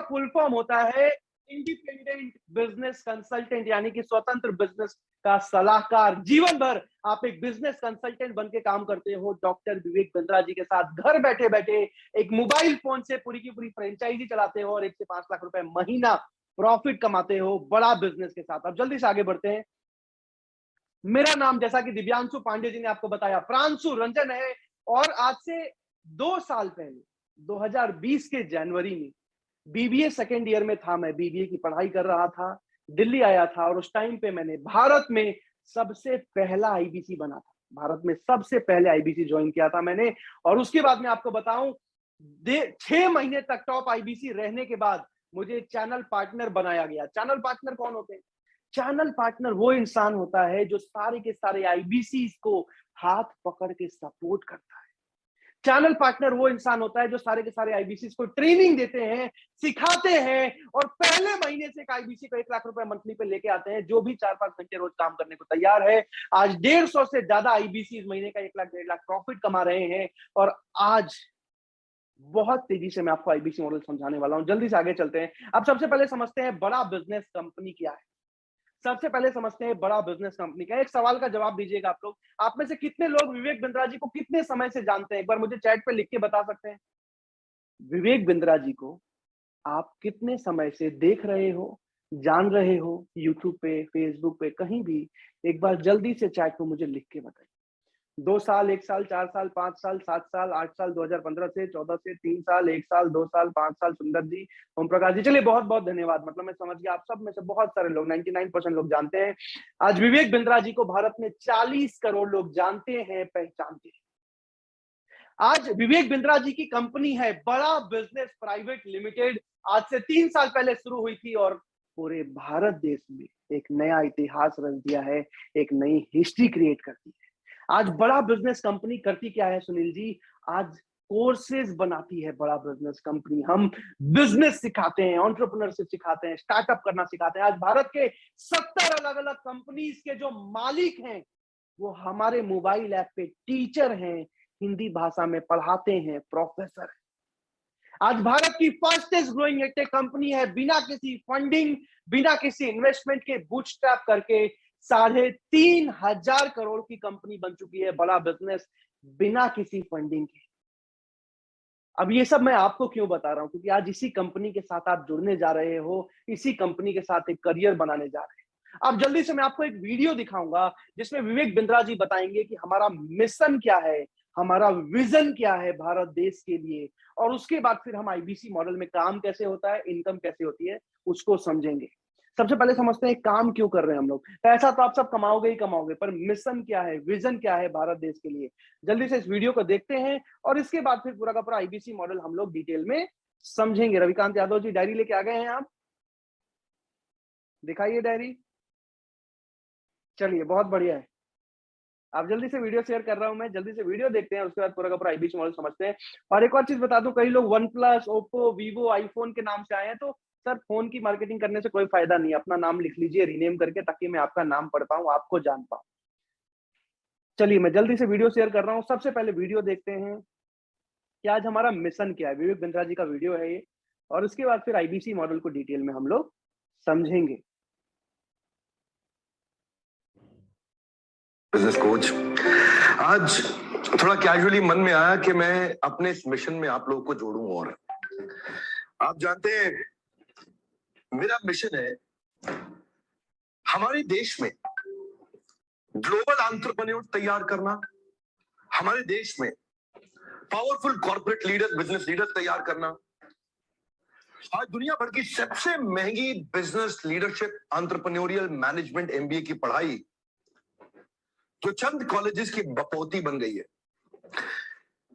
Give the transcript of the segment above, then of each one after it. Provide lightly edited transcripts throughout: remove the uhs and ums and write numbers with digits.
Full form होता है independent business consultant, यानी कि स्वतंत्र बिजनेस का सलाहकार। जीवन भर आप एक बिजनेस कंसल्टेंट बन के काम करते हो डॉक्टर विवेक बिंद्रा जी के साथ। घर बैठे बैठे एक मोबाइल फोन से पूरी की पूरी फ्रेंचाइजी चलाते हो और 1 से 5 लाख रुपए महीना प्रॉफिट कमाते हो बड़ा बिजनेस के साथ। अब जल्दी से आगे बढ़ते हैं। मेरा नाम, जैसा कि दिव्यांशु पांडे जी ने आपको बताया, प्रांशु रंजन है। और आज से 2 साल पहले 2020 के जनवरी में बीबीए सेकेंड ईयर में था, मैं बीबीए की पढ़ाई कर रहा था, दिल्ली आया था और उस टाइम पे मैंने भारत में सबसे पहला आईबीसी बना था, भारत में सबसे पहले आईबीसी ज्वाइन किया था मैंने। और उसके बाद मैं आपको बताऊं, 6 महीने तक टॉप आईबीसी रहने के बाद मुझे चैनल पार्टनर बनाया गया। चैनल पार्टनर कौन होते हैं? चैनल पार्टनर वो इंसान होता है जो सारे के सारे आईबीसी को हाथ पकड़ के सपोर्ट करता है। चैनल पार्टनर वो इंसान होता है जो सारे के सारे आईबीसी को ट्रेनिंग देते हैं, सिखाते हैं और पहले महीने से एक आईबीसी को 1 लाख रुपए मंथली पे लेके आते हैं, जो भी 4-5 घंटे रोज काम करने को तैयार है। आज 150 से ज्यादा आईबीसी महीने का 1 लाख 1.5 लाख प्रॉफिट कमा रहे हैं। और आज बहुत तेजी से मैं आपको आईबीसी मॉडल समझाने वाला हूं। जल्दी से आगे चलते हैं। अब सबसे पहले समझते हैं बड़ा बिजनेस कंपनी क्या है। सबसे पहले समझते हैं बड़ा बिजनेस कंपनी का। एक सवाल का जवाब दीजिएगा आप लोग। आप में से कितने लोग विवेक बिंद्रा जी को कितने समय से जानते हैं? एक बार मुझे चैट पे लिख के बता सकते हैं। विवेक बिंद्रा जी को आप कितने समय से देख रहे हो, जान रहे हो, यूट्यूब पे, फेसबुक पे, कहीं भी? एक बार जल्दी से चैट पे मुझे लिख के बताइए। 2 साल, 1 साल, 4 साल, 5 साल, 7 साल, 8 साल, 2015 से, 14 से, 3 साल, 1 साल, 2 साल, 5 साल, सुंदर जी, ओम प्रकाश जी। चलिए, बहुत बहुत धन्यवाद। मतलब मैं समझ गया आप सब में से बहुत सारे लोग, 99% लोग जानते हैं। आज विवेक बिंद्रा जी को भारत में 40 करोड़ लोग जानते हैं, पहचानते हैं। आज विवेक बिंद्रा जी की कंपनी है बड़ा बिजनेस प्राइवेट लिमिटेड। आज से 3 साल पहले शुरू हुई थी और पूरे भारत देश में एक नया इतिहास रच दिया है, एक नई हिस्ट्री क्रिएट करती है। आज बड़ा बिजनेस कंपनी करती क्या है सुनील जी? आज कोर्सेज बनाती है बड़ा बिजनेस कंपनी। हम बिजनेस सिखाते हैं, एंटरप्रेन्योरशिप सिखाते हैं, स्टार्टअप करना सिखाते हैं। आज भारत के 70 अलग अलग कंपनीज के जो मालिक हैं वो हमारे मोबाइल ऐप पे टीचर हैं, हिंदी भाषा में पढ़ाते हैं, प्रोफेसर हैं। आज भारत की फास्टेस्ट ग्रोइंग एटेक कंपनी है, बिना किसी फंडिंग, बिना किसी इन्वेस्टमेंट के बूटस्ट्रैप करके 3,500 करोड़ की कंपनी बन चुकी है बड़ा बिजनेस, बिना किसी फंडिंग के। अब ये सब मैं आपको क्यों बता रहा हूं? क्योंकि आज इसी कंपनी के साथ आप जुड़ने जा रहे हो, इसी कंपनी के साथ एक करियर बनाने जा रहे हैं। अब जल्दी से मैं आपको एक वीडियो दिखाऊंगा जिसमें विवेक बिंद्रा जी बताएंगे कि हमारा मिशन क्या है, हमारा विजन क्या है भारत देश के लिए। और उसके बाद फिर हम आईबीसी मॉडल में काम कैसे होता है, इनकम कैसे होती है, उसको समझेंगे। सबसे पहले समझते हैं काम क्यों कर रहे हैं हम लोग। पैसा तो आप सब कमाओगे ही कमाओगे, पर मिशन क्या है, विजन क्या है भारत देश के लिए? जल्दी से इस वीडियो को देखते हैं और इसके बाद फिर पूरा का पूरा आईबीसी मॉडल हम लोग डिटेल में समझेंगे। रविकांत यादव जी, डायरी लेके आ गए हैं आप? दिखाइए डायरी। चलिए, बहुत बढ़िया है। आप जल्दी से वीडियो शेयर कर रहा हूं मैं, जल्दी से वीडियो देखते हैं, उसके बाद पूरा का पूरा आईबीसी मॉडल समझते हैं। और एक और चीज बता दूं, कई लोग one plus, Oppo, Vivo, iPhone के नाम से आए हैं, तो सर फोन की मार्केटिंग करने से कोई फायदा नहीं है। अपना नाम लिख लीजिए रीनेम करके, ताकि मैं आपका नाम पढ़ पाऊं, आपको जान पाऊं। चलिए, मैं जल्दी से वीडियो शेयर कर रहा हूं। सबसे पहले वीडियो देखते हैं कि आज हमारा मिशन क्या है। विवेक बिंद्रा जी का वीडियो है ये, और उसके बाद फिर आईबीसी मॉडल को डिटेल में हम लोग समझेंगे। बिजनेस कोच, आज थोड़ा कैजुअली मन में आया कि मैं अपने इस मिशन में आप लोगों को जोड़ूं। और आप जानते हैं मेरा मिशन है हमारे देश में ग्लोबल एंटरप्रेन्योर तैयार करना, हमारे देश में powerful corporate leader, business leader तैयार करना। आज दुनिया भर की सबसे महंगी business leadership entrepreneurial management MBA की पढ़ाई जो चंद कॉलेजेस की बपौती बन गई है।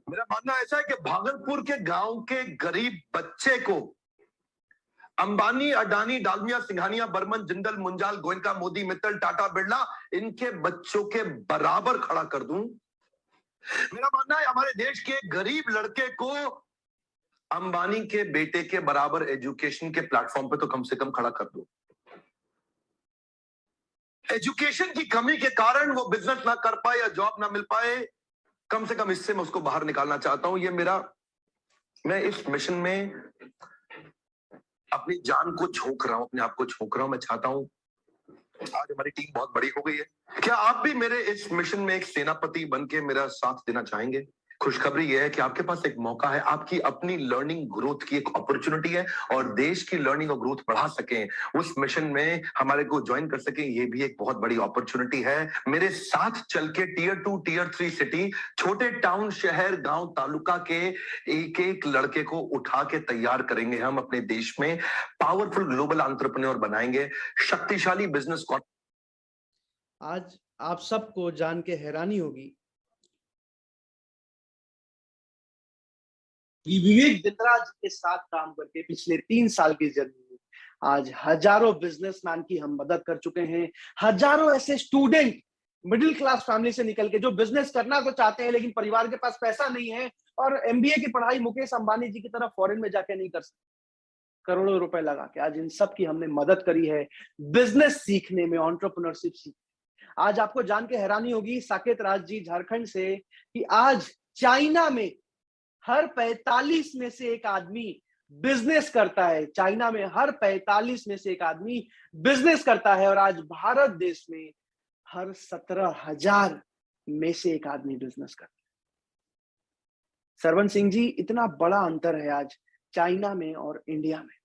मेरा मानना ऐसा है कि भागलपुर के गांव के गरीब बच्चे को अंबानी, अडानी, डालमिया, सिंघानिया, बर्मन, जिंदल, मुंजाल, गोयनका, मोदी, मित्तल, टाटा, बिरला, इनके बच्चों के बराबर खड़ा कर दूं। मेरा मानना है हमारे देश के गरीब लड़के को अंबानी के बेटे के बराबर एजुकेशन के प्लेटफॉर्म पे तो कम से कम खड़ा कर दूं। एजुकेशन की कमी के कारण वो बिजनेस ना कर पाए या जॉब ना मिल पाए, कम से कम इससे मैं उसको बाहर निकालना चाहता हूं। ये मेरा, मैं इस मिशन में अपनी जान को झोंक रहा हूं, अपने आप को झोंक रहा हूं। मैं चाहता हूं, आज हमारी टीम बहुत बड़ी हो गई है, क्या आप भी मेरे इस मिशन में एक सेनापति बन के मेरा साथ देना चाहेंगे? खुशखबरी यह है कि आपके पास एक मौका है, आपकी अपनी लर्निंग ग्रोथ की एक अपॉर्चुनिटी है, और देश की लर्निंग और ग्रोथ बढ़ा सकें, उस मिशन में हमारे को ज्वाइन कर सकें, ये भी एक बहुत बड़ी अपॉर्चुनिटी है। मेरे साथ चल के टियर 2 टियर 3 सिटी, छोटे टाउन, शहर, गांव, तालुका के एक एक लड़के को उठा के तैयार करेंगे हम अपने देश में, पावरफुल ग्लोबल एंटरप्रेन्योर बनाएंगे, शक्तिशाली बिजनेस। आज आप सबको जान के हैरानी होगी, विवेक बिंद्रा जी के साथ काम करके पिछले 3 साल की जर्नी में आज हजारों बिजनेसमैन की हम मदद कर चुके हैं। हजारों ऐसे स्टूडेंट मिडिल क्लास फैमिली से निकल के जो बिजनेस करना तो चाहते हैं लेकिन परिवार के पास पैसा नहीं है और एमबीए की पढ़ाई मुकेश अंबानी जी की तरह फॉरेन में जाके नहीं कर सकते, करोड़ों रुपए लगा के आज इन सब की हमने मदद करी है बिजनेस सीखने में, एंटरप्रेन्योरशिप सीखने। आज आपको जान के हैरानी होगी साकेत राज जी झारखंड से, कि आज चाइना में हर 45 में से एक आदमी बिजनेस करता है। चाइना में हर 45 में से एक आदमी बिजनेस करता है और आज भारत देश में हर 17,000 में से एक आदमी बिजनेस करता है। सरवन सिंह जी, इतना बड़ा अंतर है आज चाइना में और इंडिया में।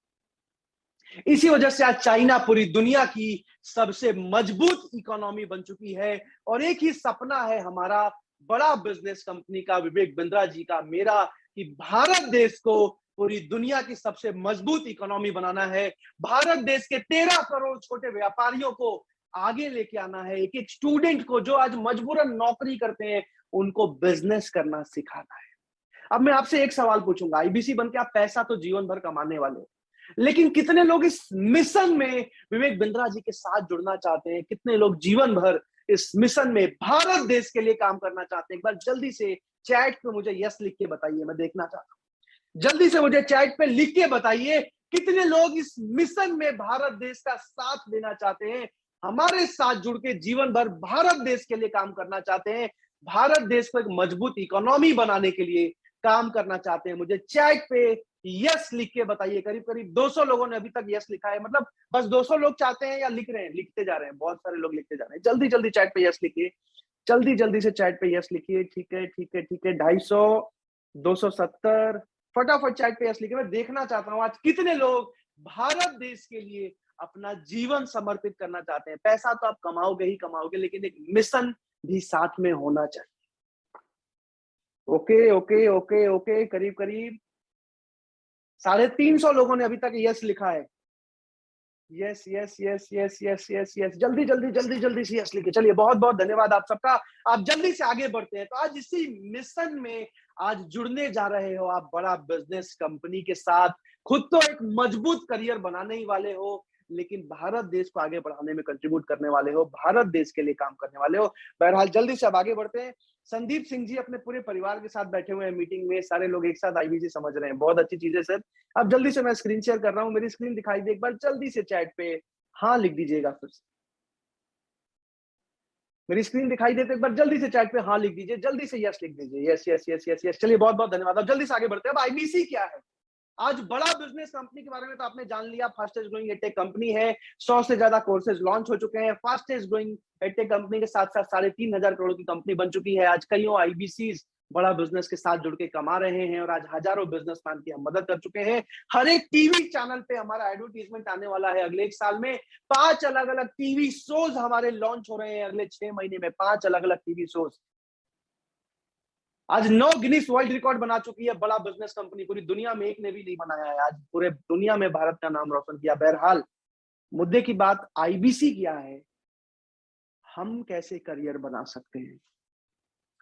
इसी वजह से आज चाइना पूरी दुनिया की सबसे मजबूत इकोनॉमी बन चुकी है और एक ही सपना है हमारा बड़ा बिजनेस कंपनी का, विवेक बिंद्रा जी का, मेरा, कि भारत देश को पूरी दुनिया की सबसे मजबूत इकोनॉमी बनाना है। भारत देश के 13 करोड़ छोटे व्यापारियों को आगे लेके आना है। एक एक स्टूडेंट को जो आज मजबूरन नौकरी करते हैं उनको बिजनेस करना सिखाना है। अब मैं आपसे एक सवाल पूछूंगा, आईबीसी बन के आप पैसा तो जीवन भर कमाने वाले हो, लेकिन कितने लोग इस मिशन में विवेक बिंद्रा जी के साथ जुड़ना चाहते हैं? कितने लोग जीवन भर इस मिशन में भारत देश के लिए काम करना चाहते हैं? एक बार जल्दी से चैट पे मुझे यस लिख के बताइए, मैं देखना चाहता हूं। जल्दी से मुझे चैट पे लिख के बताइए कितने लोग इस मिशन में भारत देश का साथ देना चाहते हैं, हमारे साथ जुड़ के जीवन भर भारत देश के लिए काम करना चाहते हैं, भारत देश को एक मजबूत इकोनॉमी बनाने के लिए काम करना चाहते हैं। मुझे चैट पे यस लिख के बताइए। करीब करीब 200 लोगों ने अभी तक यस लिखा है, मतलब बस 200 लोग चाहते हैं या लिख रहे हैं? लिखते जा रहे हैं, बहुत सारे लोग लिखते जा रहे हैं। जल्दी जल्दी चैट पे यस लिखिए, जल्दी जल्दी से चैट पे यस लिखिए। ठीक है ठीक है ठीक है, 250, 270, फटाफट चैट पे यस लिखिए। मैं देखना चाहता हूँ आज कितने लोग भारत देश के लिए अपना जीवन समर्पित करना चाहते हैं। पैसा तो आप कमाओगे ही कमाओगे, लेकिन एक मिशन भी साथ में होना चाहिए। ओके ओके ओके ओके, करीब करीब 350 लोगों ने अभी तक यस लिखा है। Yes yes yes yes yes yes yes, जल्दी जल्दी जल्दी जल्दी से यस लिखिए। चलिए, बहुत बहुत धन्यवाद आप सबका। आप जल्दी से आगे बढ़ते हैं। तो आज इसी मिशन में आज जुड़ने जा रहे हो आप बड़ा बिजनेस कंपनी के साथ। खुद तो एक मजबूत करियर बनाने ही वाले हो, लेकिन भारत देश को आगे बढ़ाने में कंट्रीब्यूट करने वाले हो, भारत देश के लिए काम करने वाले हो। बहरहाल जल्दी से अब आगे बढ़ते हैं। संदीप सिंह जी अपने पूरे परिवार के साथ बैठे हुए हैं मीटिंग में, सारे लोग एक साथ आईबीसी समझ रहे हैं, बहुत अच्छी चीज है सर। अब जल्दी से मैं स्क्रीन शेयर कर रहा हूं, मेरी स्क्रीन दिखाई दे, एक बार जल्दी से चैट पे हाँ लिख दीजिएगा। फिर से मेरी स्क्रीन दिखाई दे तो एक बार जल्दी से चैट पे हाँ लिख दीजिए, जल्दी से यस लिख दीजिए। Yes yes yes yes yes, चलिए बहुत बहुत धन्यवाद। अब जल्दी से आगे बढ़ते हैं। अब आईबीसी क्या है? आज बड़ा बिजनेस कंपनी के बारे में तो आपने जान लिया, फास्टेस्ट ग्रोइंग एडटेक कंपनी है। 100 से ज्यादा कोर्सेज लॉन्च हो चुके हैं। फास्टेस्ट ग्रोइंग एडटेक कंपनी के साथ साथ 3,500 करोड़ की कंपनी बन चुकी है। आज कईयों आईबीसी बड़ा बिजनेस के साथ जुड़ के कमा रहे हैं और आज हजारों बिजनेसमैन की हम मदद कर चुके हैं। हर एक टीवी चैनल पे हमारा एडवर्टीजमेंट आने वाला है। अगले 1 साल में 5 अलग अलग टीवी शोज हमारे लॉन्च हो रहे हैं। अगले 6 महीने में 5 अलग अलग टीवी शोज। आज 9 गिनीज वर्ल्ड रिकॉर्ड बना चुकी है बड़ा बिजनेस कंपनी। पूरी दुनिया में एक ने भी नहीं बनाया है। आज पूरे दुनिया में भारत का नाम रोशन किया। बहरहाल मुद्दे की बात आईबीसी क्या है, हम कैसे करियर बना सकते हैं,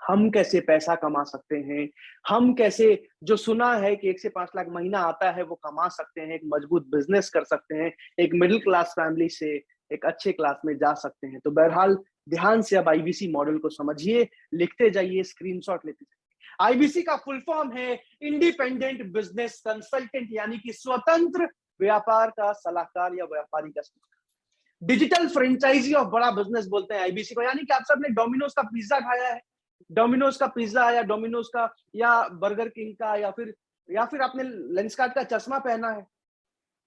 हम कैसे पैसा कमा सकते हैं, हम कैसे जो सुना है कि 1 से 5 लाख महीना आता है वो कमा सकते हैं, एक मजबूत बिजनेस कर सकते हैं, एक मिडिल क्लास फैमिली से एक अच्छे क्लास में जा सकते हैं। तो बहरहाल ध्यान से अब आईबीसी मॉडल को समझिए, लिखते जाइए, स्क्रीनशॉट लेते जाइए। आईबीसी का फुल फॉर्म है इंडिपेंडेंट बिजनेस कंसल्टेंट, यानी कि स्वतंत्र व्यापार का सलाहकार या व्यापारी का सलाहकार। डिजिटल फ्रेंचाइजी ऑफ बड़ा बिजनेस बोलते हैं आईबीसी को। यानी कि आप सबने डोमिनोज का पिज्जा खाया है, डोमिनोज का पिज्जा या डोमिनोज का या बर्गर किंग का, या फिर आपने लेंसकार्ट का चश्मा पहना है।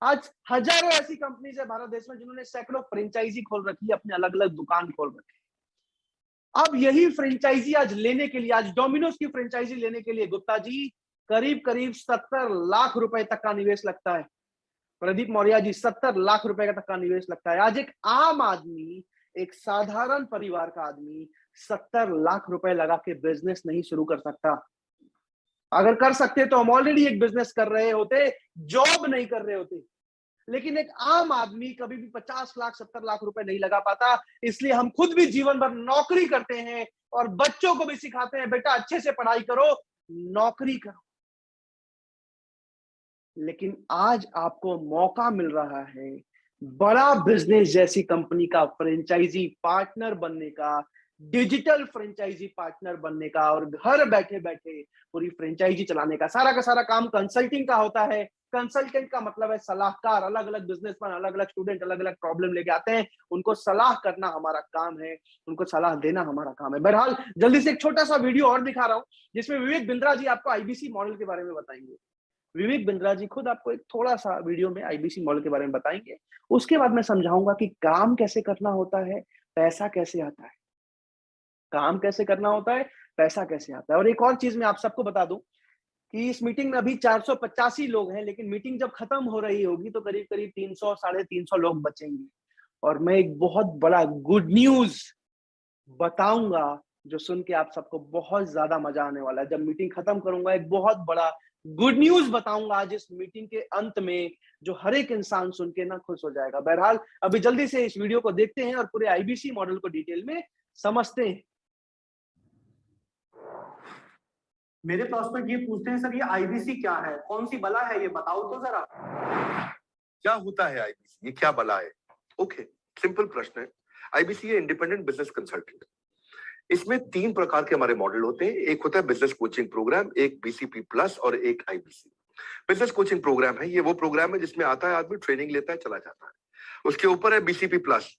आज हजारों ऐसी कंपनीज है भारत देश में जिन्होंने सैकड़ों फ्रेंचाइजी खोल रखी है, अपने अलग अलग दुकान खोल रखी है। अब यही फ्रेंचाइजी आज लेने के लिए, आज डोमिनोज की फ्रेंचाइजी लेने के लिए गुप्ता जी करीब करीब 70 लाख रुपए तक का निवेश लगता है। प्रदीप मौर्य जी, 70 लाख रुपए का तक का निवेश लगता है। आज एक आम आदमी, एक साधारण परिवार का आदमी 70 लाख रुपए लगा के बिजनेस नहीं शुरू कर सकता। अगर कर सकते तो हम ऑलरेडी एक बिजनेस कर रहे होते, जॉब नहीं कर रहे होते। लेकिन एक आम आदमी कभी भी 50 लाख 70 लाख रुपए नहीं लगा पाता। इसलिए हम खुद भी जीवन भर नौकरी करते हैं और बच्चों को भी सिखाते हैं, बेटा अच्छे से पढ़ाई करो, नौकरी करो। लेकिन आज आपको मौका मिल रहा है बड़ा बिजनेस जैसी कंपनी का फ्रेंचाइजी पार्टनर बनने का, डिजिटल फ्रेंचाइजी पार्टनर बनने का, और घर बैठे बैठे पूरी फ्रेंचाइजी चलाने का। सारा का सारा काम कंसल्टिंग का होता है। कंसल्टेंट का मतलब है सलाहकार। अलग अलग बिजनेसमैन, अलग अलग स्टूडेंट अलग अलग प्रॉब्लम लेके आते हैं, उनको सलाह करना हमारा काम है, उनको सलाह देना हमारा काम है। बहरहाल जल्दी से एक छोटा सा वीडियो और दिखा रहा हूं जिसमें विवेक बिंद्रा जी आपको आईबीसी मॉडल के बारे में बताएंगे। विवेक बिंद्रा जी खुद आपको एक थोड़ा सा वीडियो में आईबीसी मॉडल के बारे में बताएंगे। उसके बाद मैं समझाऊंगा कि काम कैसे करना होता है, पैसा कैसे आता है। काम कैसे करना होता है, पैसा कैसे आता है। और एक और चीज मैं आप सबको बता दूं कि इस मीटिंग में अभी 485 लोग हैं, लेकिन मीटिंग जब खत्म हो रही होगी तो करीब करीब 300 350 लोग बचेंगे। और मैं एक बहुत बड़ा गुड न्यूज बताऊंगा जो सुन के आप सबको बहुत ज्यादा मजा आने वाला है। जब मीटिंग खत्म करूंगा एक बहुत बड़ा गुड न्यूज बताऊंगा आज इस मीटिंग के अंत में, जो हर एक इंसान सुन के ना खुश हो जाएगा। बहरहाल अभी जल्दी से इस वीडियो को देखते हैं और पूरे आईबीसी मॉडल को डिटेल में समझते हैं। मेरे प्रॉस्पेक्ट ये पूछते हैं, सर ये आईबीसी क्या है, कौन सी बला है, ये बताओ तो जरा। क्या होता है आईबीसी, ये क्या बला है? ओके, सिंपल प्रश्न है। आईबीसी है इंडिपेंडेंट बिजनेस कंसल्टेंट। इसमें 3 प्रकार के हमारे मॉडल होते हैं। एक होता है बिजनेस कोचिंग प्रोग्राम, एक बीसीपी प्लस और एक आईबीसी। बिजनेस कोचिंग प्रोग्राम है, ये वो प्रोग्राम है जिसमें आता है आदमी, ट्रेनिंग लेता है, चला जाता है। उसके ऊपर है बीसीपी प्लस।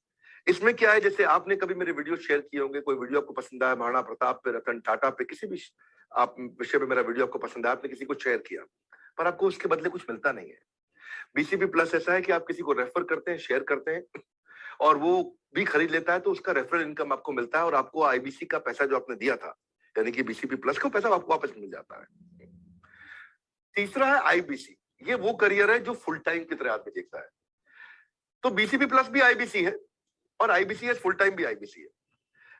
इसमें क्या है, जैसे आपने कभी मेरे वीडियो शेयर किए होंगे, कोई वीडियो आपको पसंद आया, महाराणा प्रताप पे, रतन टाटा पे, किसी भी आप विषय पे मेरा वीडियो आपको पसंद आया, आपने किसी को शेयर किया, पर आपको उसके बदले कुछ मिलता नहीं है। बीसीपी प्लस ऐसा है कि आप किसी को रेफर करते हैं, शेयर करते हैं, और वो भी खरीद लेता है, तो उसका रेफरल इनकम आपको मिलता है, और आपको आईबीसी का पैसा जो आपने दिया था, यानी कि बीसीपी प्लस का पैसा आपको वापस मिल जाता है। तीसरा है आईबीसी। ये वो करियर है जो फुल टाइम की तरह आदमी देखता है। तो बीसीपी प्लस भी आईबीसी है और आईबीसी है फुल टाइम भी आईबीसी है।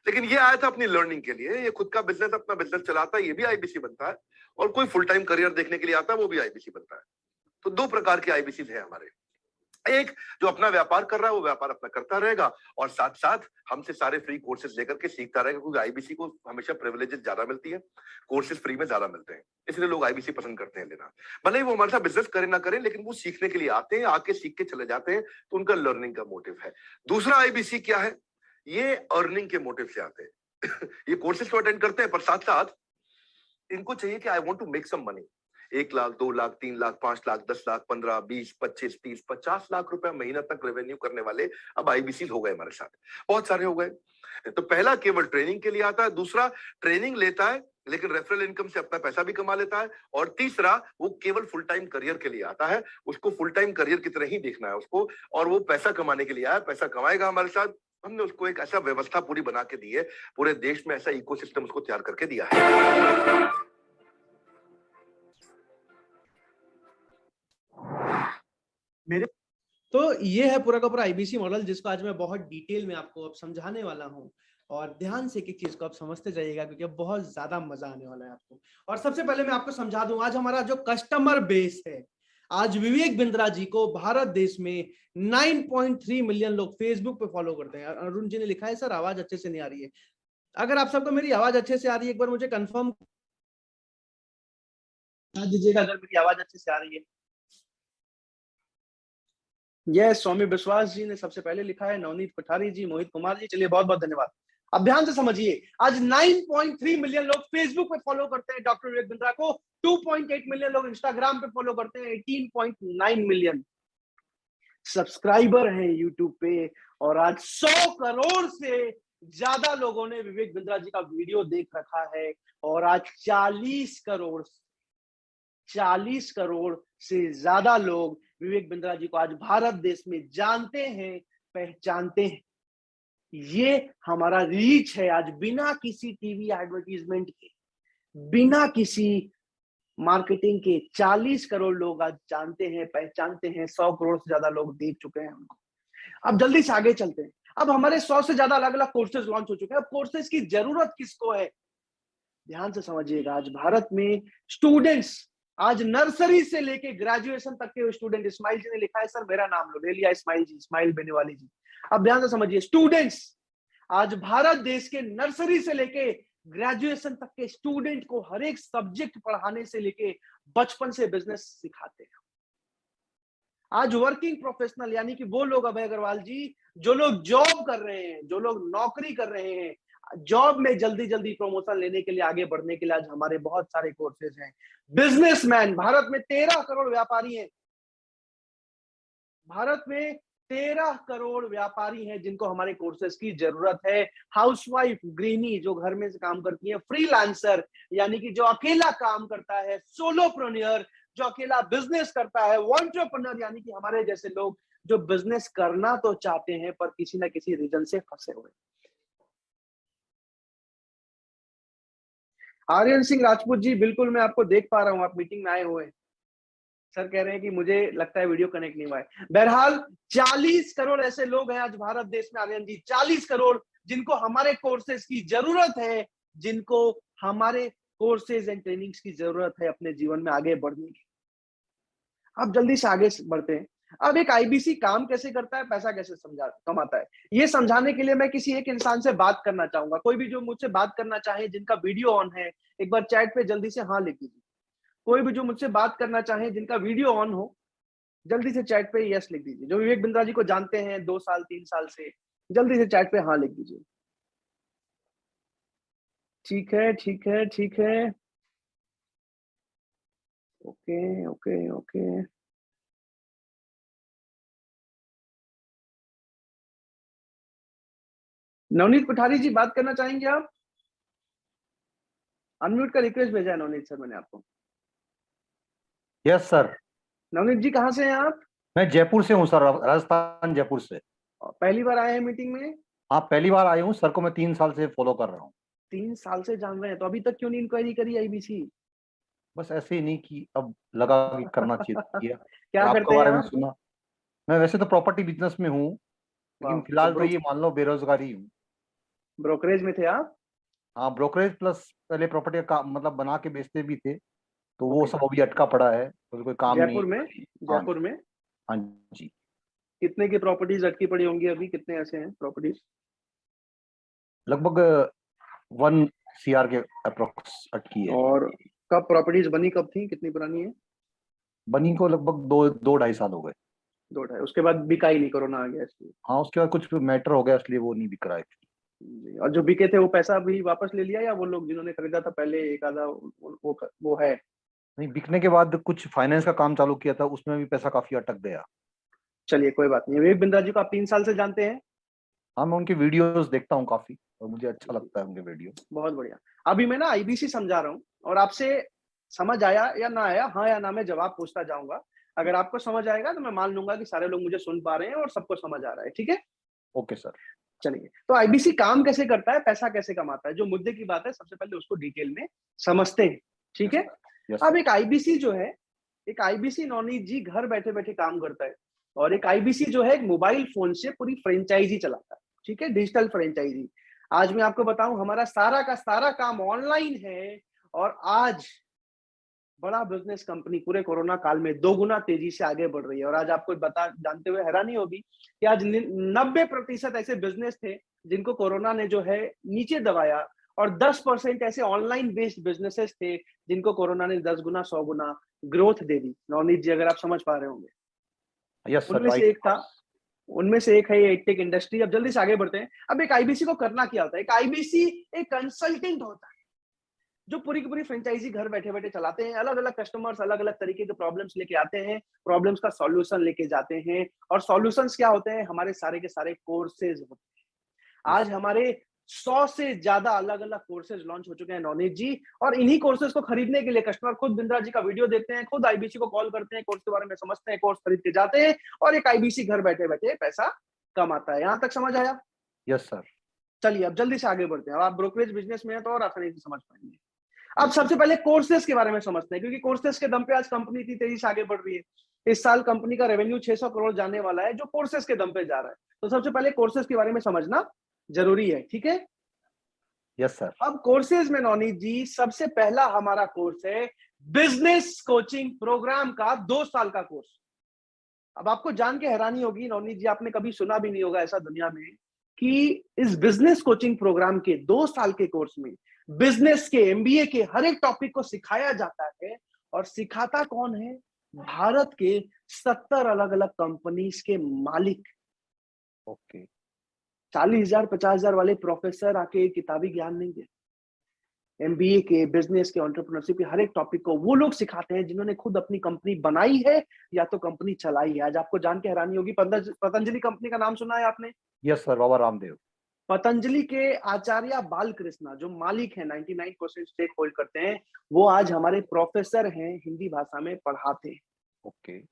लेकिन ये आया था अपनी लर्निंग के लिए, ये खुद का बिजनेस, अपना बिजनेस चलाता है, ये भी आईबीसी बनता है, और कोई फुल टाइम करियर देखने के लिए आता है, वो भी आईबीसी बनता है। तो 2 प्रकार के आईबीसी है हमारे। एक जो अपना व्यापार कर रहा है वो व्यापार अपना करता रहेगा, और साथ साथ हमसे सारे फ्री कोर्सेज लेकर के सीखता रहेगा, क्योंकि आईबीसी को हमेशा प्रिविलेजेस ज्यादा मिलती है, कोर्सेज फ्री में ज्यादा मिलते हैं, इसलिए लोग आईबीसी पसंद करते हैं लेना। भले ही वो हमारे साथ बिजनेस करे ना करें, लेकिन वो सीखने के लिए आते हैं, आके सीख के चले जाते हैं, तो उनका लर्निंग का मोटिव है। दूसरा आईबीसी क्या है, ये अर्निंग के मोटिव से आते हैं। ये कोर्सेज तो अटेंड करते हैं, पर साथ साथ इनको चाहिए कि I want to make some money. 1 lakh, 2 lakh, 3 lakh, 5 lakh, 10 lakh, 15, 20, 25, 30, 50 lakh रुपए महीना तक रेवेन्यू करने वाले अब आईबीसी हो गए हमारे साथ, बहुत सारे हो गए। तो पहला केवल ट्रेनिंग के लिए आता है, दूसरा ट्रेनिंग लेता है लेकिन रेफरल इनकम से अपना पैसा भी कमा लेता है, और तीसरा वो केवल फुल टाइम करियर के लिए आता है, उसको फुल टाइम करियर की तरह ही देखना है उसको, और वो पैसा कमाने के लिए आया, पैसा कमाएगा हमारे साथ। हमने उसको एक ऐसा व्यवस्था पूरी बना के दी है, पूरे देश में ऐसा इकोसिस्टम उसको तैयार करके दिया है। मेरे तो ये है पूरा का पूरा आईबीसी मॉडल, जिसको आज मैं बहुत डिटेल में आपको अब समझाने वाला हूं, और ध्यान से एक चीज को आप समझते जाइएगा क्योंकि अब बहुत ज्यादा मजा आने वाला है आपको। और सबसे पहले मैं आपको समझा दूं, आज हमारा जो कस्टमर बेस है, आज विवेक बिंद्रा जी को भारत देश में 9.3 मिलियन लोग फेसबुक पे फॉलो करते हैं। अरुण जी ने लिखा है सर आवाज अच्छे से नहीं आ रही है। अगर आप सबको मेरी आवाज अच्छे से आ रही है, एक बार मुझे कंफर्म दीजिएगा अगर मेरी आवाज अच्छे से आ रही है। यस, स्वामी विश्वास जी ने सबसे पहले लिखा है, नवनीत पठारी जी, मोहित कुमार जी, चलिए बहुत बहुत धन्यवाद। अब ध्यान से समझिए, आज 9.3 मिलियन लोग फेसबुक पे फॉलो करते हैं डॉक्टर विवेक बिंद्रा को, 2.8 मिलियन लोग इंस्टाग्राम पे फॉलो करते हैं, 18.9 मिलियन सब्सक्राइबर हैं यूट्यूब पे, और आज 100 करोड़ से ज्यादा लोगों ने विवेक बिंद्रा जी का वीडियो देख रखा है, और आज 40 करोड़ से ज्यादा लोग विवेक बिंद्रा जी को आज भारत देश में जानते हैं, पहचानते हैं। ये हमारा रीच है आज, बिना किसी टीवी एडवर्टीजमेंट के, बिना किसी मार्केटिंग के 40 करोड़ लोग आज जानते हैं, पहचानते हैं। 100 करोड़ से ज्यादा लोग देख चुके हैं उनको। अब जल्दी से आगे चलते हैं। अब हमारे 100 से ज्यादा अलग अलग कोर्सेज लॉन्च हो चुके हैं। अब कोर्सेज की जरूरत किसको है, ध्यान से समझिएगा। आज भारत में स्टूडेंट्स, आज नर्सरी से लेके ग्रेजुएशन तक के स्टूडेंट, इस्माइल जी ने लिखा है सर मेरा नाम लो, ले लिया इस्माइल जी, इस्माइल बेनीवाली जी। अब ध्यान से समझिए, स्टूडेंट्स आज भारत देश के नर्सरी से लेके ग्रेजुएशन तक के स्टूडेंट को हर एक सब्जेक्ट पढ़ाने से लेके बचपन से बिजनेस सिखाते हैं। आज वर्किंग प्रोफेशनल यानी कि वो लोग, अभय अग्रवाल जी, जो लोग जॉब कर रहे हैं, जो लोग नौकरी कर रहे हैं, जॉब में जल्दी जल्दी प्रमोशन लेने के लिए, आगे बढ़ने के लिए आज हमारे बहुत सारे कोर्सेज हैं। बिजनेसमैन, भारत में 13 करोड़ व्यापारी हैं, भारत में 13 करोड़ व्यापारी हैं जिनको हमारे कोर्सेज की जरूरत है। हाउसवाइफ, गृहिणी जो घर में से काम करती है, फ्रीलांसर यानी कि जो अकेला काम करता है, सोलोप्रेन्योर जो अकेला बिजनेस करता है, एंटरप्रेन्योर यानी कि हमारे जैसे लोग जो बिजनेस करना तो चाहते हैं पर किसी ना किसी रीजन से फंसे हुए। आर्यन सिंह राजपूत जी, बिल्कुल मैं आपको देख पा रहा हूं, आप मीटिंग में आए हुए हैं। सर कह रहे हैं कि मुझे लगता है वीडियो कनेक्ट नहीं हुआ है। बहरहाल 40 करोड़ ऐसे लोग हैं आज भारत देश में, आर्यन जी, 40 करोड़ जिनको हमारे कोर्सेज की जरूरत है, जिनको हमारे कोर्सेज एंड ट्रेनिंग्स की जरूरत है अपने जीवन में आगे बढ़ने की। अब जल्दी से आगे बढ़ते हैं। अब एक आईबीसी काम कैसे करता है, पैसा कैसे कमाता है, ये समझाने के लिए मैं किसी एक इंसान से बात करना चाहूंगा। कोई भी जो मुझसे बात करना चाहे, जिनका वीडियो ऑन है, एक बार चैट पे जल्दी से हाँ लिख दीजिए। कोई भी जो मुझसे बात करना चाहे, जिनका वीडियो ऑन हो, जल्दी से चैट पे यस लिख दीजिए। जो विवेक बिंद्रा जी को जानते हैं 2 साल 3 साल से, जल्दी से चैट पे हाँ लिख दीजिए। ठीक है, ठीक है, ठीक है। Okay okay okay. नवनीत पठारी जी, बात करना चाहेंगे आप? अनम्यूट का रिक्वेस्ट भेजा है नवनीत सर मैंने आपको। Yes sir. नवनीत जी कहाँ से हैं आप? मैं जयपुर से हूँ सर, राजस्थान, जयपुर से। पहली बार आए हैं मीटिंग में? हाँ, पहली बार आया हूँ। सर को मैं 3 साल से फॉलो कर रहा हूँ। 3 साल से जान रहे हैं, तो अभी तक क्यों नहीं इंक्वायरी करी आईबीसी? बस ऐसे ही नहीं कि अब लगा कि करना चाहिए। क्या आपके करते हैं बारे में आप? सुना। मैं वैसे तो प्रॉपर्टी बिजनेस में हूँ, लेकिन फिलहाल तो ये मान लो बेरोजगारी हूँ। ब्रोकरेज में थे आप? हाँ, ब्रोकरेज प्लस पहले प्रॉपर्टी का मतलब बना के बेचते भी थे, तो वो सब अभी अटका पड़ा है, तो कोई काम नहीं। जयपुर में? जयपुर में हाँ जी। कितने की प्रॉपर्टीज अटकी पड़ी होंगी अभी? कितने ऐसे हैं प्रॉपर्टीज? लगभग 1 CR के अप्रोक्स अटकी है। और कब प्रॉपर्टीज बनी, कब थी, कितनी पुरानी है? बनी को लगभग 2-2.5 साल हो गए। 2-2.5, उसके बाद बिका ही नहीं, कोरोना आ गया इसलिए। हाँ, उसके बाद कुछ मैटर हो गया, इसलिए वो नहीं बिक रहा है। जी, और जो बिके थे वो पैसा भी वापस ले लिया, या वो लोग जिन्होंने खरीदा था पहले एक आधा वो है? नहीं, बिकने के बाद कुछ फाइनेंस का काम चालू किया था, उसमें भी पैसा काफी अटक गया। चलिए कोई बात नहीं। विवेक बिंद्रा जी को आप 3 साल से जानते हैं? हाँ, मैं उनके वीडियोस देखता हूँ काफी, और मुझे अच्छा लगता है उनके वीडियो। बहुत बढ़िया। अभी मैं ना आईबीसी समझा रहा हूँ, और आपसे समझ आया या ना आया, हाँ या ना में जवाब पूछता जाऊंगा। अगर आपको समझ आएगा तो मैं मान लूंगा कि सारे लोग मुझे सुन पा रहे हैं और सबको समझ आ रहा है। ठीक है, ओके सर। चलिए, तो आईबीसी काम कैसे करता है, पैसा कैसे कमाता है, जो मुद्दे की बात है सबसे पहले उसको डिटेल में समझते हैं। ठीक है, अब एक आईबीसी जो है, एक आईबीसी नवनीत जी घर बैठे बैठे काम करता है, और एक आईबीसी जो है एक मोबाइल फोन से पूरी फ्रेंचाइजी चलाता है। ठीक है, डिजिटल फ्रेंचाइजी। आज मैं आपको बताऊं, हमारा सारा का सारा काम ऑनलाइन है, और आज बड़ा बिजनेस कंपनी पूरे कोरोना काल में 2 गुना तेजी से आगे बढ़ रही है। और आज आपको जानते हुए हैरानी होगी कि आज 90% ऐसे बिजनेस थे जिनको कोरोना ने जो है नीचे दबाया, और 10% ऐसे ऑनलाइन बेस्ड बिजनेसेस थे जिनको कोरोना ने 10 गुना 100 गुना ग्रोथ दे दी। नवनीत जी, अगर आप समझ पा रहे होंगे। यस सर, उनमें से एक था, उनमें से एक है ये एडटेक इंडस्ट्री। अब जल्दी से आगे बढ़ते हैं। अब एक आईबीसी को करना क्या होता है? एक आईबीसी एक कंसल्टेंट होता है जो पूरी की पूरी फ्रेंचाइजी घर बैठे बैठे चलाते हैं। अलग अलग कस्टमर्स अलग अलग तरीके के प्रॉब्लम्स लेके आते हैं, प्रॉब्लम्स का सॉल्यूशन लेके जाते हैं, और सॉल्यूशंस क्या होते हैं? हमारे सारे के सारे कोर्सेज होते हैं। आज हमारे 100 से ज्यादा अलग अलग कोर्सेज लॉन्च हो चुके हैं नवनीत जी, और इन्हीं कोर्सेज को खरीदने के लिए कस्टमर खुद बिंद्रा जी का वीडियो देखते हैं, खुद आईबीसी को कॉल करते हैं, कोर्स के बारे में समझते हैं, कोर्स खरीद के जाते हैं, और एक आईबीसी घर बैठे बैठे पैसा कमाता है। यहां तक समझ आया? Yes sir. चलिए अब जल्दी से आगे बढ़ते हैं। अब आप ब्रोकरेज बिजनेस में हैं तो और आसानी से समझ पाएंगे। अब सबसे पहले कोर्सेज के बारे में समझते हैं, क्योंकि कोर्सेज के दम पे आज कंपनी इतनी तेजी से आगे बढ़ रही है। इस साल कंपनी का रेवेन्यू 600 करोड़ जाने वाला है, जो कोर्सेज के दम पे जा रहा है। तो सबसे पहले कोर्सेज के बारे में समझना जरूरी है, ठीक है? Yes sir. अब कोर्सेज में नवनीत जी सबसे पहला हमारा कोर्स है बिजनेस कोचिंग प्रोग्राम का 2 साल का कोर्स। अब आपको जान के हैरानी होगी नवनीत जी, आपने कभी सुना भी नहीं होगा ऐसा दुनिया में कि इस बिजनेस कोचिंग प्रोग्राम के 2 साल के कोर्स में बिजनेस के, एमबीए के हर एक टॉपिक को सिखाया जाता है। और सिखाता कौन है? भारत के 70 अलग अलग कंपनीज के मालिक। ओके। 40,000 50,000 वाले प्रोफेसर आके किताबी ज्ञान नहीं दे। एमबीए के, बिजनेस के, एंटरप्रेन्योरशिप के हर एक टॉपिक को वो लोग सिखाते हैं जिन्होंने खुद अपनी कंपनी बनाई है या तो कंपनी चलाई है। आज आपको जान के हैरानी होगी, पतंजलि कंपनी का नाम सुना है आपने? Yes sir, Baba Ramdev. पतंजलि के आचार्य बालकृष्णा जो मालिक है, 99% स्टेक होल्ड करते हैं, वो आज हमारे प्रोफेसर हैं, हिंदी भाषा में पढ़ाते हैं। ओके।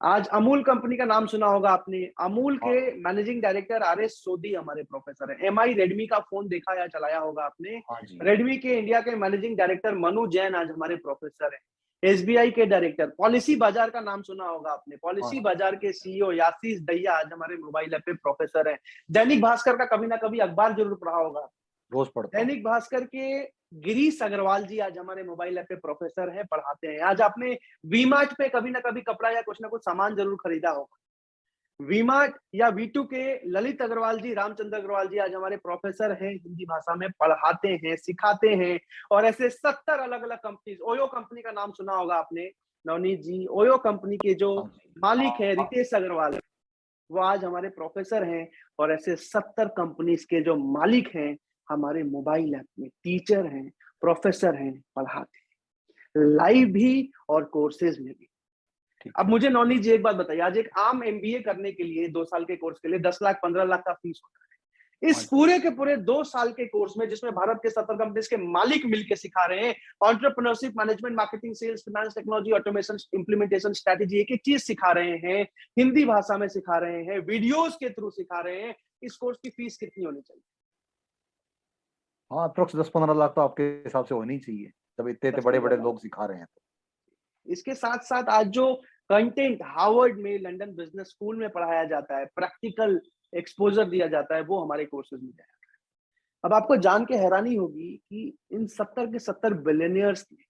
आज अमूल कंपनी का नाम सुना होगा आपने। अमूल के हाँ। मैनेजिंग डायरेक्टर आरएस सोदी हमारे प्रोफेसर हैं। एमआई रेडमी का फोन देखा या चलाया होगा आपने। हाँ जी। रेडमी के इंडिया के मैनेजिंग डायरेक्टर मनु जैन आज हमारे प्रोफेसर हैं। एसबीआई के डायरेक्टर, पॉलिसी बाजार का नाम सुना होगा आपने, पॉलिसी हाँ। बाजार के सीईओ यासीस दहिया आज हमारे मोबाइल ऐप पे प्रोफेसर हैं। दैनिक भास्कर का कभी ना कभी अखबार जरूर पढ़ा होगा। रोज पढ़ता हूँ। दैनिक भास्कर के गिरीश अग्रवाल जी आज हमारे मोबाइल ऐप पे प्रोफेसर हैं, पढ़ाते हैं। आज आपने वीमार्ट पे कभी ना कभी कपड़ा या कुछ ना कुछ सामान जरूर खरीदा होगा। वीमार्ट या वी2 के ललित अग्रवाल जी, रामचंद्र अग्रवाल जी आज हमारे प्रोफेसर हैं, हिंदी भाषा में पढ़ाते हैं, सिखाते हैं। और ऐसे 70 अलग अलग कंपनी, ओयो कंपनी का नाम सुना होगा आपने नवनीत जी। ओयो कंपनी के जो हाँ जी। मालिक है रितेश अग्रवाल, वो आज हमारे प्रोफेसर हैं। और ऐसे 70 कंपनीज के जो मालिक हैं हमारे मोबाइल ऐप में टीचर हैं, प्रोफेसर हैं, पढ़ाते हैं, लाइव भी और कोर्सेज में भी। ठीक अब है। मुझे नवनीत जी एक बात बताइए, आज एक आम एमबीए करने के लिए 2 साल के कोर्स के लिए 10 लाख 15 लाख का फीस होता है। इस हाँ जी। पूरे के पूरे 2 साल के कोर्स में जिसमें भारत के 70 कंपनीज के मालिक मिलकर सिखा रहे हैं, entrepreneurship, management, marketing, sales, finance, technology, automation, implementation, strategy, एक एक चीज सिखा रहे हैं, हिंदी भाषा में सिखा रहे हैं, वीडियोस के थ्रू सिखा रहे हैं। इस कोर्स की फीस कितनी होनी चाहिए? हाँ, अप्रोक्स 10-15 लाख तो आपके हिसाब से होनी चाहिए, जब इतने 10-15 बड़े-बड़े लाख। लोग सिखा रहे हैं तो। इसके साथ साथ आज जो कंटेंट हार्वर्ड में, लंदन बिजनेस स्कूल में पढ़ाया जाता है, प्रैक्टिकल एक्सपोजर दिया जाता है, वो हमारे कोर्सेज में जाता है। अब आपको जान के हैरानी होगी कि इन 70 के 70 बिलियनियर्स में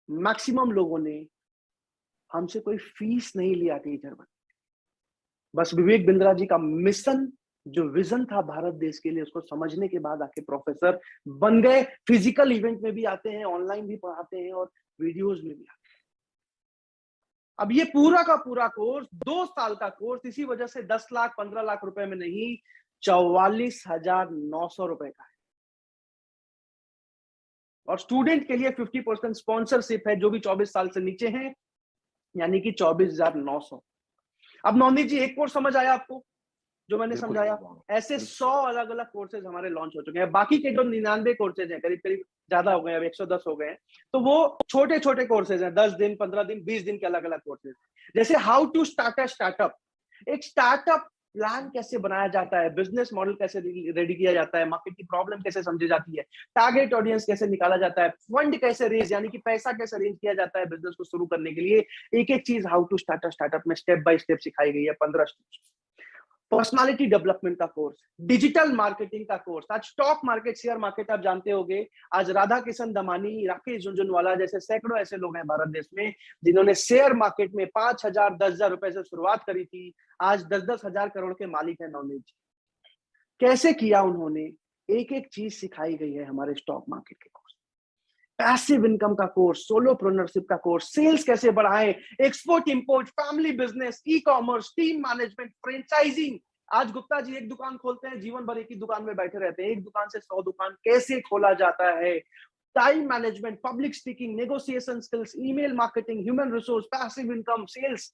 मैक्सिमम लोगों ने हमसे कोई फीस नहीं लिया टीचर बन। बस विवेक बिंद्रा जी का मिशन, जो विजन था भारत देश के लिए, उसको समझने के बाद आके प्रोफेसर बन गए। फिजिकल इवेंट में भी आते हैं, ऑनलाइन भी पढ़ाते हैं और वीडियोस में भी आते हैं। अब ये पूरा का पूरा कोर्स 2 साल का कोर्स, इसी वजह से 10 लाख 15 लाख रुपए में नहीं, 44,900 रुपए का है। और स्टूडेंट के लिए 50% स्पॉन्सरशिप है, जो भी 24 साल से नीचे हैं, यानी कि 24,900। अब नवनीत जी एक कोर्स समझ आया आपको जो मैंने बिल्कुल समझाया? बिल्कुल। ऐसे 100 अलग अलग कोर्सेज हमारे लॉन्च हो चुके हैं। बाकी के जो 99 कोर्सेज हैं, करीब करीब ज्यादा हो गए, अब 110 हो गए हैं, तो वो छोटे छोटे कोर्सेज हैं, 10 दिन 15 दिन 20 दिन के अलग अलग कोर्सेज। जैसे how to start a startup, एक स्टार्टअप प्लान कैसे बनाया जाता है, बिजनेस मॉडल कैसे रेडी किया जाता है, मार्केट की प्रॉब्लम कैसे समझी जाती है, टारगेट ऑडियंस कैसे निकाला जाता है, फंड कैसे रेज, यानी कि पैसा कैसे रेज किया जाता है बिजनेस को शुरू करने के लिए, एक एक चीज how to start a startup में स्टेप बाय स्टेप सिखाई गई है, 15 स्टेप्स। पर्सनालिटी डेवलपमेंट का कोर्स, डिजिटल मार्केटिंग का कोर्स। आज स्टॉक मार्केट, शेयर मार्केट आप जानते होंगे, आज राधा किशन दमानी, राकेश झुनझुनवाला जैसे सैकड़ों ऐसे लोग हैं भारत देश में जिन्होंने शेयर मार्केट में 5,000 10,000 रुपए से शुरुआत करी थी, आज 10-10 हजार करोड़ के मालिक है नवनीत जी। कैसे किया उन्होंने? एक एक चीज सिखाई गई है हमारे स्टॉक मार्केट के कोर्स। पैसिव इनकम का कोर्स, सोलोप्रेन्योरशिप का कोर्स, सेल्स कैसे बढ़ाएं, export import, family business, e commerce, team management, franchising. आज गुप्ता जी एक दुकान खोलते हैं, जीवन भर एक ही दुकान में बैठे रहते हैं, एक दुकान से 100 दुकान कैसे खोला जाता है, time management, public speaking, negotiation skills, email marketing, human resource, passive income, sales,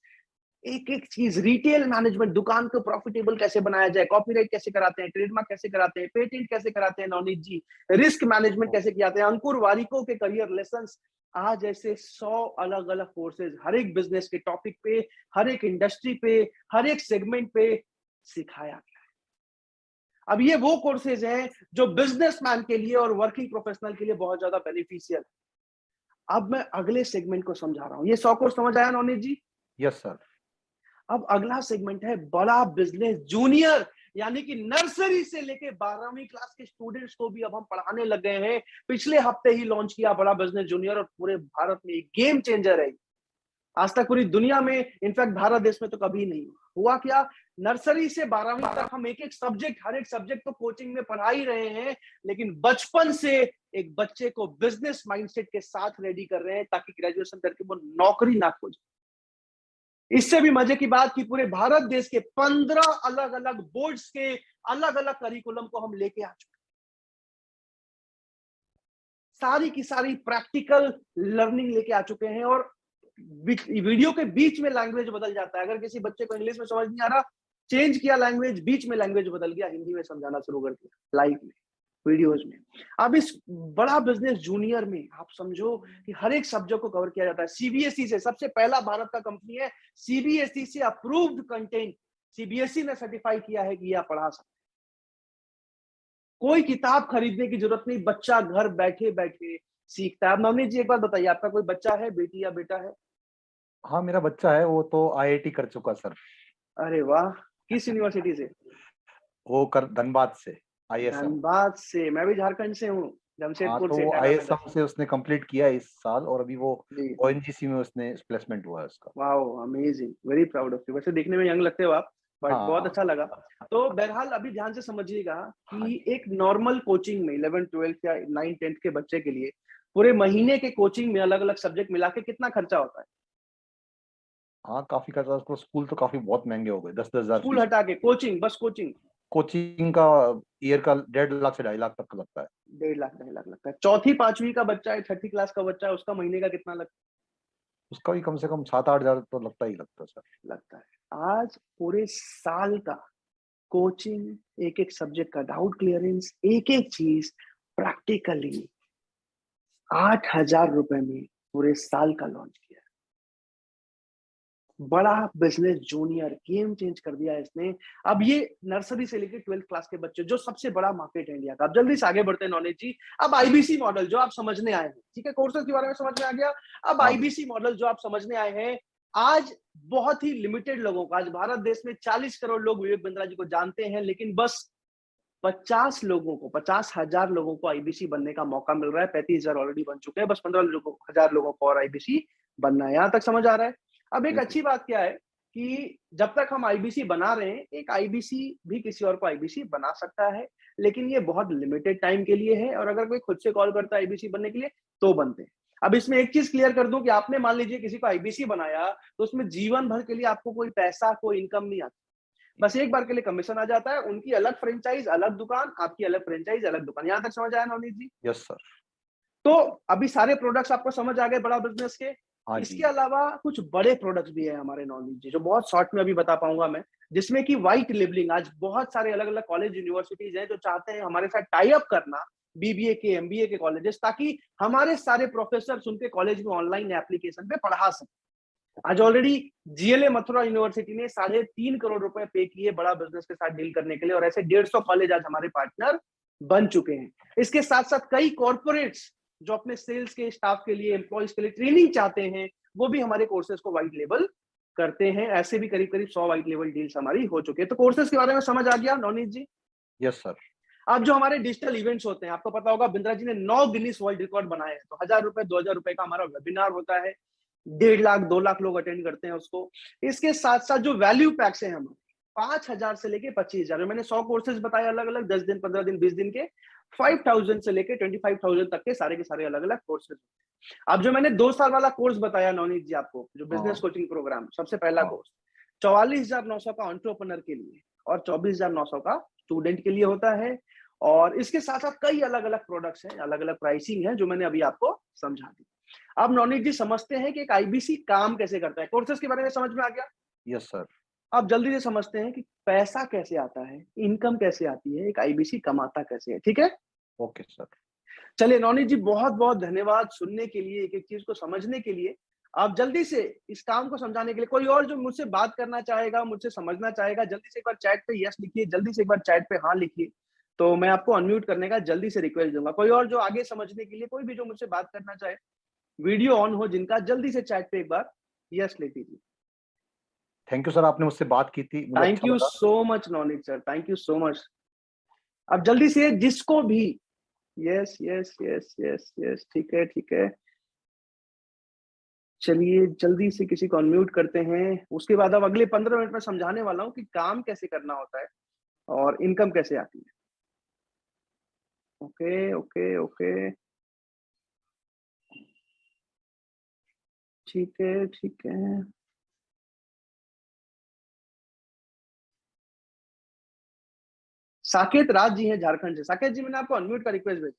एक एक चीज, रिटेल मैनेजमेंट, दुकान को प्रॉफिटेबल कैसे बनाया जाए, कॉपीराइट कैसे कराते हैं, ट्रेडमार्क कैसे कराते हैं, पेटेंट कैसे कराते हैं नवनीत जी, रिस्क मैनेजमेंट कैसे किया जाता है, अंकुर वारिको के करियर लेसन्स, आज ऐसे 100 अलग अलग कोर्सेज हर एक बिजनेस के टॉपिक पे, हर एक इंडस्ट्री पे, हर एक सेगमेंट पे सिखाया गया है। अब ये वो कोर्सेज हैं जो बिजनेसमैन के लिए और वर्किंग प्रोफेशनल के लिए बहुत ज्यादा बेनिफिशियल है। अब मैं अगले सेगमेंट को समझा रहा हूं। ये 100 कोर्स समझ आया नवनीत जी? Yes sir. अब अगला सेगमेंट है बड़ा बिजनेस जूनियर, यानी कि नर्सरी से लेके 12वीं क्लास के स्टूडेंट्स को भी अब हम पढ़ाने लग गए हैं। पिछले हफ्ते ही लॉन्च किया बड़ा बिजनेस जूनियर, और पूरे भारत में एक गेम चेंजर है। आज तक पूरी दुनिया में, इनफैक्ट भारत देश में तो कभी नहीं हुआ। क्या, नर्सरी से 12वीं तक हम एक एक सब्जेक्ट, हर एक सब्जेक्ट तो कोचिंग में पढ़ा ही रहे हैं, लेकिन बचपन से एक बच्चे को बिजनेस माइंडसेट के साथ रेडी कर रहे हैं ताकि ग्रेजुएशन करके वो नौकरी ना खोजे। इससे भी मजे की बात कि पूरे भारत देश के 15 अलग अलग बोर्ड्स के अलग अलग करिकुलम को हम लेके आ चुके हैं। सारी की सारी प्रैक्टिकल लर्निंग लेके आ चुके हैं, और वीडियो के बीच में लैंग्वेज बदल जाता है। अगर किसी बच्चे को इंग्लिश में समझ नहीं आ रहा, चेंज किया लैंग्वेज, बीच में लैंग्वेज बदल गया, हिंदी में समझाना शुरू कर दिया लाइव में, वीडियोज में। अब इस बड़ा बिजनेस जूनियर में आप समझो कि हर एक सब्जेक्ट को कवर किया जाता है। सीबीएसई से, सबसे पहला भारत का कंपनी है सीबीएसई से अप्रूव्ड कंटेंट, सीबीएसई ने सर्टिफाई किया है कि आप पढ़ा सकते। कोई किताब खरीदने की जरूरत नहीं, बच्चा घर बैठे बैठे सीखता है। नवनीत जी एक बात बताइए, आपका कोई बच्चा है, बेटी या बेटा है? हाँ मेरा बच्चा है, वो तो आईआईटी कर चुका सर। अरे वाह, किस यूनिवर्सिटी से? वो कर धनबाद से, आईएसएम। धनबाद से, मैं भी झारखंड से हूँ, हाँ जमशेदपुर तो से, वो टाटा में। आईएसएम से उसने कंप्लीट किया इस साल, और अभी वो जी, ओएनजीसी में उसने प्लेसमेंट हुआ है उसका। Wow, amazing, very proud of you. वैसे देखने में यंग लगते हो आप, बट बहुत हाँ अच्छा लगा। तो बहरहाल अभी ध्यान से समझिएगा हाँ कि एक नॉर्मल कोचिंग में 11 12 या 9 10 के बच्चे के लिए पूरे महीने के कोचिंग में अलग अलग सब्जेक्ट मिला के कितना खर्चा होता है? हाँ, काफी खर्चा। उसको स्कूल तो काफी बहुत महंगे हो गए, 10-10 हजार स्कूल फीस। हटा के कोचिंग, बस कोचिंग कोचिंग का ईयर का 1.5 लाख से 2.5 लाख तक का लगता है। 1.5 लाख 2.5 लाख लगता है। चौथी पांचवी का बच्चा है, छठी क्लास का बच्चा है, उसका महीने का कितना उसका भी कम से कम 7-8 हजार तो लगता ही लगता है सर। लगता है? आज पूरे साल का कोचिंग, एक एक सब्जेक्ट का डाउट क्लियरेंस, एक एक चीज प्रैक्टिकली 8,000 रुपए में पूरे साल का लॉन्च किया। बड़ा बिजनेस जूनियर गेम चेंज कर दिया इसने। अब ये नर्सरी से लेकर 12th क्लास के बच्चे, जो सबसे बड़ा मार्केट है इंडिया का। अब जल्दी से आगे बढ़ते हैं नॉलेज जी। अब आईबीसी मॉडल जो आप समझने आए हैं, ठीक है, कोर्सेज के बारे में समझ में आ गया। अब हाँ। आईबीसी मॉडल जो आप समझने आए हैं, आज बहुत ही लिमिटेड लोगों को, आज भारत देश में 40 करोड़ लोग विवेक बिंद्रा जी को जानते हैं, लेकिन बस 50 लोगों को, 50,000 लोगों को आईबीसी बनने का मौका मिल रहा है। 35,000 ऑलरेडी बन चुके हैं, बस 15,000 लोगों को और आईबीसी बनना है। यहां तक समझ आ रहा है? अब एक अच्छी बात क्या है कि जब तक हम आईबीसी बना रहे हैं, एक आईबीसी भी किसी और को आईबीसी बना सकता है, लेकिन ये बहुत लिमिटेड टाइम के लिए है। और अगर कोई खुद से कॉल करता है आईबीसी बनने के लिए, तो बनते हैं। अब इसमें एक चीज क्लियर कर दूं कि आपने मान लीजिए किसी को आईबीसी बनाया, तो उसमें जीवन भर के लिए आपको कोई पैसा, कोई इनकम नहीं आता। बस एक बार के लिए कमीशन आ जाता है। उनकी अलग फ्रेंचाइज, अलग दुकान, आपकी अलग फ्रेंचाइज, अलग दुकान। यहां तक समझ आया नवनीत जी? Yes sir. तो अभी सारे प्रोडक्ट्स आपको समझ आ गए बड़ा बिजनेस के। हाँ इसके जी। अलावा कुछ बड़े प्रोडक्ट्स भी है हमारे नॉलेज जी, जो बहुत शॉर्ट में अभी बता पाऊंगा मैं, जिसमें कि व्हाइट लेबलिंग। आज बहुत सारे अलग अलग कॉलेज यूनिवर्सिटीज हैं जो चाहते हैं हमारे साथ टाई अप करना, बीबीए के, एमबीए के कॉलेजेस, ताकि हमारे सारे प्रोफेसर उनके कॉलेज में ऑनलाइन एप्लीकेशन पे पढ़ा सकें। आज ऑलरेडी जीएलए मथुरा यूनिवर्सिटी ने 3.5 करोड़ रुपए पे किए बड़ा बिजनेस के साथ डील करने के लिए, और ऐसे 150 कॉलेज आज हमारे पार्टनर बन चुके हैं। इसके साथ साथ कई कॉर्पोरेट्स जो अपने सेल्स के स्टाफ के लिए, एम्प्लॉइज के लिए ट्रेनिंग चाहते हैं, वो भी हमारे कोर्सेज को व्हाइट लेबल करते हैं। ऐसे भी करीब करीब 100 व्हाइट लेबल डील्स हमारी हो चुकी है। तो कोर्सेज के बारे में समझ आ गया नवनीत जी? Yes sir. अब जो हमारे डिजिटल इवेंट्स होते हैं, आपको पता होगा बिंद्रा जी ने 9 गिनीज वर्ल्ड रिकॉर्ड बनाए हैं। तो 1,000 रुपए, 2,000 रुपए का हमारा वेबिनार होता है, 1.5 लाख 2 लाख लोग अटेंड करते हैं उसको। इसके साथ साथ जो वैल्यू पैक्स हैं हमारे, 5,000 से लेके 25,000, मैंने 100 कोर्सेज बताए अलग अलग, 10 दिन, 15 दिन, 20 दिन के। 5,000 से लेके 25,000 तक के सारे अलग अलग कोर्सेज। अब जो मैंने 2 साल वाला कोर्स बताया नवनीत जी आपको, जो बिजनेस हाँ कोचिंग प्रोग्राम, सबसे पहला हाँ। कोर्स 44,900 का एंटरप्रेन्योर के लिए और 24,900 का स्टूडेंट के लिए होता है। और इसके साथ साथ कई अलग अलग प्रोडक्ट्स हैं, अलग अलग प्राइसिंग है, जो मैंने अभी आपको समझा दी। अब नवनीत जी समझते हैं कि एक आईबीसी काम कैसे करता है। कोर्सेज के बारे में समझ में आ गया? Yes sir. आप जल्दी से समझते हैं कि पैसा कैसे आता है, इनकम कैसे आती है, एक आईबीसी कमाता कैसे है, ठीक है? Okay sir. चलिए नवनीत जी, बहुत-बहुत धन्यवाद सुनने के लिए, एक-एक चीज़ को समझने के लिए। आप जल्दी से इस काम को समझाने के लिए कोई और जो मुझसे बात करना चाहेगा, मुझसे समझना चाहेगा, जल्दी से एक बार चैट पे यस लिखिए, जल्दी से एक बार चैट पे हाँ लिखिए। तो मैं आपको अनम्यूट करने का जल्दी से रिक्वेस्ट दूँगा। कोई और जो आगे समझने के लिए कोई भी जो मुझसे बात करना चाहे, वीडियो ऑन हो जिनका, जल्दी से चैट पे एक बार यस लिख दीजिए। थैंक यू सर, आपने मुझसे बात की थी, मुझे थैंक अच्छा यू लगा। सो much Navneet sir, thank you so much. अब जल्दी से जिसको भी yes, yes, yes, yes, yes, ठीक है, ठीक है। चलिए जल्दी से किसी को अनम्यूट करते हैं। उसके बाद अब अगले 15 मिनट में समझाने वाला हूँ कि काम कैसे करना होता है और इनकम कैसे आती है। Okay, okay, okay. ठीक है, ठीक है। साकेत राज जी हैं झारखंड से। साकेत जी, मैंने आपको अनम्यूट का रिक्वेस्ट भेजा।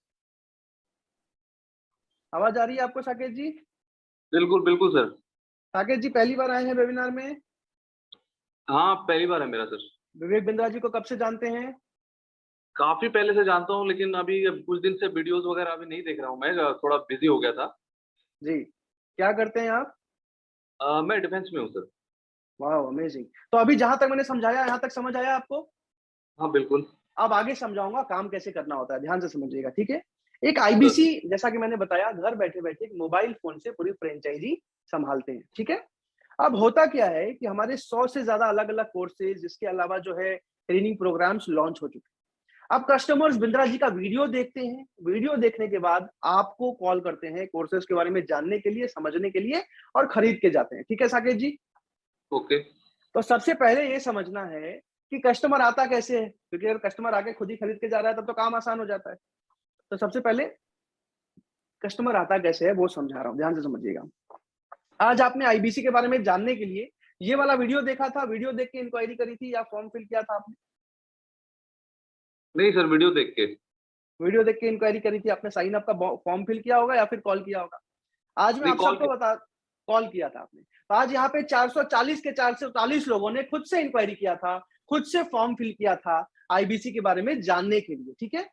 आवाज आ रही है आपको साकेत जी? बिल्कुल, बिल्कुल सर। साकेत जी पहली बार आए हैं वेबिनार में? हाँ, पहली बार है मेरा सर। विवेक बिंद्रा जी को कब से जानते हैं? काफ़ी पहले से जानता हूँ, लेकिन अभी अब कुछ दिन से वीडियोज़ वगैरह अभी नहीं देख रहा हूँ मैं, थोड़ा बिज़ी हो गया था। जी। क्या करते हैं आप? मैं डिफेंस में हूँ सर। Wow amazing. तो अभी जहां तक मैंने समझाया, यहाँ तक समझ आया आपको? हाँ, बिल्कुल। अब आगे समझाऊंगा काम कैसे करना होता है, ध्यान से समझिएगा, ठीक है? एक सर, आईबीसी, जैसा कि मैंने बताया, घर बैठे-बैठे मोबाइल फोन से पूरी फ्रेंचाइजी संभालते हैं, ठीक है? अब होता क्या है कि हमारे 100 से ज्यादा अलग-अलग कोर्सेज, इसके अलावा जो है ट्रेनिंग प्रोग्राम्स लॉन्च हो चुके हैं। अब कस्टमर्स बिंद्रा जी का वीडियो देखते हैं, वीडियो देखने के बाद आपको कॉल करते हैं कोर्सेज के बारे में जानने के लिए, समझने के लिए, और खरीद के जाते हैं, ठीक है साकेत जी? ओके। तो सबसे पहले ये समझना है कि कस्टमर आता कैसे है, क्योंकि अगर कस्टमर आके खुद ही खरीद के जा रहा है तब तो काम आसान हो जाता है। तो सबसे पहले कस्टमर आता कैसे है वो समझा रहा हूँ, ध्यान से समझिएगा। आज आपने आईबीसी के बारे में जानने के लिए ये वाला वीडियो देखा था, वीडियो देख के इंक्वायरी करी थी या फॉर्म फिल किया था आपने? नहीं सर, वीडियो देख के। वीडियो देख के इंक्वायरी करी थी, आपने साइन अप का फॉर्म फिल किया होगा या फिर कॉल किया होगा? आज मैं नहीं, आप कॉल सबको बता, कॉल किया था आपने। तो आज यहाँ पे 440 के 440 लोगों ने खुद से इंक्वायरी किया था, खुद से फॉर्म फिल किया था आईबीसी के बारे में जानने के लिए, ठीक है?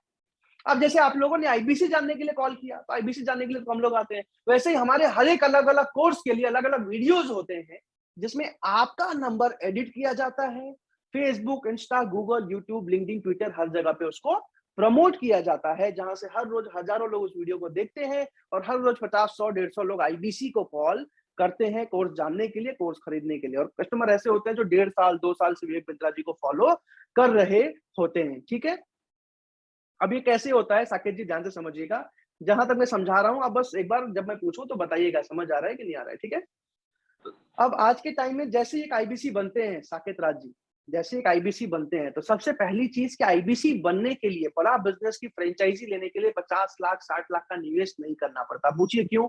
अब जैसे आप लोगों ने आईबीसी जानने के लिए कॉल किया, तो आईबीसी जानने के लिए तो हम लोग आते हैं। वैसे ही हमारे हर एक अलग-अलग कोर्स के लिए अलग-अलग वीडियोस होते हैं, जिसमें आपका नंबर एडिट किया जाता है। Facebook, Insta, Google, YouTube, LinkedIn, Twitter, हर जगह पे उसको प्रमोट किया जाता है, जहां से हर रोज हजारों लोग उस वीडियो को देखते हैं और हर रोज 50, 100, 150 लोग आईबीसी को कॉल करते हैं कोर्स जानने के लिए, कोर्स खरीदने के लिए। और कस्टमर ऐसे होते हैं जो 1.5 साल, 2 साल से विवेक बिंद्रा जी को फॉलो कर रहे होते हैं, ठीक है? अब ये कैसे होता है साकेत जी, ध्यान से समझिएगा। जहां तक मैं समझा रहा हूं, अब बस एक बार जब मैं पूछूं तो बताइएगा समझ आ रहा है कि नहीं आ रहा है, ठीक है? अब आज के टाइम में जैसे एक आईबीसी बनते हैं साकेत राज जी, जैसे एक आईबीसी बनते हैं, तो सबसे पहली चीज कि आईबीसी बनने के लिए, बड़ा बिजनेस की फ्रेंचाइजी लेने के लिए 50 लाख 60 लाख का निवेश नहीं करना पड़ता। पूछिए क्यों?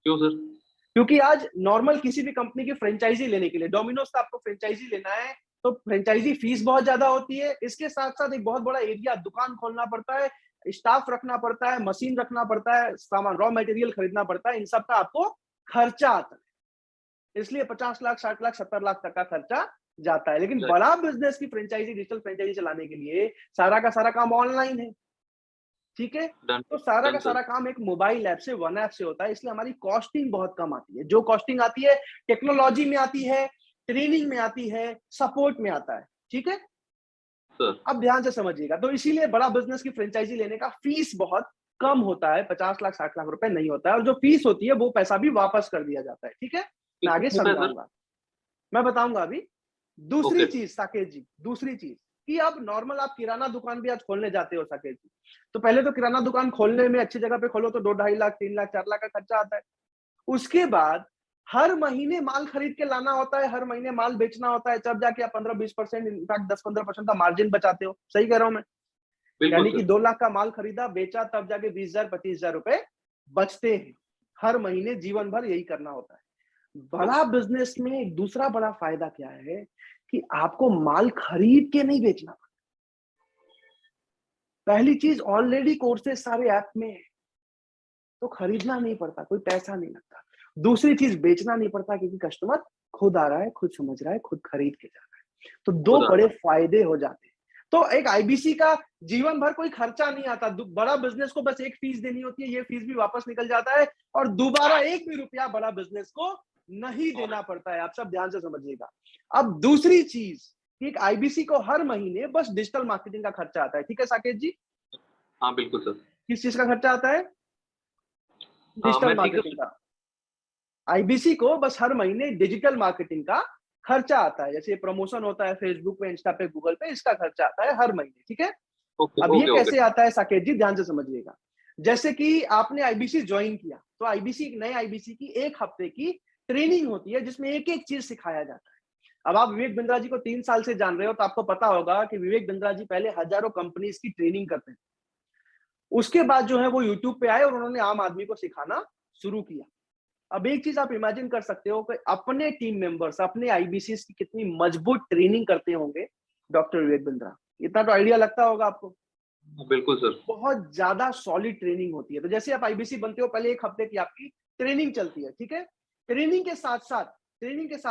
क्यों सर? क्योंकि आज नॉर्मल किसी भी कंपनी की फ्रेंचाइजी लेने के लिए, डोमिनोज का आपको फ्रेंचाइजी लेना है तो फ्रेंचाइजी फीस बहुत ज्यादा होती है। इसके साथ साथ एक बहुत बड़ा एरिया, दुकान खोलना पड़ता है, स्टाफ रखना पड़ता है, मशीन रखना पड़ता है, सामान, रॉ मटेरियल खरीदना पड़ता है, इन सब का आपको खर्चा आता है। इसलिए 50 लाख 60 लाख 70 लाख तक का खर्चा जाता है। लेकिन राइट। बड़ा बिजनेस की फ्रेंचाइजी, डिजिटल फ्रेंचाइजी चलाने के लिए सारा का सारा काम ऑनलाइन है, ठीक है? डन, तो सारा का डन सर। सारा काम एक मोबाइल ऐप से, वन ऐप से होता है, इसलिए हमारी कॉस्टिंग बहुत कम आती है। जो कॉस्टिंग आती है टेक्नोलॉजी में आती है, ट्रेनिंग में आती है, सपोर्ट में आता है, ठीक है? सर, अब ध्यान से समझिएगा। तो इसीलिए बड़ा बिजनेस की फ्रेंचाइजी लेने का फीस बहुत कम होता है, 50 लाख 60 लाख रुपए नहीं होता है, और जो फीस होती है वो पैसा भी वापस कर दिया जाता है, ठीक है? मैं आगे कितना होता है सर? समझाऊंगा, मैं बताऊंगा अभी। दूसरी ओके। चीज साकेत जी, दूसरी चीज कि अब नॉर्मल आप किराना दुकान भी आज खोलने जाते हो साकेत जी, तो पहले तो किराना दुकान खोलने में, अच्छी जगह पे खोलो तो 2 ढाई लाख 3 लाख 4 लाख का खर्चा आता है। उसके बाद हर महीने माल खरीद के लाना होता है, हर महीने माल बेचना होता है, तब जाके आप 15-20%, इनफैक्ट 10-15% का मार्जिन बचाते हो। सही कह रहा हूं मैं? बिल्कुल यानी कि सर। 2 लाख का माल खरीदा, बेचा, तब जाके 20,000 25,000 रुपए बचते हैं। हर महीने जीवन भर यही करना होता है। बड़ा बिजनेस में एक दूसरा बड़ा फायदा क्या है कि आपको माल खरीद के नहीं बेचना। पहली चीज, ऑलरेडी कोर्सेज सारे ऐप में है, तो खरीदना नहीं पड़ता, कोई पैसा नहीं लगता। दूसरी चीज बेचना नहीं पड़ता क्योंकि कस्टमर खुद आ रहा है, खुद समझ रहा है, खुद खरीद के जा रहा है। तो दो खुद आ बड़े फायदे हो जाते हैं। तो एक आईबीसी का जीवन भर कोई खर्चा नहीं आता। बड़ा बिजनेस को बस एक फीस देनी होती है, ये फीस भी वापस निकल जाता है और दोबारा एक भी रुपया बड़ा बिजनेस को नहीं देना पड़ता है। आप सब ध्यान से समझिएगा। अब दूसरी चीज, एक आईबीसी को हर महीने बस डिजिटल मार्केटिंग का खर्चा आता है। ठीक है साकेत जी? हाँ बिल्कुल सर। किस चीज का खर्चा आता है? डिजिटल मैं ठीक मार्केटिंग का। आईबीसी को बस हर महीने डिजिटल मार्केटिंग का खर्चा आता है। जैसे प्रमोशन होता है फेसबुक पे, इंस्टा पे, गूगल पे, इसका खर्चा आता है हर महीने। ठीक है? ओके अब ये ओके कैसे ओके। आता है साकेत जी, ध्यान से समझिएगा। जैसे कि आपने आईबीसी ज्वाइन किया, तो आईबीसी, नए आईबीसी की 1 हफ्ते की ट्रेनिंग होती है जिसमें एक एक चीज सिखाया जाता है। अब आप विवेक बिंद्रा जी को 3 साल से जान रहे हो, तो आपको पता होगा कि विवेक बिंद्रा जी पहले हजारों कंपनीज की ट्रेनिंग करते हैं। उसके बाद जो है वो यूट्यूब पे आए और उन्होंने आम आदमी को सिखाना शुरू किया। अब एक चीज आप इमेजिन कर सकते हो कि अपने टीम मेंबर्स, अपने आईबीसी की कितनी मजबूत ट्रेनिंग करते होंगे डॉक्टर विवेक बिंद्रा। इतना तो आइडिया लगता होगा आपको। बिल्कुल सर। बहुत ज्यादा सॉलिड ट्रेनिंग होती है। तो जैसे आप आईबीसी बनते हो, पहले 1 हफ्ते की आपकी ट्रेनिंग चलती है। ठीक है? ट्रेनिंग के साथ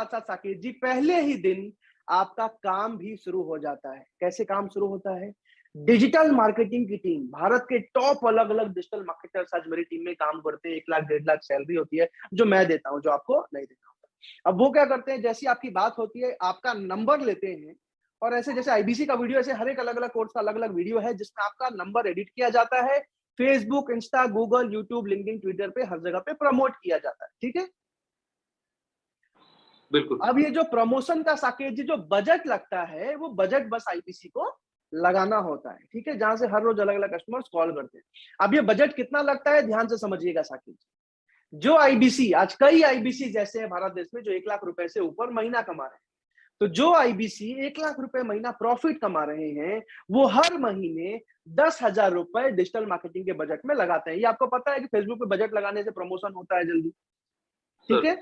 साथ साकेत जी, पहले ही दिन आपका काम भी शुरू हो जाता है। कैसे काम शुरू होता है? डिजिटल मार्केटिंग की टीम, भारत के टॉप अलग अलग डिजिटल मार्केटर्स आज मेरी टीम में काम करते हैं। 1 लाख 1.5 लाख सैलरी होती है जो मैं देता हूं, जो आपको नहीं देता होता। अब वो क्या करते हैं, जैसी आपकी बात होती है आपका नंबर लेते हैं और ऐसे जैसे आईबीसी का वीडियो, ऐसे हर एक अलग अलग कोर्स का अलग अलग वीडियो है जिसमें आपका नंबर एडिट किया जाता है। Facebook, Insta, Google, YouTube, LinkedIn, Twitter पे हर जगह पे प्रमोट किया जाता है। ठीक है? बिल्कुल। अब ये जो प्रमोशन का साकेत जी जो बजट लगता है, वो बजट बस आईपीसी को लगाना होता है। ठीक है? जहां से हर रोज अलग अलग कस्टमर्स कॉल करते हैं। अब ये बजट कितना लगता है, ध्यान से समझिएगा साकेत जी। जो आईबीसी, आज कई आईबीसी जैसे हैं भारत देश में जो 1 लाख रुपए से ऊपर महीना कमा रहे हैं, तो जो आईबीसी 1 लाख रुपए महीना प्रॉफिट कमा रहे हैं, वो हर महीने 10,000 रुपए डिजिटल मार्केटिंग के बजट में लगाते हैं। ये आपको पता है कि फेसबुक पे बजट लगाने से प्रमोशन होता है जल्दी। ठीक सर। है?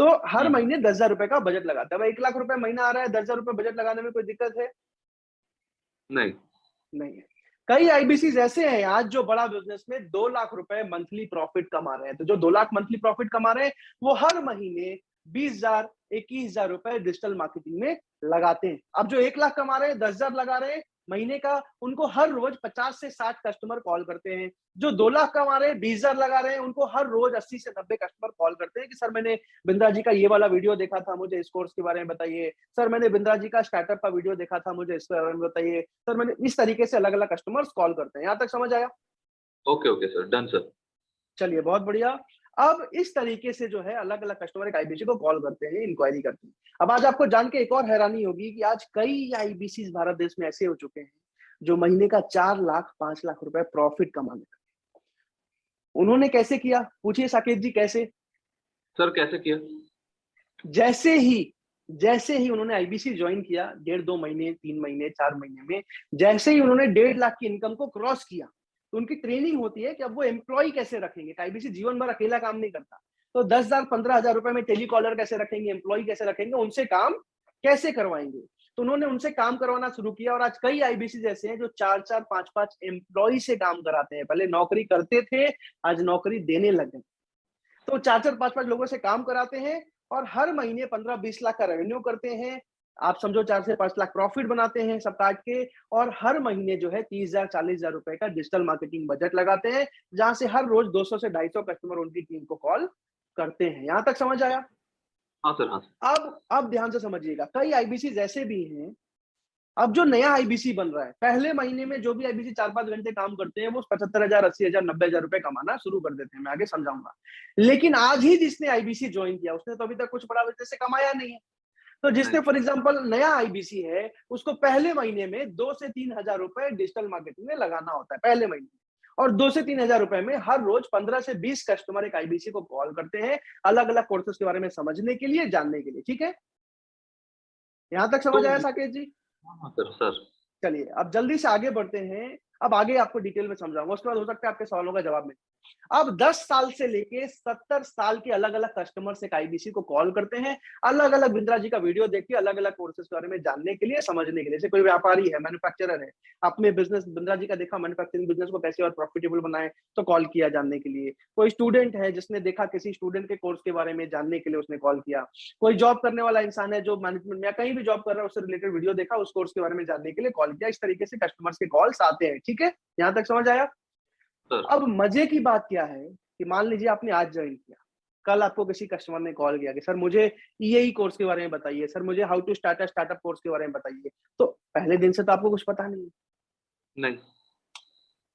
तो हर महीने 10,000 रुपए का बजट लगाता है। भाई 1 लाख रुपए महीना आ रहा है, 10,000 रुपए बजट लगाने में कोई दिक्कत है? नहीं। नहीं है। कई आईबीसी ऐसे हैं आज जो बड़ा बिजनेस में 2 लाख रुपए मंथली प्रॉफिट कमा रहे हैं। तो जो 2 लाख मंथली प्रॉफिट कमा रहे हैं, वो हर महीने 20,000, 21,000 रुपए डिजिटल मार्केटिंग में लगाते हैं। अब जो 1 लाख कमा रहे हैं, 10,000 लगा रहे हैं महीने का, उनको हर रोज 50 से 60 कस्टमर कॉल करते हैं। जो 2 लाख कमा रहे हैं, 20,000 लगा रहे हैं, उनको हर रोज 80 से 90 कस्टमर कॉल करते हैं कि सर मैंने बिंद्रा जी का ये वाला वीडियो देखा था, मुझे इस कोर्स के बारे में बताइए। सर मैंने बिंद्रा जी का स्टार्टअप का वीडियो देखा था, मुझे इसके बारे में बताइए। सर मैंने, इस तरीके से अलग अलग कस्टमर्स कॉल करते हैं। यहाँ तक समझ आया? Okay okay sir, done sir. चलिए, बहुत बढ़िया। अब इस तरीके से जो है अलग अलग कस्टमर एक आईबीसी को कॉल करते हैं, इंक्वायरी करते हैं। अब आज आपको जान के एक और हैरानी होगी कि आज कई आईबीसी भारत देश में ऐसे हो चुके हैं जो महीने का 4 लाख 5 लाख रुपए प्रॉफिट कमाने लगे। उन्होंने कैसे किया? पूछिए साकेत जी, कैसे? सर कैसे किया? जैसे ही उन्होंने आईबीसी ज्वाइन किया, 1.5-2 महीने, 3 महीने, 4 महीने में जैसे ही उन्होंने 1.5 लाख की इनकम को क्रॉस किया, तो उनकी ट्रेनिंग होती है कि अब वो एम्प्लॉय कैसे रखेंगे। आईबीसी जीवन भर अकेला काम नहीं करता। तो 10,000 15,000 रुपए में टेलीकॉलर कैसे रखेंगे, एम्प्लॉय कैसे रखेंगे, उनसे काम कैसे करवाएंगे। तो उन्होंने उनसे काम करवाना शुरू किया और आज कई आईबीसी जैसे हैं जो 4-4 5-5 एम्प्लॉय से काम कराते हैं। पहले नौकरी करते थे, आज नौकरी देने लगे। तो 4-4 5-5 लोगों से काम कराते हैं और हर महीने 15-20 लाख का रेवेन्यू करते हैं। आप समझो 4 से 5 लाख प्रॉफिट बनाते हैं सब काट के, और हर महीने जो है 30,000 40,000 रुपए का डिजिटल मार्केटिंग बजट लगाते हैं, जहां से हर रोज 200 से 250 कस्टमर उनकी टीम को कॉल करते हैं। यहां तक समझ आया? हाँ सर, हाँ सर। अब ध्यान से समझिएगा, कई आईबीसी ऐसे भी हैं। अब जो नया आईबीसी बन रहा है, पहले महीने में जो भी आईबीसी 4-5 घंटे काम करते हैं, वो 75,000 80,000 90,000 रुपए कमाना शुरू कर देते हैं। मैं आगे समझाऊंगा। लेकिन आज ही जिसने आईबीसी ज्वाइन किया, उसने तो अभी तक कुछ बड़ा बिजनेस से कमाया नहीं है। तो जिसने फॉर एग्जांपल नया आईबीसी है, उसको पहले महीने में 2 से 3,000 रुपए डिजिटल मार्केटिंग में लगाना होता है पहले महीने में। और 2 से 3,000 रुपए में हर रोज 15 से 20 कस्टमर एक आईबीसी को कॉल करते हैं, अलग अलग कोर्सेज के बारे में समझने के लिए, जानने के लिए। ठीक है? यहां तक समझ आया साकेत जी? हाँ सर। सर चलिए अब जल्दी से आगे बढ़ते हैं। अब आगे आपको डिटेल में समझाऊंगा, उसके बाद हो सकता है आपके सवालों का जवाब मिले। अब 10 साल से लेके 70 साल के अलग अलग कस्टमर्स एक आईबीसी को कॉल करते हैं, अलग अलग बिंद्रा जी का वीडियो देख के अलग अलग कोर्सेज के बारे में जानने के लिए, समझने के लिए। जैसे कोई व्यापारी है, मैन्युफैक्चरर है, आपने बिजनेस बिंद्रा जी का देखा, मैन्युफैक्चरिंग बिजनेस को कैसे और प्रॉफिटेबल बनाए, तो कॉल किया जानने के लिए। कोई स्टूडेंट है जिसने देखा किसी स्टूडेंट के कोर्स के बारे में जानने के लिए उसने कॉल किया। कोई जॉब करने वाला इंसान है जो मैनेजमेंट में या कहीं भी जॉब कर रहा है, उससे रिलेटेड वीडियो देखा, उस कोर्स के बारे में जानने के लिए कॉल किया। इस तरीके से कस्टमर्स के कॉल्स आते हैं। ठीक है, यहाँ तक समझ आया? सर अब मजे की बात क्या है कि मान लीजिए आपने आज ज्वाइन किया, कल आपको किसी कस्टमर ने कॉल किया कि सर मुझे ईएई कोर्स के बारे में बताइए, सर मुझे how to start a startup course के बारे में बताइए। तो पहले दिन से तो आपको कुछ पता नहीं। नहीं,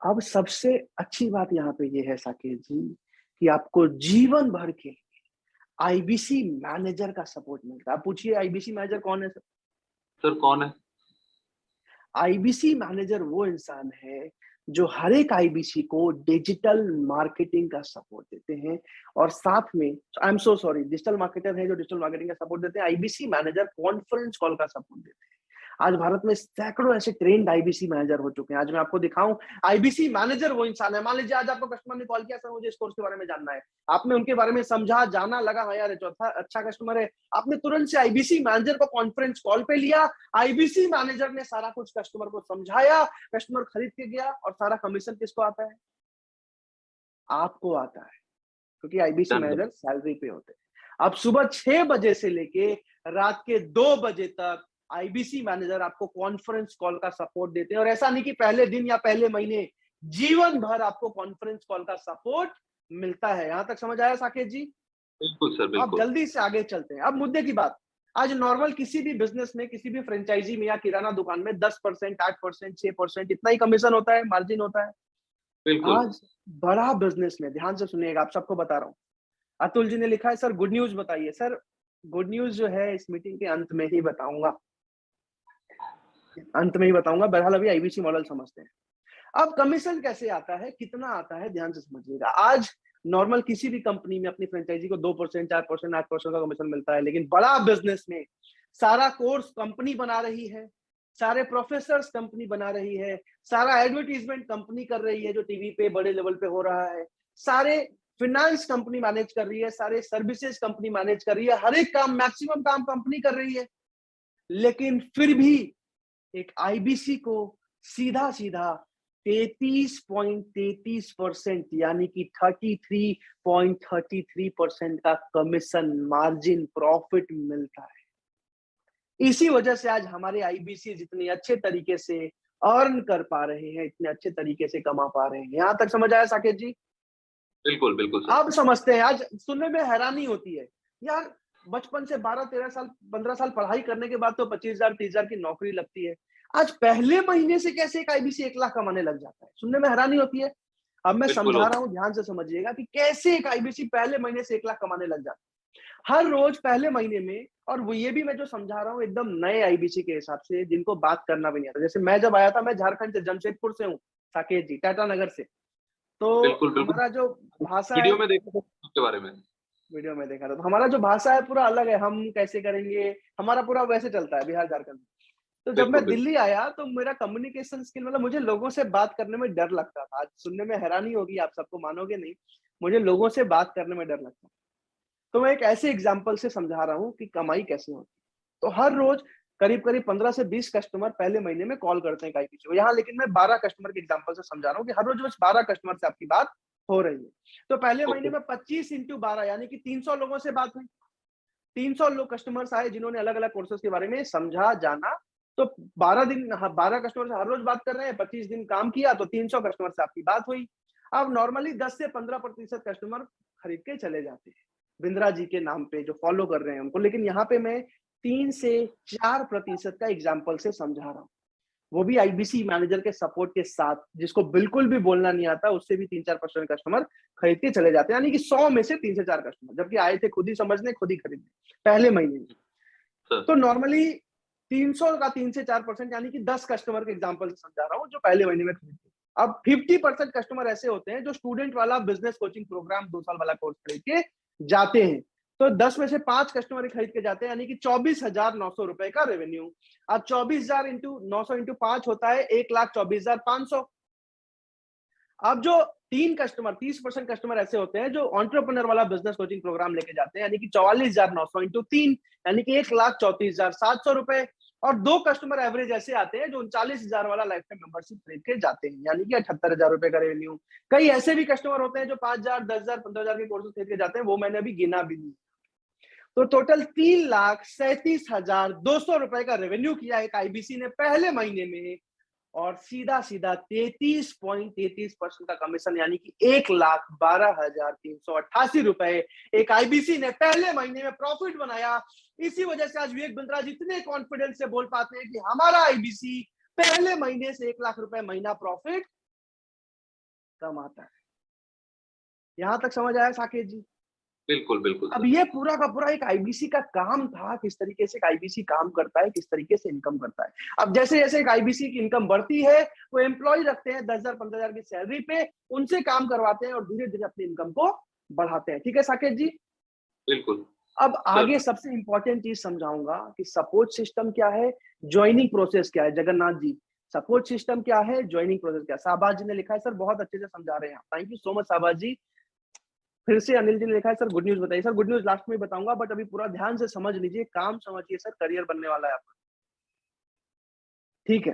अब सबसे अच्छी बात यहाँ पे ये है साकेत जी कि आपको जीवन भर के आईबीसी मैनेजर का सपोर्ट मिलता है। आप पूछिए आईबीसी मैनेजर कौन है? सर, सर कौन है? आईबीसी मैनेजर वो इंसान है जो हर एक आईबीसी को डिजिटल मार्केटिंग का सपोर्ट देते हैं, और साथ में I am so sorry, digital marketer है जो डिजिटल मार्केटिंग का सपोर्ट देते हैं। आईबीसी मैनेजर कॉन्फ्रेंस कॉल का सपोर्ट देते हैं। आज भारत में सैकड़ों ऐसे ट्रेंड आईबीसी मैनेजर हो चुके हैं। आज मैं आपको दिखाऊं, आईबीसी मैनेजर वो इंसान है। मान लीजिए आज आपको कस्टमर ने कॉल किया, सर मुझे इस कोर्स के बारे में जानना है, आपने उनके बारे में समझा, जाना, लगा हाँ यार चौथा अच्छा कस्टमर है, आपने तुरंत से आईबीसी मैनेजर को कॉन्फ्रेंस कॉल पे लिया, आईबीसी मैनेजर ने सारा कुछ कस्टमर को समझाया, कस्टमर खरीद के गया, और सारा कमीशन किसको आता है? आपको आता है, क्योंकि आईबीसी डन। मैनेजर सैलरी पे होते हैं। अब सुबह 6 बजे से लेके रात के 2 बजे तक आईबीसी मैनेजर आपको कॉन्फ्रेंस कॉल का सपोर्ट देते हैं। और ऐसा नहीं कि पहले दिन या पहले महीने, जीवन भर आपको कॉन्फ्रेंस कॉल का सपोर्ट मिलता है। यहां तक समझ आया साकेत जी? बिल्कुल सर, अब बिल्कुल। जल्दी से आगे चलते हैं। अब मुद्दे की बात, आज नॉर्मल किसी भी बिजनेस में, किसी भी फ्रेंचाइजी में या किराना दुकान में 10%, 8%, 6% इतना ही कमीशन होता है, मार्जिन होता है। बिल्कुल। आज बड़ा बिजनेस में, ध्यान से सुनिएगा, आप सबको बता रहा हूं। अतुल जी ने लिखा है सर गुड न्यूज बताइए। सर गुड न्यूज जो है इस मीटिंग के अंत में ही बताऊंगा, अंत में ही बताऊंगा। बहरहाल अभी आईबीसी मॉडल समझते हैं। अब कमीशन कैसे आता है, कितना आता है, ध्यान से समझिएगा। आज नॉर्मल किसी भी कंपनी में अपनी फ्रेंचाइजी को 2%, 4%, 8% का कमीशन मिलता है, लेकिन बड़ा बिजनेस में सारा कोर्स कंपनी बना रही है, सारे प्रोफेसर्स कंपनी बना रही है, सारा एडवर्टीजमेंट कंपनी कर रही है जो टीवी पे बड़े लेवल पे हो रहा है, सारे फिनेंस कंपनी मैनेज कर रही है, सारे सर्विसेज कंपनी मैनेज कर रही है, हर एक काम, मैक्सिमम काम कंपनी कर रही है। लेकिन फिर भी एक आईबीसी को सीधा सीधा 33.33% यानी कि 33.33% का कमीशन, मार्जिन, प्रॉफिट मिलता है। इसी वजह से आज हमारे आईबीसी जितने अच्छे तरीके से अर्न कर पा रहे हैं, इतने अच्छे तरीके से कमा पा रहे हैं। यहां तक समझ आया साकेत जी? बिल्कुल, बिल्कुल सर। अब समझते हैं। आज सुनने में हैरानी होती है यार, बचपन से 12-13 साल 15 साल पढ़ाई करने के बाद तो 25,000 30,000 की नौकरी लगती है। आज पहले महीने से कैसे एक आईबीसी 1 लाख कमाने लग जाता है? सुनने में हैरानी होती है। अब मैं बिल्कुल समझा होता रहा हूं, ध्यान से समझिएगा कि कैसे एक आईबीसी पहले महीने से 1 लाख कमाने लग जाता है। हर रोज पहले महीने में, और वो ये भी मैं जो समझा रहा हूँ एकदम नए आईबीसी के हिसाब से, जिनको बात करना भी नहीं आता। जैसे मैं जब आया था, मैं झारखंड से, जमशेदपुर से हूँ साकेत जी, टाटा नगर से। तो बिल्कुल, बिल्कुल। हमारा जो भाषा है, वीडियो में देखा था उसके बारे में। वीडियो में देखा था, तो हमारा जो भाषा है पूरा अलग है। हम कैसे करेंगे, हमारा पूरा वैसे चलता है बिहार झारखंड में। तो जब मैं बिल्कुल, बिल्कुल। दिल्ली आया तो मेरा कम्युनिकेशन स्किल, मतलब मुझे लोगों से बात करने में डर लगता था। आज सुनने में हैरानी होगी, आप सबको मानोगे नहीं, मुझे लोगों से बात करने में डर लगता। तो मैं एक ऐसे एग्जाम्पल से समझा रहा हूँ कि कमाई कैसे होती है। तो हर रोज करीब करीब 15 से 20 कस्टमर पहले महीने में कॉल करते हैं आईबीसी को। यहाँ लेकिन मैं 12 कस्टमर के एग्जाम्पल से समझा रहा हूँ कि हर रोज बस 12 कस्टमर से आपकी बात हो रही है। तो पहले महीने ओके। में 25 इंटू 12 यानी कि 300 लोगों से बात हुई। 300 लोग कस्टमर्स आए जिन्होंने अलग अलग कोर्सेज के बारे में समझा, जाना। तो 12 दिन, 12 कस्टमर से हर रोज बात कर रहे हैं, 25 दिन काम किया तो 300 कस्टमर से आपकी बात हुई। अब नॉर्मली 10 से 15% कस्टमर खरीद के चले जाते हैं बिंद्रा जी के नाम पे, जो फॉलो कर रहे हैं उनको। लेकिन यहाँ पे मैं 3 से 4% का एग्जाम्पल से समझा रहा हूँ, वो भी आईबीसी मैनेजर के सपोर्ट के साथ। जिसको बिल्कुल भी बोलना नहीं आता, उससे भी 3-4% कस्टमर खरीद के चले जाते हैं, यानी कि 100 में से 3 से 4 कस्टमर, जबकि आए थे खुद ही समझने, खुद ही खरीदने पहले महीने में। सर। तो नॉर्मली 300 का 3 से 4% यानी कि 10 कस्टमर के एग्जाम्पल से समझा रहा हूँ जो पहले महीने में खरीदते। अब 50% कस्टमर ऐसे होते हैं जो स्टूडेंट वाला बिजनेस कोचिंग प्रोग्राम 2 साल वाला कोर्स खरीद के जाते हैं। तो 10 में से 5 कस्टमर खरीद के जाते हैं, यानी कि 24,900 रुपए का रेवेन्यू। अब 24,000 इंटू 900 इंटू 5 होता है 1,24,500। अब जो 30% कस्टमर ऐसे होते हैं जो एंटरप्रेन्योर वाला बिजनेस कोचिंग प्रोग्राम लेके जाते हैं, यानी कि 44,900 इंटू 3, यानी कि 1,34,700 रुपए। और 2 कस्टमर एवरेज ऐसे आते हैं जो 39,000 वाला लाइफ टाइम मेंबरशिप खरीद के जाते हैं, यानी कि 78,000 रुपए का रेवेन्यू। कई ऐसे भी कस्टमर होते हैं जो 5,000, 10,000, 15,000 के कोर्सेज खरीद के जाते हैं, वो मैंने अभी गिना भी नहीं। तो टोटल 3,37,200 रुपए का रेवेन्यू किया एक आईबीसी ने पहले महीने में, और सीधा सीधा 33.33% का कमीशन, यानी कि 1,12,388 रुपए एक आईबीसी ने पहले महीने में प्रॉफिट बनाया। इसी वजह से आज विवेक बिंद्रा जी इतने कॉन्फिडेंस से बोल पाते हैं कि हमारा आईबीसी पहले महीने से 1 लाख रुपए महीना प्रॉफिट कमाता है। यहां तक समझ आया साकेत जी? बिल्कुल बिल्कुल अब ये पूरा का पूरा एक आईबीसी का काम था, किस तरीके से एक आईबीसी काम करता है, किस तरीके से इनकम करता है। अब जैसे जैसे एक आईबीसी की इनकम बढ़ती है, वो एम्प्लॉय रखते हैं 10,000 15,000 की सैलरी पे, उनसे काम करवाते हैं और धीरे धीरे अपनी इनकम को बढ़ाते हैं। ठीक है साकेत जी? बिल्कुल अब आगे सबसे इंपॉर्टेंट चीज समझाऊंगा कि सपोर्ट सिस्टम क्या है, ज्वाइनिंग प्रोसेस क्या है। जगन्नाथ जी, सपोर्ट सिस्टम क्या है, ज्वाइनिंग प्रोसेस क्या है। शाहबाज जी ने लिखा है, सर बहुत अच्छे से समझा रहे हैं, thank you so much Shahbaz ji. फिर से अनिल जी ने लिखा है, सर गुड न्यूज बताइए। सर गुड न्यूज लास्ट में बताऊंगा, बट अभी पूरा ध्यान से समझ लीजिए, काम समझिए सर, करियर बनने वाला है आपका। ठीक है,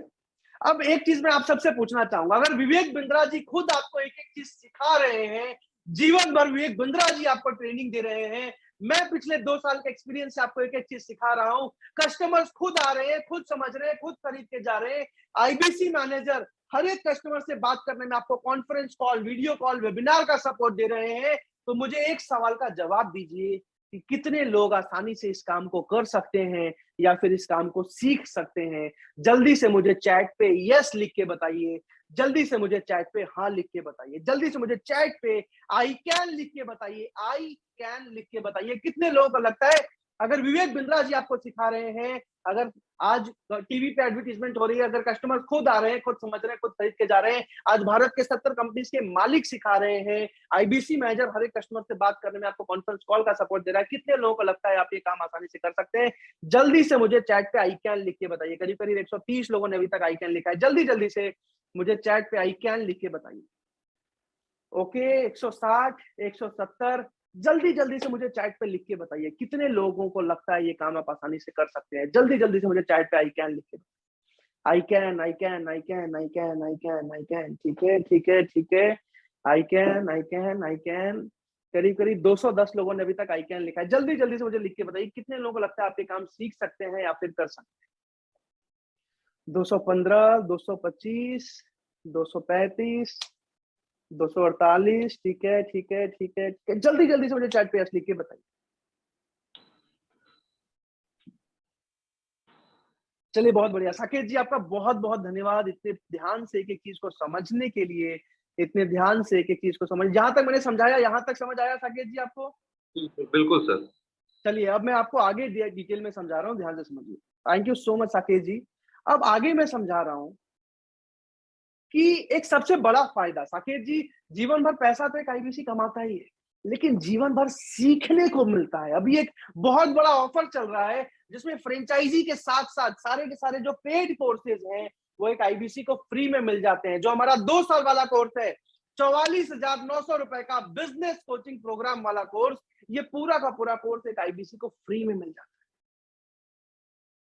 अब एक चीज मैं आप सबसे पूछना चाहूंगा, अगर विवेक बिंद्रा जी खुद आपको एक एक चीज सिखा रहे हैं, जीवन भर विवेक बिंद्रा जी आपको ट्रेनिंग दे रहे हैं, मैं पिछले 2 साल के एक्सपीरियंस से आपको एक एक चीज सिखा रहा हूं, कस्टमर्स खुद आ रहे हैं, खुद समझ रहे हैं, खुद खरीद के जा रहे हैं, आईबीसी मैनेजर हर एक कस्टमर से बात करने में आपको conference call, video call, webinar का सपोर्ट दे रहे हैं, तो मुझे एक सवाल का जवाब दीजिए कि कितने लोग आसानी से इस काम को कर सकते हैं या फिर इस काम को सीख सकते हैं। जल्दी से मुझे चैट पे यस लिख के बताइए, जल्दी से मुझे चैट पे हाँ लिख के बताइए, जल्दी से मुझे चैट पे आई कैन लिख के बताइए, आई कैन लिख के बताइए। कितने लोगों को लगता है अगर विवेक बिंद्रा जी आपको सिखा रहे हैं, अगर आज टीवी पे एडवर्टीजमेंट हो रही है, अगर कस्टमर खुद आ रहे हैं, खुद समझ रहे हैं, खुद खरीद के जा रहे हैं, आज भारत के 70 कंपनीज के मालिक सिखा रहे हैं, आईबीसी मैनेजर हर एक कस्टमर से बात करने में आपको कॉन्फ्रेंस कॉल का सपोर्ट दे रहा है, कितने लोगों को लगता है आप ये काम आसानी से कर सकते हैं? जल्दी से मुझे चैट पे आई कैन लिख के बताइए। करीब करीब 130 लोगों ने अभी तक आई कैन लिखा है, जल्दी जल्दी से मुझे चैट पे आई कैन लिख के बताइए। ओके, 160, 170, जल्दी जल्दी से मुझे चैट पे लिख के बताइए कितने लोगों को लगता है ये काम आप आसानी से कर सकते हैं। जल्दी जल्दी से मुझे चैट पे आई कैन लिख के, I can, I can, I can, I can, I can, I can. ठीक है ठीक है ठीक है, I can, I can, I can. करीब करीब 210 लोगों ने अभी तक आई कैन लिखा है। जल्दी जल्दी से मुझे लिख के बताइए कितने लोगों को लगता है आप ये काम सीख सकते हैं या फिर कर सकते हैं। 215, 225, 235, 248। ठीक है ठीक है ठीक है ठीक है, जल्दी जल्दी से मुझे चैट पे यस लिख के बताइए। चलिए बहुत बढ़िया साकेत जी, आपका बहुत बहुत धन्यवाद इतने ध्यान से एक एक चीज को समझने के लिए, इतने ध्यान से एक एक चीज को समझ, जहां तक मैंने समझाया यहां तक समझ आया साकेत जी आपको? बिल्कुल सर। चलिए अब मैं आपको आगे डिटेल में समझा रहा हूँ, ध्यान से समझिए। Thank you so much Saket ji. अब आगे मैं समझा रहा हूँ कि एक सबसे बड़ा फायदा, साकेत जी, जीवन भर पैसा तो एक आईबीसी कमाता ही है, लेकिन जीवन भर सीखने को मिलता है। अभी एक बहुत बड़ा ऑफर चल रहा है जिसमें फ्रेंचाइजी के साथ साथ सारे के सारे जो पेड कोर्सेज हैं वो एक आईबीसी को फ्री में मिल जाते हैं। जो हमारा 2 साल वाला कोर्स है, 44,900 रुपए का बिजनेस कोचिंग प्रोग्राम वाला कोर्स, ये पूरा का पूरा कोर्स एक आईबीसी को फ्री में मिल जाता है।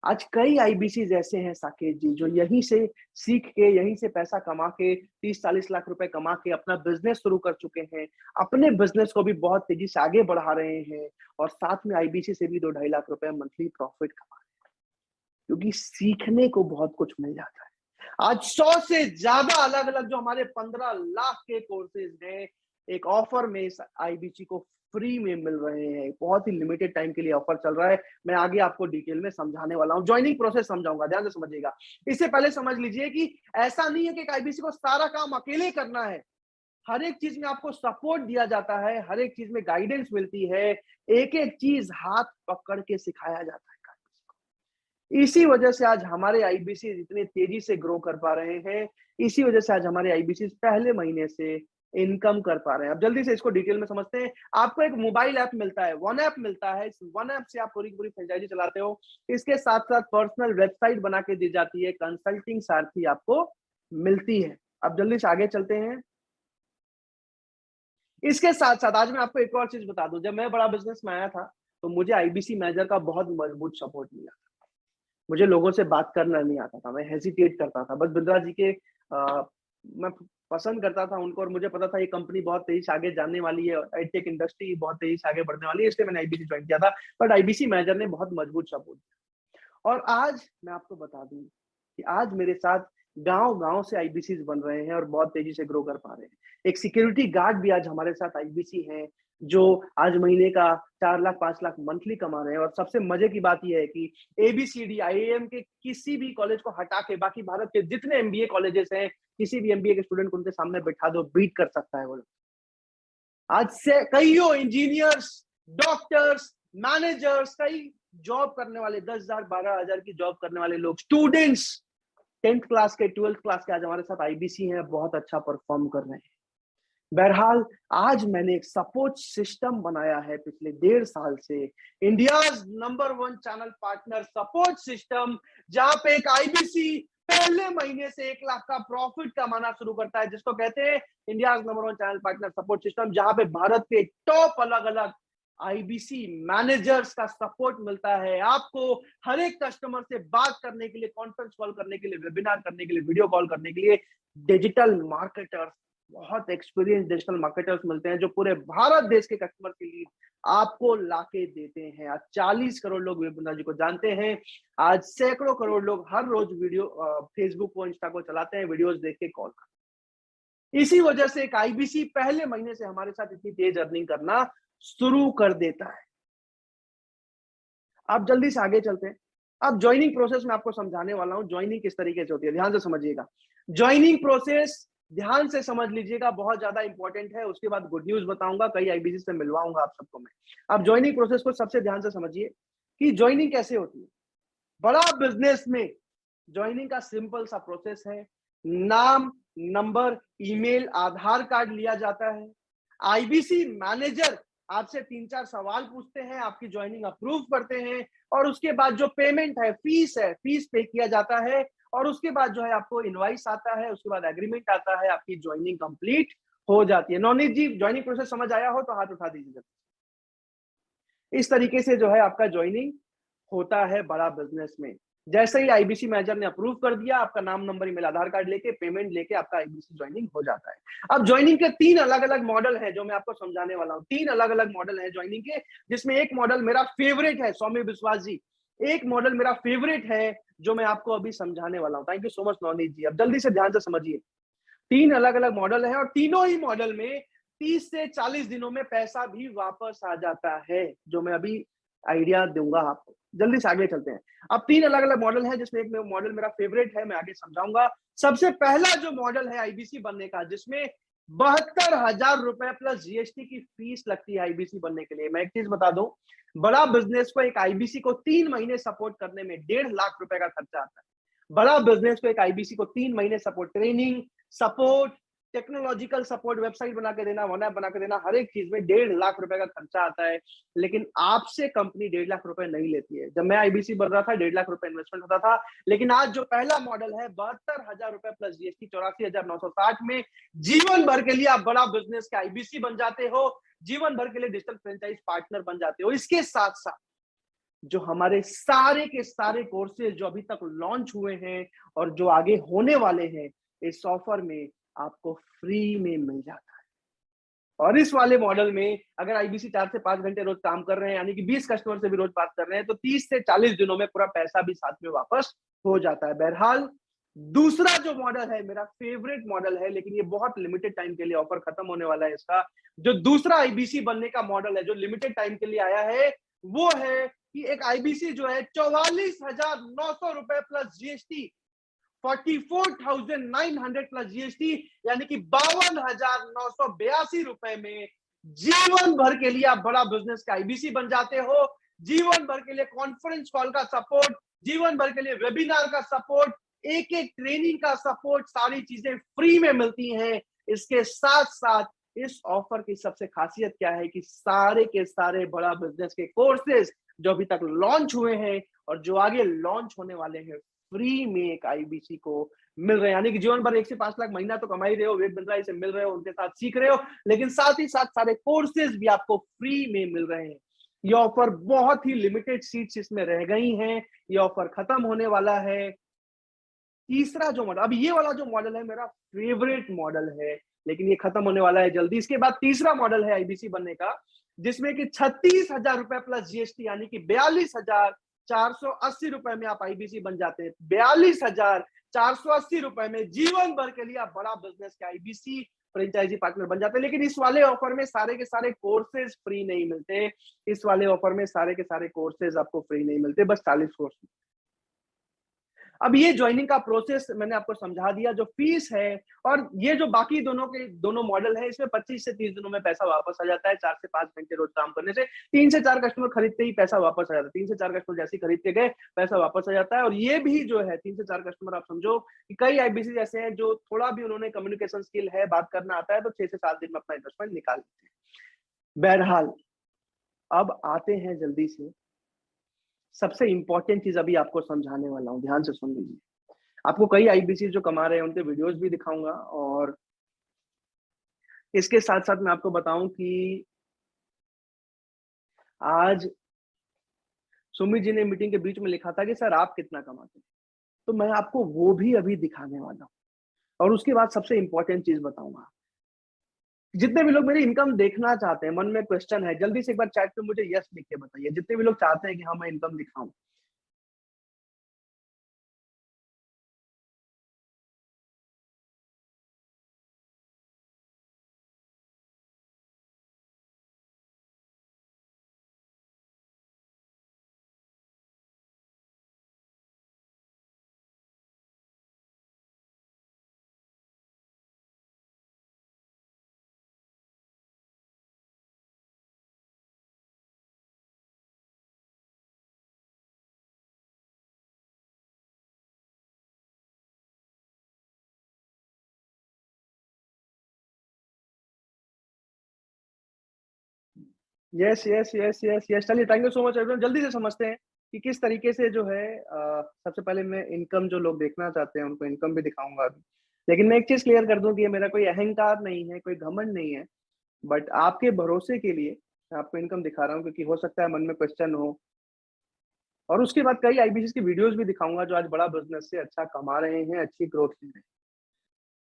आज कई आईबीसी ऐसे हैं साकेत जी जो यहीं से सीख के, यहीं से पैसा कमा के 30-40 लाख रुपए कमा के अपना बिजनेस शुरू कर चुके हैं, अपने बिजनेस को भी बहुत तेजी से आगे बढ़ा रहे हैं और साथ में आईबीसी से भी 2-2.5 लाख रुपए मंथली प्रॉफिट कमा रहे हैं, क्योंकि सीखने को बहुत कुछ मिल जाता है। आज 100 से ज्यादा अलग अलग जो हमारे 15 लाख के कोर्सेज हैं, एक ऑफर में इस आईबीसी को फ्री में मिल रहे हैं। बहुत ही लिमिटेड टाइम के लिए ऑफर चल रहा है, मैं आगे आपको डिटेल में समझाने वाला हूं, ज्वाइनिंग प्रोसेस समझाऊंगा, ध्यान से समझिएगा। इससे पहले समझ लीजिए कि ऐसा नहीं है कि आईबीसी को सारा काम अकेले करना है, हर एक चीज में आपको सपोर्ट दिया जाता है, हर एक चीज में गाइडेंस मिलती है, एक एक चीज हाथ पकड़ के सिखाया जाता है। इसी वजह से आज हमारे आईबीसी इतनी तेजी से ग्रो कर पा रहे हैं, इसी वजह से आज हमारे आईबीसी पहले महीने से इनकम कर पा रहे हैं। अब जल्दी से इसको डिटेल में समझते हैं। आपको एक मोबाइल ऐप मिलता है, वन ऐप मिलता है, इस वन ऐप से आप पूरी पूरी फ्रेंचाइजी चलाते हो। इसके साथ साथ पर्सनल वेबसाइट बना के दी जाती है, कंसल्टिंग सारथी आपको मिलती है। अब जल्दी से आगे चलते हैं। इसके साथ साथ आज मैं आपको एक और चीज बता दूं, जब मैं बड़ा बिजनेस में आया था तो मुझे आईबीसी मैनेजर का बहुत मजबूत सपोर्ट मिला। मुझे लोगों से बात करना नहीं आता था, मैं हेजिटेट करता था, बस बिंद्रा जी के मैं पसंद करता था उनको, और मुझे पता था ये कंपनी बहुत तेजी से आगे जाने वाली है, एडटेक इंडस्ट्री बहुत तेजी से आगे बढ़ने वाली है, इसलिए मैंने आईबीसी ज्वाइन किया था। बट आईबीसी मैनेजर ने बहुत मजबूत सपोर्ट दिया। और आज मैं आपको बता दूं कि आज मेरे साथ गांव-गांव से आईबीसी बन रहे हैं और बहुत तेजी से ग्रो कर पा रहे हैं। एक सिक्योरिटी गार्ड भी आज हमारे साथ आईबीसी हैं, जो आज महीने का 4 लाख 5 लाख मंथली कमा रहे हैं। और सबसे मजे की बात यह है कि एबीसीडी आईआईएम के किसी भी कॉलेज को हटा के बाकी भारत के जितने एमबीए कॉलेजेस हैं, किसी भी एमबीए के स्टूडेंट को उनके सामने बैठा दो, बीट कर सकता है वो लोग। आज से कईयों इंजीनियर्स, डॉक्टर्स, मैनेजर्स, कई जॉब करने वाले 10,000 12,000 की जॉब करने वाले लोग, स्टूडेंट्स 10th क्लास के 12th क्लास के आज हमारे साथ आईबीसी हैं, बहुत अच्छा परफॉर्म कर रहे हैं। बहरहाल आज मैंने एक सपोर्ट सिस्टम बनाया है पिछले 1.5 साल से, India's number 1 channel partner support system, जहां पे एक आईबीसी पहले महीने से 1 लाख का प्रॉफिट कमाना शुरू करता है, जिसको कहते हैं India's number 1 channel partner support system, जहां पे भारत के टॉप अलग अलग आईबीसी मैनेजर्स का सपोर्ट मिलता है। आपको हर एक कस्टमर से बात करने के लिए, कॉन्फ्रेंस कॉल करने के लिए, वेबिनार करने के लिए, वीडियो कॉल करने के लिए डिजिटल मार्केटर्स, बहुत एक्सपीरियंस डिजिटल मार्केटर्स मिलते हैं, जो पूरे भारत देश के कस्टमर के लिए आपको लाके देते हैं। आज 40 करोड़ लोग बिंद्रा जी को जानते हैं। आज सैकड़ों करोड़ लोग हर रोज वीडियो फेसबुक को, इंस्टा को चलाते हैं, वीडियोस देख के कॉल करते हैं। इसी वजह से एक आईबीसी पहले महीने से हमारे साथ इतनी तेज अर्निंग करना शुरू कर देता है। आप जल्दी से आगे चलते हैं। अब ज्वाइनिंग प्रोसेस में आपको समझाने वाला हूं, ज्वाइनिंग किस तरीके से होती है, ध्यान से समझिएगा। ज्वाइनिंग प्रोसेस ध्यान से समझ लीजिएगा, बहुत ज्यादा इंपॉर्टेंट है। उसके बाद गुड न्यूज बताऊंगा, कई आईबीसी से मिलवाऊंगा आप सबको मैं। अब ज्वाइनिंग प्रोसेस को सबसे ध्यान से समझिए कि ज्वाइनिंग कैसे होती है। बड़ा बिजनेस में ज्वाइनिंग का सिंपल सा प्रोसेस है, नाम, नंबर, ईमेल, आधार कार्ड लिया जाता है। आईबीसी मैनेजर आपसे 3-4 सवाल पूछते हैं, आपकी ज्वाइनिंग अप्रूव करते हैं, और उसके बाद जो पेमेंट है, फीस पे किया जाता है, और उसके बाद जो है आपको इनवाइस आता है, उसके बाद एग्रीमेंट आता है, आपकी ज्वाइनिंग कंप्लीट हो जाती है। नवनीत जी, ज्वाइनिंग प्रोसेस समझ आया हो तो हाथ उठा दीजिए। इस तरीके से जो है आपका ज्वाइनिंग होता है बड़ा बिजनेस में। जैसे ही आईबीसी मैनेजर ने अप्रूव कर दिया, आपका नाम, नंबर, ईमेल, आधार कार्ड लेके, पेमेंट लेके आपका आईबीसी ज्वाइनिंग हो जाता है। अब ज्वाइनिंग के 3 अलग अलग मॉडल है जो मैं आपको समझाने वाला हूँ। 3 अलग अलग मॉडल है ज्वाइनिंग के, जिसमें एक मॉडल मेरा फेवरेट है, सौम्य विश्वास जी, एक मॉडल मेरा फेवरेट है जो मैं आपको अभी समझाने वाला हूँ। Thank you so much Navneet ji. अब जल्दी से ध्यान से समझिए, 3 अलग अलग मॉडल है, और तीनों ही मॉडल में 30 से 40 दिनों में पैसा भी वापस आ जाता है, जो मैं अभी आइडिया दूंगा आपको। जल्दी से आगे चलते हैं। अब 3 अलग अलग मॉडल है, जिसमें एक मॉडल मेरा फेवरेट है, मैं आगे समझाऊंगा। सबसे पहला जो मॉडल है आईबीसी बनने का, जिसमें 72,000 रुपए प्लस जीएसटी की फीस लगती है आईबीसी बनने के लिए। मैं एक चीज बता दूं, बड़ा बिजनेस को एक आईबीसी को 3 महीने सपोर्ट करने में 1.5 लाख रुपए का खर्चा आता है। बड़ा बिजनेस को एक आईबीसी को 3 महीने support, training, support, technological support, website बना के देना, वन ऐप बना के देना, हर एक चीज में 1.5 लाख रुपए का खर्चा आता है। लेकिन आपसे कंपनी 1.5 लाख रुपए नहीं लेती है। जब मैं आईबीसी बन रहा था 1.5 लाख रुपए इन्वेस्टमेंट होता था, लेकिन आज जो पहला मॉडल है 72,000 रुपए प्लस जीएसटी 84,960 में जीवन भर के लिए आप बड़ा बिजनेस के आईबीसी बन जाते हो, जीवन भर के लिए डिजिटल फ्रेंचाइज पार्टनर बन जाते हो। इसके साथ साथ जो हमारे सारे के सारे कोर्सेज जो अभी तक लॉन्च हुए हैं और जो आगे होने वाले हैं, इस ऑफर में आपको फ्री में मिल जाता है। और इस वाले मॉडल में अगर आईबीसी 4 से 5 घंटे रोज काम कर रहे हैं, यानी कि 20 कस्टमर से भी रोज बात कर रहे हैं, तो 30 से 40 दिनों में पूरा पैसा भी साथ में वापस हो जाता है। बहरहाल दूसरा जो मॉडल है मेरा फेवरेट मॉडल है, लेकिन ये बहुत लिमिटेड टाइम के लिए ऑफर खत्म होने वाला है इसका। जो दूसरा आईबीसी बनने का मॉडल है, जो लिमिटेड टाइम के लिए आया है, वो है कि एक आईबीसी जो है 44,900 रुपए प्लस जीएसटी, 44,900 प्लस जीएसटी, यानी कि 52,982 रुपए में जीवन भर के लिए आप बड़ा बिजनेस का आईबीसी बन जाते हो। जीवन भर के लिए कॉन्फ्रेंस कॉल का सपोर्ट, जीवन भर के लिए वेबिनार का सपोर्ट, एक एक ट्रेनिंग का सपोर्ट, सारी चीजें फ्री में मिलती हैं। इसके साथ साथ इस ऑफर की सबसे खासियत क्या है कि सारे के सारे बड़ा बिजनेस के कोर्सेज जो अभी तक लॉन्च हुए हैं और जो आगे लॉन्च होने वाले हैं, फ्री में एक आईबीसी को मिल रहे हैं। यानी कि जीवन भर 1 से 5 लाख महीना तो कमा ही रहे हो, विवेक बिंद्रा से मिल रहे हो, उनके साथ सीख रहे हो, लेकिन साथ ही साथ सारे कोर्सेज भी आपको फ्री में मिल रहे हैं। ये ऑफर बहुत ही लिमिटेड सीट्स इसमें रह गई हैं, ये ऑफर खत्म होने वाला है। तीसरा जो मॉडल, अब ये वाला जो मॉडल है मेरा फेवरेट मॉडल है, लेकिन ये खत्म होने वाला है जल्दी। इसके बाद तीसरा मॉडल है आईबीसी बनने का, जिसमें कि 36,000 रुपए प्लस जीएसटी, यानी कि 42,480 रुपए में आप आईबीसी बन जाते हैं। 42,480 रुपए में जीवन भर के लिए आप बड़ा बिजनेस के आईबीसी फ्रेंचाइजी पार्टनर बन जाते हैं। लेकिन इस वाले ऑफर में सारे के सारे कोर्सेज फ्री नहीं मिलते। इस वाले ऑफर में सारे के सारे कोर्सेज आपको फ्री नहीं मिलते, बस 40 कोर्स। अब ये ज्वाइनिंग का प्रोसेस मैंने आपको समझा दिया, जो फीस है, और ये जो बाकी दोनों मॉडल है, इसमें 25 से 30 दिनों में पैसा वापस आ जाता है। 4 से 5 घंटे रोज काम करने से 3 से 4 कस्टमर खरीदते ही पैसा वापस आ जाता है। 3 से 4 कस्टमर जैसे खरीद के गए, पैसा वापस आ जाता है। और ये भी जो है 3 से 4 कस्टमर, आप समझो कि कई आईबीसी ऐसे हैं जो थोड़ा भी उन्होंने कम्युनिकेशन स्किल है, बात करना आता है, तो 6 से 7 दिन में अपना इन्वेस्टमेंट निकाल लेते हैं। बहरहाल अब आते हैं जल्दी से सबसे इंपॉर्टेंट चीज अभी आपको समझाने वाला हूं, ध्यान से सुन लीजिए। आपको कई आईबीसी जो कमा रहे हैं उनके वीडियोस भी दिखाऊंगा, और इसके साथ साथ मैं आपको बताऊं कि आज सुमित जी ने मीटिंग के बीच में लिखा था कि सर आप कितना कमाते हैं, तो मैं आपको वो भी अभी दिखाने वाला हूं। और उसके बाद सबसे इंपॉर्टेंट चीज बताऊंगा। जितने भी लोग मेरी इनकम देखना चाहते हैं, मन में क्वेश्चन है, जल्दी से एक बार चैट पे मुझे यस लिख के बताइए। जितने भी लोग चाहते हैं कि हाँ मैं इनकम दिखाऊं, yes yes yes yes yes. चलिए, thank you so much everyone. जल्दी से समझते हैं कि किस तरीके से जो है सबसे पहले मैं इनकम, जो लोग देखना चाहते हैं उनको इनकम भी दिखाऊंगा अभी। लेकिन मैं एक चीज क्लियर कर दूं कि ये मेरा कोई अहंकार नहीं है, कोई घमंड नहीं है, बट आपके भरोसे के लिए मैं आपको इनकम दिखा रहा हूँ, क्योंकि हो सकता है मन में क्वेश्चन हो। और उसके बाद कई आईबीसी की वीडियोस भी दिखाऊंगा जो आज बड़ा बिजनेस से अच्छा कमा रहे हैं, अच्छी ग्रोथ ले रहे हैं।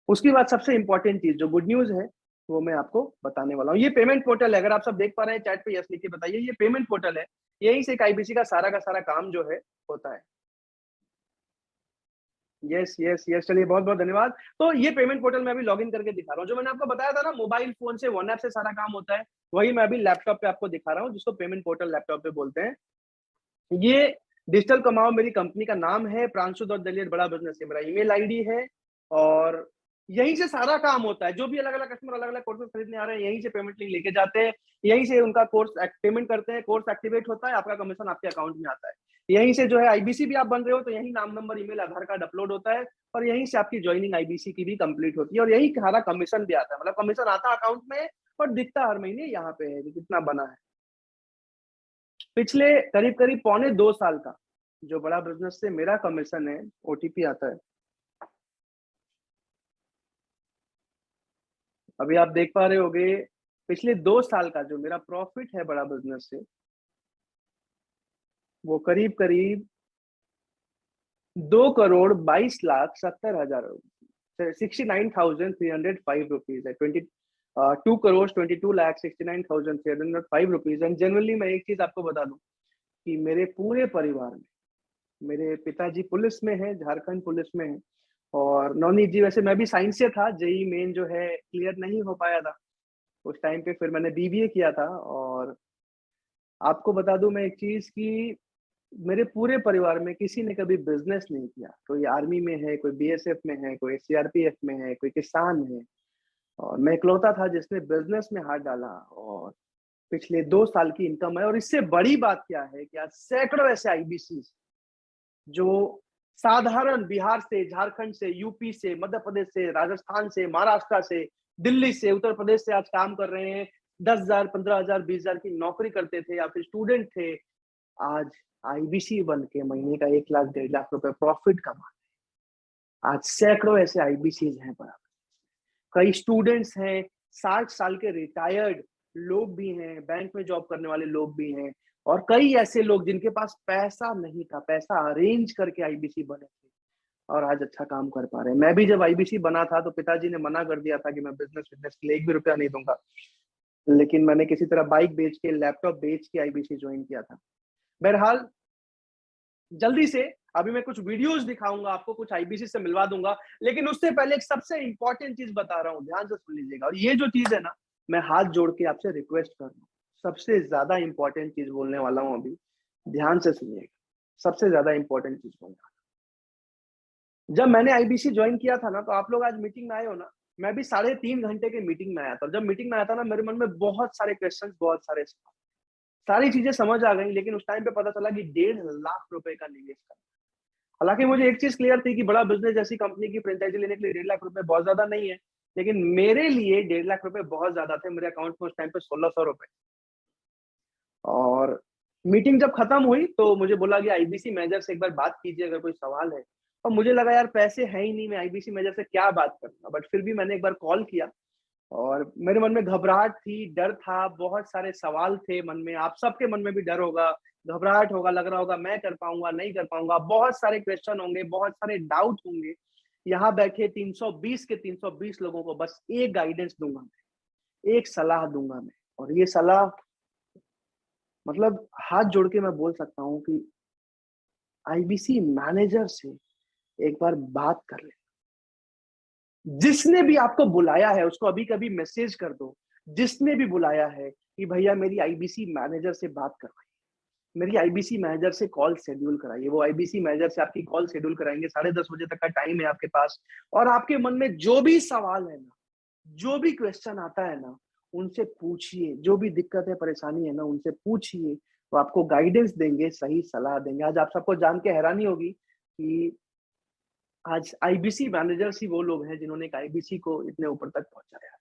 उसके बाद सबसे इंपॉर्टेंट चीज जो गुड न्यूज है वो मैं आपको बताने वाला हूँ। ये पेमेंट पोर्टल है, अगर आप सब देख पा रहे हैं चैट पे यस लिख के बताइए। ये पेमेंट पोर्टल है, यहीं से एक आईबीसी का सारा काम जो है होता है। यस यस यस, चलिए बहुत बहुत धन्यवाद। तो ये पेमेंट पोर्टल में अभी लॉगिन करके दिखा रहा हूँ। जो मैंने आपको बताया था ना, मोबाइल फोन से वन ऐप से सारा काम होता है, वही मैं अभी लैपटॉप पे आपको दिखा रहा हूँ, जिसको पेमेंट पोर्टल लैपटॉप पे बोलते हैं। ये डिजिटल कमाओ मेरी कंपनी का नाम है, प्रांशु.दलियत बड़ा बिजनेस है मेरा ईमेल आईडी है, और यहीं से सारा काम होता है। जो भी अलग अलग कस्टमर अलग अलग कोर्सेज खरीदने आ रहे हैं, यहीं से पेमेंट लिंक लेके जाते हैं, यहीं से उनका कोर्स पेमेंट करते हैं, कोर्स एक्टिवेट होता है, आपका कमीशन आपके अकाउंट में आता है। यहीं से जो है आईबीसी भी आप बन रहे हो तो यहीं नाम नंबर ईमेल आधार कार्ड अपलोड होता है, और यहीं से आपकी ज्वाइनिंग आईबीसी की भी कंप्लीट होती है, और यही सारा कमीशन भी आता है। मतलब कमीशन आता अकाउंट में और दिखता हर महीने यहाँ पे है कि कितना बना है। पिछले करीब करीब 1.25 साल का जो बड़ा बिजनेस से मेरा कमीशन है, ओटीपी आता है, अभी आप देख पा रहे होगे। पिछले 2 साल का जो मेरा प्रॉफिट है बड़ा बिजनेस से, वो करीब करीब 2,22,70,000 69,305 रुपीज है। 2,22,69,305 रुपीज। एंड जनरली मैं एक चीज आपको बता दूं कि मेरे पूरे परिवार में, मेरे पिताजी पुलिस में है, झारखंड पुलिस में है, और नवनीत जी, वैसे मैं भी साइंस से था, जेई मेन जो है क्लियर नहीं हो पाया था उस टाइम पे, फिर मैंने बीबीए किया था। और आपको बता दूं मैं एक चीज कि मेरे पूरे परिवार में किसी ने कभी बिजनेस नहीं किया। कोई आर्मी में है, कोई बीएसएफ में है, कोई सीआरपीएफ में है, कोई किसान है, और मैं इकलौता था जिसने बिजनेस में हाथ डाला, और पिछले 2 साल की इनकम है। और इससे बड़ी बात क्या है कि आज सैकड़ों ऐसे आईबीसी जो साधारण बिहार से, झारखंड से, यूपी से, मध्य प्रदेश से, राजस्थान से, महाराष्ट्र से, दिल्ली से, उत्तर प्रदेश से आज काम कर रहे हैं। 10,000, 15,000, 20,000 की नौकरी करते थे, या फिर स्टूडेंट थे, आज आईबीसी बन के महीने का 1 लाख 1.5 लाख रुपए प्रॉफिट कमा रहे हैं। आज सैकड़ों ऐसे आईबीसीज हैं बराबर। कई स्टूडेंट्स हैं, 60 साल के रिटायर्ड लोग भी हैं, बैंक में जॉब करने वाले लोग भी हैं, और कई ऐसे लोग जिनके पास पैसा नहीं था, पैसा अरेंज करके आईबीसी बने थे और आज अच्छा काम कर पा रहे हैं। मैं भी जब आईबीसी बना था तो पिताजी ने मना कर दिया था कि मैं बिजनेस के लिए 1 भी रुपया नहीं दूंगा, लेकिन मैंने किसी तरह बाइक बेच के, लैपटॉप बेच के आईबीसी ज्वाइन किया था। बहरहाल जल्दी से अभी मैं कुछ वीडियोस दिखाऊंगा आपको, कुछ आईबीसी से मिलवा दूंगा, लेकिन उससे पहले एक सबसे इंपॉर्टेंट चीज बता रहा हूं, ध्यान से सुन लीजिएगा। और ये जो चीज है ना, मैं हाथ जोड़ के आपसे रिक्वेस्ट कर रहा हूं, सबसे ज्यादा इंपॉर्टेंट चीज बोलने वाला हूं अभी, ध्यान से सुनिएगा। सबसे ज्यादा इंपॉर्टेंट चीज बोलने वाला हूं। जब मैंने आईबीसी ज्वाइन किया था ना, तो आप लोग आज मीटिंग में आए हो ना, मैं भी 3.5 घंटे के मीटिंग में आया था। जब मीटिंग में आया था ना, मेरे मन में बहुत सारे क्वेश्चंस, बहुत सारे सवाल, सारी चीजें समझ आ गई, लेकिन उस टाइम पे पता चला कि 1.5 लाख रुपए का निवेश करना। हालांकि मुझे एक चीज क्लियर थी कि बड़ा बिजनेस जैसी कंपनी की फ्रेंचाइजी लेने के लिए 1.5 लाख रुपए बहुत ज्यादा नहीं है, लेकिन मेरे लिए 1.5 लाख रुपए बहुत ज्यादा थे। मेरे अकाउंट में उस टाइम पे 1600 रुपए। और मीटिंग जब खत्म हुई तो मुझे बोला कि आईबीसी मैनेजर से एक बार बात कीजिए अगर कोई सवाल है। और मुझे लगा यार पैसे है ही नहीं, मैं आईबीसी मैनेजर से क्या बात करूंगा, बट फिर भी मैंने एक बार कॉल किया और मेरे मन में घबराहट थी, डर था, बहुत सारे सवाल थे मन में। आप सबके मन में भी डर होगा, घबराहट होगा, लग रहा होगा मैं कर पाऊंगा नहीं कर पाऊंगा, बहुत सारे क्वेश्चन होंगे, बहुत सारे डाउट होंगे। यहाँ बैठे 320 के 320 लोगों को बस एक गाइडेंस दूंगा मैं, एक सलाह दूंगा मैं, और ये सलाह मतलब हाथ जोड़ के मैं बोल सकता हूँ कि आईबीसी मैनेजर से एक बार बात कर ले। जिसने भी आपको बुलाया है उसको अभी कभी मैसेज कर दो, जिसने भी बुलाया है कि भैया मेरी आईबीसी मैनेजर से बात करवाइए, मेरी आईबीसी मैनेजर से कॉल शेड्यूल कराइए। वो आईबीसी मैनेजर से आपकी कॉल शेड्यूल कराएंगे, 10:30 बजे तक का टाइम है आपके पास। और आपके मन में जो भी सवाल है ना, जो भी क्वेश्चन आता है ना, उनसे पूछिए, जो भी दिक्कत है परेशानी है ना, उनसे पूछिए, वो आपको गाइडेंस देंगे, सही सलाह देंगे। आज आप सबको जान के हैरानी होगी कि आज आईबीसी मैनेजर्स ही वो लोग हैं जिन्होंने आईबीसी को इतने ऊपर तक पहुंचाया है।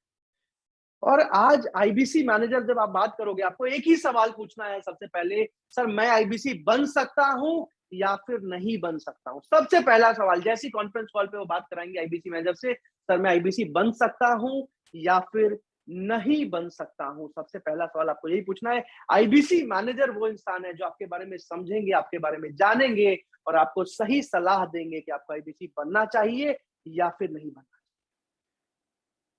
और आज आईबीसी मैनेजर जब आप बात करोगे, आपको एक ही सवाल पूछना है सबसे पहले, सर मैं आईबीसी बन सकता हूं या फिर नहीं बन सकता हूं। सबसे पहला सवाल, जैसी कॉन्फ्रेंस कॉल पे वो बात कराएंगे आईबीसी मैनेजर से, सर मैं आईबीसी बन सकता हूं या फिर नहीं बन सकता हूं, सबसे पहला सवाल आपको यही पूछना है। आईबीसी मैनेजर वो इंसान है जो आपके बारे में समझेंगे, आपके बारे में जानेंगे और आपको सही सलाह देंगे कि आपको आईबीसी बनना चाहिए या फिर नहीं बनना।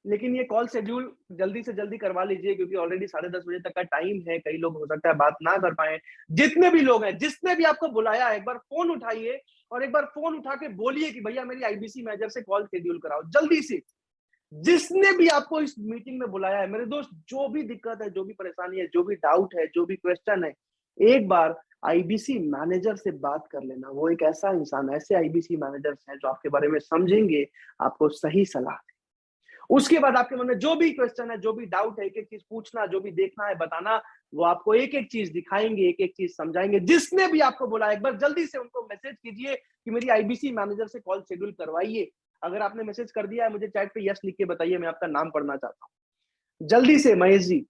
लेकिन ये कॉल शेड्यूल जल्दी से जल्दी करवा लीजिए, क्योंकि ऑलरेडी 10:30 बजे तक का टाइम है। कई लोग हो सकता है बात ना कर पाए। जितने भी लोग हैं, जिसने भी आपको बुलाया है, एक बार फोन उठाइए और एक बार फोन उठा के बोलिए कि भैया मेरी आईबीसी मैनेजर से कॉल शेड्यूल कराओ जल्दी से। जिसने भी आपको इस मीटिंग में बुलाया है, मेरे दोस्त, जो भी दिक्कत है, जो भी परेशानी है, जो भी डाउट है, जो भी क्वेश्चन है, एक बार आईबीसी मैनेजर से बात कर लेना। वो एक ऐसा इंसान, ऐसे आईबीसी मैनेजर्स हैं जो आपके बारे में समझेंगे, आपको सही सलाह। उसके बाद आपके मन में जो भी क्वेश्चन है, जो भी डाउट है, एक एक चीज पूछना, जो भी देखना है बताना, वो आपको एक एक चीज दिखाएंगे, एक एक चीज समझाएंगे। जिसने भी आपको बोला, एक बार जल्दी से उनको मैसेज कीजिए कि मेरी आईबीसी मैनेजर से कॉल शेड्यूल करवाइए। अगर आपने मैसेज कर दिया है, मुझे चैट पे यस लिख के बताइए, मैं आपका नाम पढ़ना चाहता हूँ जल्दी से। महेश जी,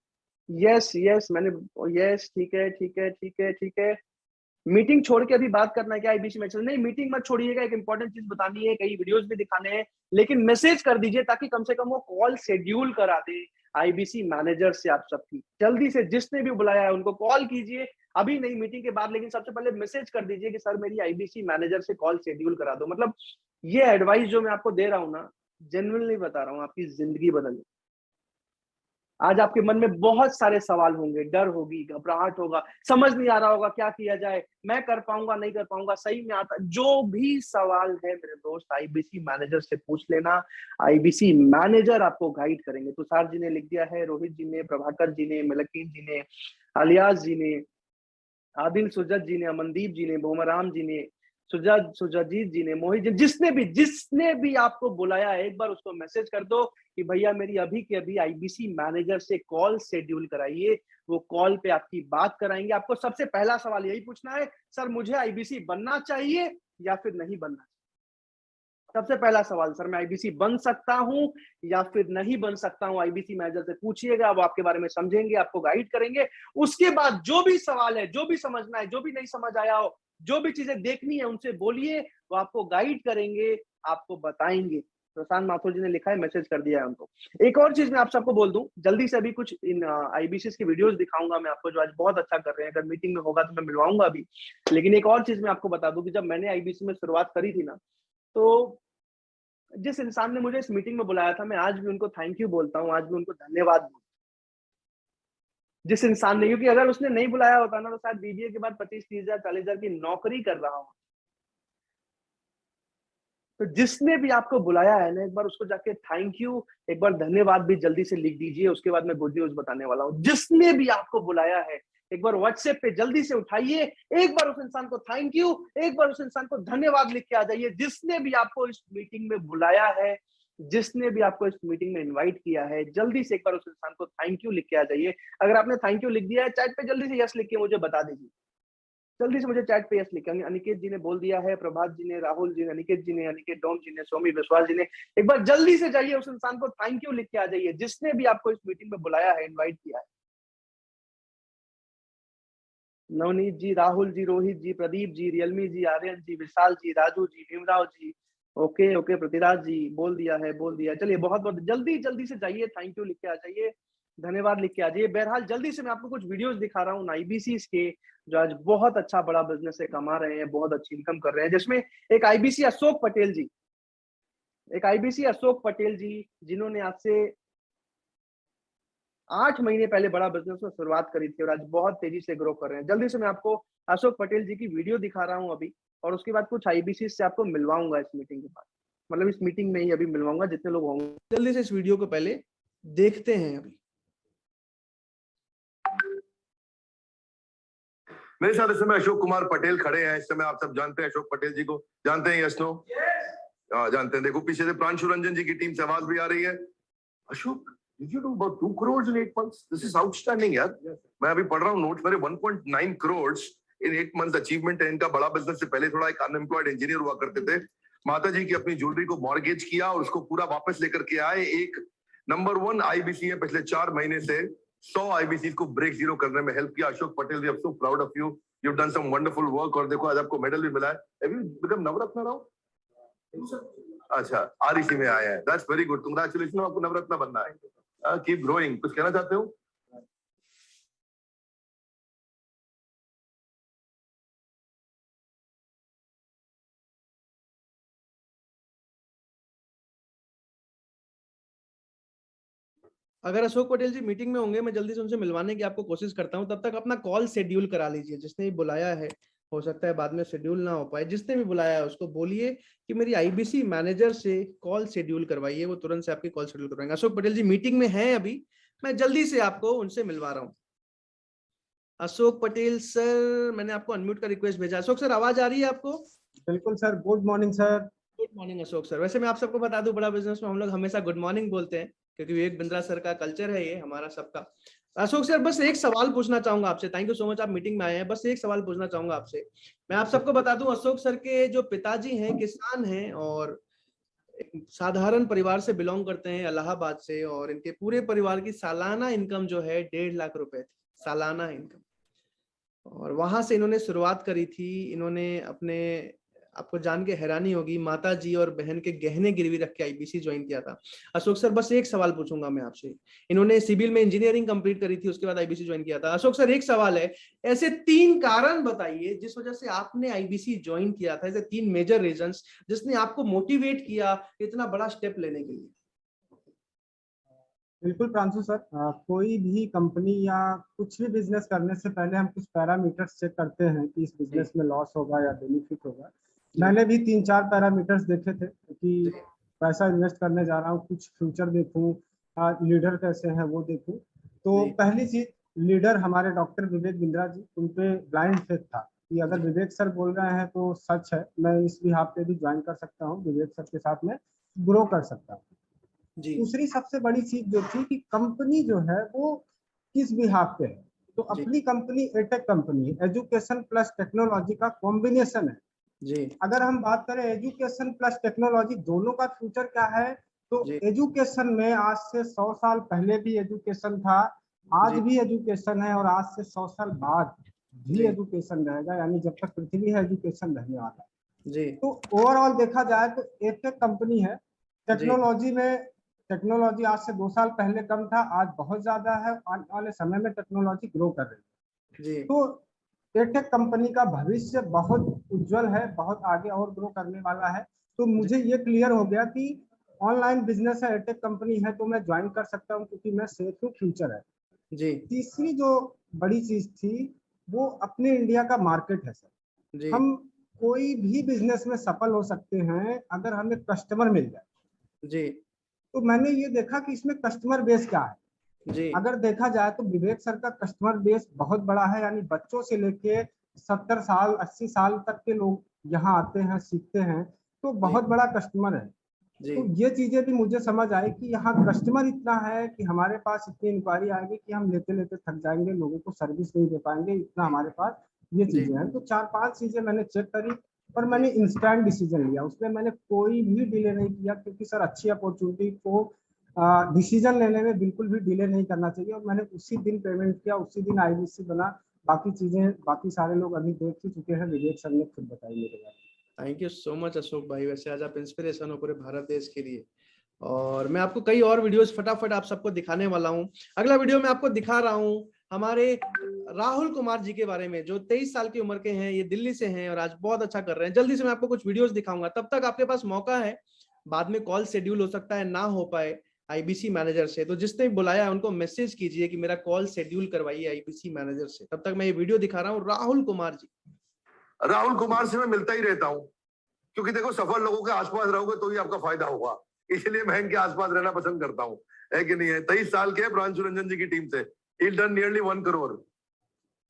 यस यस, मैंने यस, ठीक है ठीक है ठीक है ठीक है। मीटिंग छोड़ के अभी बात करना है क्या आईबीसी मैनेजर? नहीं, मीटिंग मत छोड़िएगा, एक इंपॉर्टेंट चीज बतानी है, कई वीडियोस भी दिखाने हैं, लेकिन मैसेज कर दीजिए ताकि कम से कम वो कॉल शेड्यूल करा दे आईबीसी मैनेजर से आप सबकी। जल्दी से जिसने भी बुलाया है उनको कॉल कीजिए, अभी नहीं मीटिंग के बाद, लेकिन सबसे पहले मैसेज कर दीजिए कि सर मेरी आईबीसी मैनेजर से कॉल शेड्यूल करा दो। मतलब ये एडवाइस जो मैं आपको दे रहा हूँ ना, जेन्युइनली बता रहा हूँ, आपकी जिंदगी बदल। आज आपके मन में बहुत सारे सवाल होंगे, डर होगी, घबराहट होगा, समझ नहीं आ रहा होगा क्या किया जाए, मैं कर पाऊंगा नहीं कर पाऊंगा, सही में आता। जो भी सवाल है मेरे दोस्त, आईबीसी मैनेजर से पूछ लेना। आईबीसी मैनेजर आपको गाइड करेंगे। तुषार जी ने लिख दिया है, रोहित जी ने, प्रभाकर जी ने, मलकीन जी ने, अलियास जी ने, आदिल सुजत जी ने, अमनदीप जी ने, भोमराम जी ने, सुजाजीत जी ने, मोहित जी, जिसने भी आपको बुलाया है, एक बार उसको मैसेज कर दो कि भैया मेरी अभी के अभी आईबीसी मैनेजर से कॉल शेड्यूल कराइए। वो कॉल पे आपकी बात कराएंगे। आपको सबसे पहला सवाल यही पूछना है, सर मुझे आईबीसी बनना चाहिए या फिर नहीं बनना चाहिए। सबसे पहला सवाल, सर मैं आईबीसी बन सकता हूं या फिर नहीं बन सकता हूं? आईबीसी मैनेजर से पूछिएगा, वो आपके बारे में समझेंगे, आपको गाइड करेंगे। उसके बाद जो भी सवाल है, जो भी समझना है, जो भी नहीं समझ आया हो, जो भी चीजें देखनी है उनसे बोलिए, वो आपको गाइड करेंगे, आपको बताएंगे। प्रशांत माथुर जी ने लिखा है, मैसेज कर दिया है उनको। एक और चीज मैं आप सबको बोल दूं, जल्दी से अभी कुछ इन आईबीसी की वीडियोस दिखाऊंगा मैं आपको, जो आज बहुत अच्छा कर रहे हैं। अगर मीटिंग में होगा तो मैं मिलवाऊंगा अभी। लेकिन एक और चीज मैं आपको बता दूं कि जब मैंने आईबीसी में शुरुआत करी थी ना, तो जिस इंसान ने मुझे इस मीटिंग में बुलाया था, मैं आज भी उनको थैंक यू बोलता हूँ, आज भी उनको धन्यवाद बोलता हूँ। जिस इंसान ने, क्योंकि अगर उसने नहीं बुलाया होता ना, तो शायद बीबीए के बाद 25-30 हजार 40 हजार की नौकरी कर रहा हूँ। तो जिसने भी आपको बुलाया है ना, एक बार उसको जाके थैंक यू, एक बार धन्यवाद भी जल्दी से लिख दीजिए। उसके बाद मैं गुड न्यूज बताने वाला हूँ। जिसने भी आपको बुलाया है, एक बार व्हाट्सएप पे जल्दी से उठाइए, एक बार उस इंसान को थैंक यू, एक बार उस इंसान को धन्यवाद लिख के आ जाइए। जिसने भी आपको इस मीटिंग में बुलाया है, जिसने भी आपको इस मीटिंग में इनवाइट किया है, जल्दी से एक बार उस इंसान को थैंक यू लिख के आ जाइए। अगर आपने थैंक यू लिख दिया है, चैट पे जल्दी से यस लिख के मुझे बता दीजिए। जल्दी से मुझे चैट पे यस लिखेंगे। अनिकेत जी ने बोल दिया है, प्रभात जी ने, राहुल जी ने, अनिकेत जी ने, अनिकेत डोम जी ने, सोमी विश्वास जी ने। एक बार जल्दी से जाइए, उस इंसान को थैंक यू लिख के आ जाइए, जिसने भी आपको इस मीटिंग में बुलाया है, इनवाइट किया है। नवनीत जी, राहुल जी, रोहित जी, प्रदीप जी, रियलमी जी, आर्यन जी, विशाल जी, राजू जी, भीमराव जी, ओके ओके, पृथ्वीराज जी बोल दिया है, बोल दिया। चलिए, बहुत बहुत जल्दी जल्दी से जाइए, थैंक यू लिख के आ जाइए, धन्यवाद लिख के आ जाइए। बहरहाल जल्दी से मैं आपको कुछ वीडियोस दिखा रहा हूँ आईबीसी के, जो आज बहुत अच्छा बड़ा बिजनेस है, कमा रहे हैं, बहुत अच्छी इनकम कर रहे हैं। जिसमें एक आईबीसी अशोक पटेल जी, एक आईबीसी अशोक पटेल जी, जिन्होंने आज से 8 महीने पहले बड़ा बिजनेस में शुरुआत करी थी और आज बहुत तेजी से ग्रो कर रहे हैं। जल्दी से मैं आपको अशोक पटेल जी की वीडियो दिखा रहा हूं अभी, और उसके बाद कुछ आईबीसी से आपको मिलवाऊंगा इस मीटिंग के बाद, मतलब इस मीटिंग में ही अभी मिलवाऊंगा जितने लोग होंगे। जल्दी से इस वीडियो को पहले देखते हैं अभी। मेरे साथ इस समय अशोक कुमार पटेल खड़े हैं। इस समय आप सब जानते हैं अशोक पटेल जी को, जानते हैं? Yes no? जानते हैं। देखो पीछे से प्रांशु रंजन जी की टीम से आवाज भी आ रही है। Ashok, did you do about 2 crores in 8 months? This is outstanding यार। मैं अभी पढ़ रहा हूँ नोट्स, मेरे 1.9 crores in 8 months अचीवमेंट है इनका। बड़ा बिजनेस से पहले थोड़ा एक अनएम्प्लॉयड इंजीनियर हुआ करते थे। माता जी की अपनी ज्वेलरी को मॉर्गेज किया और उसको पूरा वापस लेकर के आए। एक नंबर 1 आईबीसी है, पिछले 4 महीने से 100 आईबीसी को ब्रेक जीरो करने में हेल्प किया। Ashok Patel, we are so proud of you, you have done some wonderful work. और देखो आज आपको मेडल भी मिला है। Have you become Navratna now? अच्छा, आरईसी में आए हैं, दैट्स वेरी गुड, कांग्रेचुलेशन, आपको नवरत्न बनना है। Keep growing. कुछ कहना चाहते हो? अगर अशोक पटेल जी मीटिंग में होंगे, मैं जल्दी से उनसे मिलवाने की आपको कोशिश करता हूं। तब तक अपना कॉल शेड्यूल करा लीजिए। जिसने भी बुलाया है, हो सकता है बाद में शेड्यूल ना हो पाए, जिसने भी बुलाया है उसको बोलिए कि मेरी आईबीसी मैनेजर से कॉल शेड्यूल करवाइए, वो तुरंत से आपकी कॉल शेड्यूल करवाएंगे। अशोक पटेल जी मीटिंग में हैं अभी, मैं जल्दी से आपको उनसे मिलवा रहा हूँ। अशोक पटेल सर, मैंने आपको अनम्यूट का रिक्वेस्ट भेजा। अशोक सर, आवाज आ रही है आपको? बिल्कुल sir, good morning sir. Good morning Ashok sir. वैसे मैं आप सबको बता दूं, बड़ा बिजनेस में हम लोग हमेशा गुड मॉर्निंग बोलते हैं, क्योंकि विवेक बिंद्रा सर का कल्चर है ये, हमारा सबका। अशोक सर, बस एक सवाल पूछना चाहूंगा आपसे। थैंक यू सो मच, आप मीटिंग में आए हैं। बस एक सवाल पूछना चाहूंगा आपसे। मैं आप सबको बता दूं, अशोक सर के जो पिताजी हैं किसान हैं और एक साधारण परिवार से बिलोंग करते हैं, इलाहाबाद से, और इनके पूरे परिवार की सालाना इनकम जो है 1.5 लाख रुपए थी, सालाना इनकम। और वहां से इन्होंने शुरुआत करी थी। इन्होंने अपने, आपको जान के हैरानी होगी, माता जी और बहन के गहने गिरवी रख के आईबीसी ज्वाइन किया था। अशोक सर, बस एक सवाल पूछूंगा मैं आपसे। इन्होंने सिविल में इंजीनियरिंग कंप्लीट करी थी, उसके बाद आईबीसी ज्वाइन किया था। अशोक सर, एक सवाल है, ऐसे 3 कारण बताइए जिस वजह से आपने आईबीसी ज्वाइन किया था। ऐसे 3 मेजर रीजंस जिसने आपको मोटिवेट किया इतना बड़ा स्टेप लेने के लिए। बिल्कुल प्रांशु सर, कोई भी कंपनी या कुछ भी बिजनेस करने से पहले हम कुछ पैरामीटर्स चेक करते हैं कि इस बिजनेस में लॉस होगा या बेनिफिट होगा। मैंने भी 3-4 पैरामीटर्स देखे थे कि पैसा इन्वेस्ट करने जा रहा हूँ, कुछ फ्यूचर देखूं, लीडर कैसे हैं वो देखूं। तो पहली चीज, लीडर हमारे डॉक्टर विवेक बिंद्रा जी, उन पे ब्लाइंड फेथ था कि अगर विवेक सर बोल रहे हैं तो सच है, मैं इस बिहाफ पे भी ज्वाइन कर सकता हूँ, विवेक सर के साथ में ग्रो कर सकता हूँ। दूसरी सबसे बड़ी चीज जो थी कि कंपनी जो है वो किस बिहाफ पे है। तो अपनी कंपनी एटेक कंपनी है, एजुकेशन प्लस टेक्नोलॉजी का कॉम्बिनेशन है। जी अगर हम बात करें एजुकेशन प्लस टेक्नोलॉजी, दोनों का फ्यूचर क्या है, तो जी एजुकेशन में आज से 100 साल पहले भी एजुकेशन था, आज जी भी एजुकेशन है, और आज से 100 साल बाद भी जी एजुकेशन रहेगा, यानी जब तक पृथ्वी है एजुकेशन रहने वाला है। जी तो ओवरऑल देखा जाए तो एक कंपनी है जी टेक्नोलॉजी में। टेक्नोलॉजी आज से 2 साल पहले कम था, आज बहुत ज्यादा है, आने वाले समय में टेक्नोलॉजी ग्रो कर रही है। जी तो एयरटेक कंपनी का भविष्य बहुत उज्जवल है, बहुत आगे और ग्रो करने वाला है। तो मुझे ये क्लियर हो गया कि ऑनलाइन बिजनेस है, एयरटेक कंपनी है, तो मैं ज्वाइन कर सकता हूँ क्योंकि मैं सेफ हूँ, फ्यूचर है। जी तीसरी जो बड़ी चीज थी वो अपने इंडिया का मार्केट है सर। जी हम कोई भी बिजनेस में सफल हो सकते हैं अगर हमें कस्टमर मिल जाए। जी तो मैंने ये देखा कि इसमें कस्टमर बेस क्या है। जी अगर देखा जाए तो विवेक सर का कस्टमर बेस बहुत बड़ा है, यानी बच्चों से लेके 70 साल 80 साल तक के लोग यहाँ आते हैं, सीखते हैं, तो बहुत बड़ा कस्टमर है। जी तो ये चीजें भी मुझे समझ आई कि यहाँ कस्टमर इतना है कि हमारे पास इतनी इंक्वायरी आएगी कि हम लेते लेते थक जाएंगे, लोगों को सर्विस नहीं दे पाएंगे, इतना हमारे पास ये जी चीजें हैं। तो 4-5 चीजें मैंने चेक करी और मैंने इंस्टेंट डिसीजन लिया, उसमें मैंने कोई भी डिले नहीं किया, क्योंकि सर अच्छी अपॉर्चुनिटी को डिसीजन लेने में बिल्कुल भी डिले नहीं करना चाहिए। और मैंने उसी दिन पेमेंट किया, उसी दिन आईबीसी बना। बाकी चीजें बाकी सारे लोग अभी देख ही चुके हैं, विवेक सर ने खुद बताई मेरे बारे में। Thank you so much Ashok भाई, वैसे आज आप इंस्पिरेशन हो पूरे भारत देश के लिए। और मैं आपको कई और वीडियोस फटाफट आप सबको दिखाने वाला हूँ। अगला वीडियो में आपको दिखा रहा हूँ हमारे राहुल कुमार जी के बारे में, जो 23 साल की उम्र के हैं, ये दिल्ली से हैं और आज बहुत अच्छा कर रहे हैं। जल्दी से मैं आपको कुछ वीडियोस दिखाऊंगा, तब तक आपके पास मौका है, बाद में कॉल शेड्यूल हो सकता है ना हो पाए आईबीसी मैनेजर से, तो जिसने बुलाया है उनको मैसेज कीजिए कि मेरा कॉल शेड्यूल करवाइए आईबीसी मैनेजर से। तब तक मैं ये वीडियो दिखा रहा हूँ राहुल कुमार जी। राहुल कुमार से मैं मिलता ही रहता हूँ, क्योंकि देखो सफल लोगों के आसपास रहोगे तो ही आपका फायदा होगा, इसलिए मैं इनके आसपास रहना पसंद करता हूँ, है कि नहीं है। 23 साल के प्रांशु रंजन जी की टीम से ही डन नियरली 1 करोड़।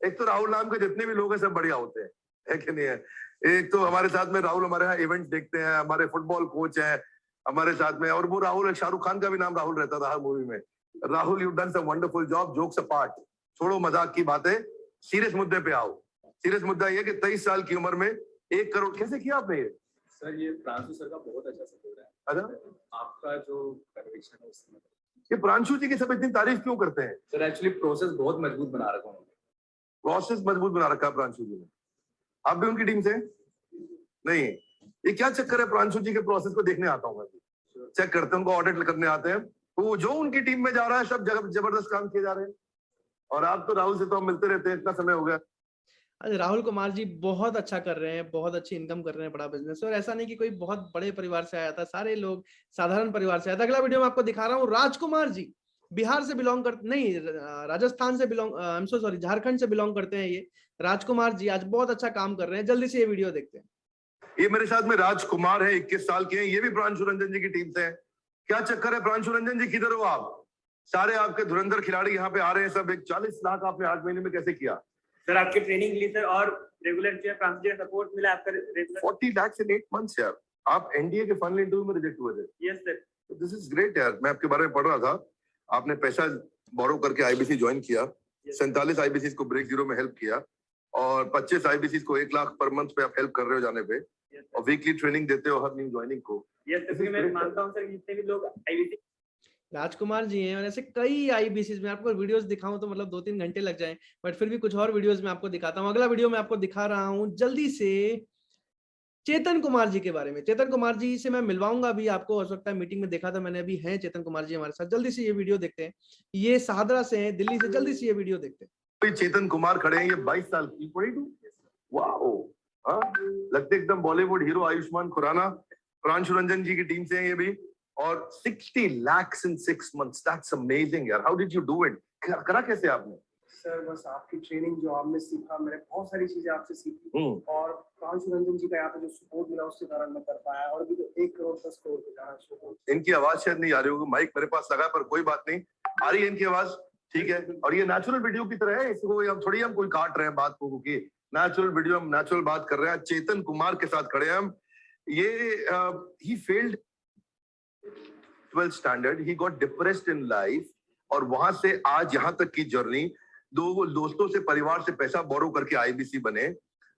एक तो राहुल नाम के जितने भी लोग हैं सब बढ़िया होते हैं, है कि नहीं है। एक तो हमारे साथ में राहुल हमारे यहाँ इवेंट देखते हैं, हमारे फुटबॉल कोच हैं हमारे साथ में, और वो राहुल, शाहरुख खान का भी नाम राहुल रहता था हर मूवी में। Rahul, you done some wonderful job. Jokes apart, छोड़ो मजाक की बातें, सीरियस मुद्दे पे आओ। सीरियस मुद्दा ये कि 23 साल की उम्र में 1 करोड़ कैसे किया आपने ये? सर ये प्रांशु सर का बहुत अच्छा सपोर्ट है। अच्छा, आपका जो कन्विक्शन है उसमें ये प्रांशु जी की सब इतनी तारीफ क्यों करते हैं? सर एक्चुअली प्रोसेस बहुत मजबूत बना रखा हूँ। प्रोसेस मजबूत बना रखा है प्रांशु जी ने। आप भी उनकी टीम से? नहीं, ये क्या चक्कर है? प्रांशु जी के प्रोसेस को देखने आता हूँ मैं, चेक करते हैं, उनको ऑडिट करने आते हैं। तो जो उनकी टीम में जा रहा है सब जगह जबरदस्त काम किए जा रहे हैं, और आप तो राहुल से तो हम मिलते रहते हैं, इतना समय हो गया। राहुल कुमार जी बहुत अच्छा कर रहे हैं, बहुत अच्छी इनकम कर रहे हैं, बड़ा बिजनेस। और ऐसा नहीं कि कोई बहुत बड़े परिवार से आया था, सारे लोग साधारण परिवार से आया था। अगला वीडियो में आपको दिखा रहा हूँ राजकुमार जी, बिहार से बिलोंग करते, नहीं राजस्थान से belong, I am so sorry, Jharkhand से बिलोंग करते हैं ये राजकुमार जी। आज बहुत अच्छा काम कर रहे हैं। जल्दी से ये वीडियो देखते हैं। ये मेरे साथ में राजकुमार है, 21 साल के हैं, ये भी प्रांशु रंजन जी की टीम से है। क्या चक्कर है प्रांशु रंजन जी, किधर हो आप? सारे आपके धुरंधर खिलाड़ी यहाँ पे आ रहे हैं सब। एक 40 लाख आपने 8 महीने में कैसे किया? सर आपकी ट्रेनिंग ली सर, और रेगुलर जो है प्रांशु जी का सपोर्ट मिला आपका रेगुलर। 40 lakhs in 8 months यार। आप एनडीए के फाइनल इंटरव्यू में रिजेक्ट हुए थे। Yes sir. This is great यार। मैं आपके बारे में पढ़ रहा था, आपने पैसा बोरो करके आईबीसी ज्वाइन किया, 47 आईबीसी को ब्रेक जीरो में हेल्प किया, और 25 आईबीसी को 1 लाख पर मंथ पे आप हेल्प कर रहे हो जाने पे, और वीकली ट्रेनिंग देते हो हर न्यू ज्वाइनिंग को। यस सर, मैं मानता हूं सर जितने भी लोग आईबीसी राजकुमार जी हैं, और ऐसे कई आईबीसी में आपको वीडियोस दिखाऊं तो मतलब 2-3 घंटे लग जाएं, बट फिर भी कुछ और वीडियोस में आपको दिखाता हूं। अगला वीडियो में आपको दिखा रहा हूं जल्दी से चेतन कुमार जी के बारे में। चेतन कुमार जी से मैं मिलवाऊंगा अभी आपको, हो सकता है मीटिंग में देखा था मैंने, अभी हैं चेतन कुमार जी हमारे साथ। जल्दी से ये वीडियो देखते हैं, ये शाहदरा से हैं, दिल्ली से। जल्दी से ये वीडियो देखते हैं। चेतन कुमार खड़े हैं, ये 22 साल की, 22। वाओ, हाँ, लगते एकदम बॉलीवुड हीरो आयुष्मान खुराना। प्रांशु रंजन जी की टीम से हैं ये भी, और 60 lakhs in 6 months, that's amazing यार। How did you do it? करा कैसे आपने? सर बस आपकी ट्रेनिंग जो आपने सीखा, मैंने बहुत सारी चीजें आपसे सीखी, और प्रांशु रंजन जी का यहाँ पे जो सपोर्ट मिला उसके कारण मैं कर पाया, और भी तो 1 करोड़ 10 करोड़ के कारण। इनकी आवाज शायद नहीं आ रही होगी, माइक मेरे पास लगा है, पर कोई बात नहीं, आ रही है इनकी आवाज, ठीक है। और ये नेचुरल वीडियो की तरह है, इसको हम थोड़ी हम कोई काट रहे हैं बात को, क्योंकि नेचुरल वीडियो, हम नेचुरल बात कर रहे हैं। चेतन कुमार के साथ खड़े हैं हम। ये he failed 12th standard, he got depressed in life, और वहां से आज यहाँ तक की जर्नी, 2 दोस्तों से, परिवार से पैसा बोरो करके आईबीसी बने,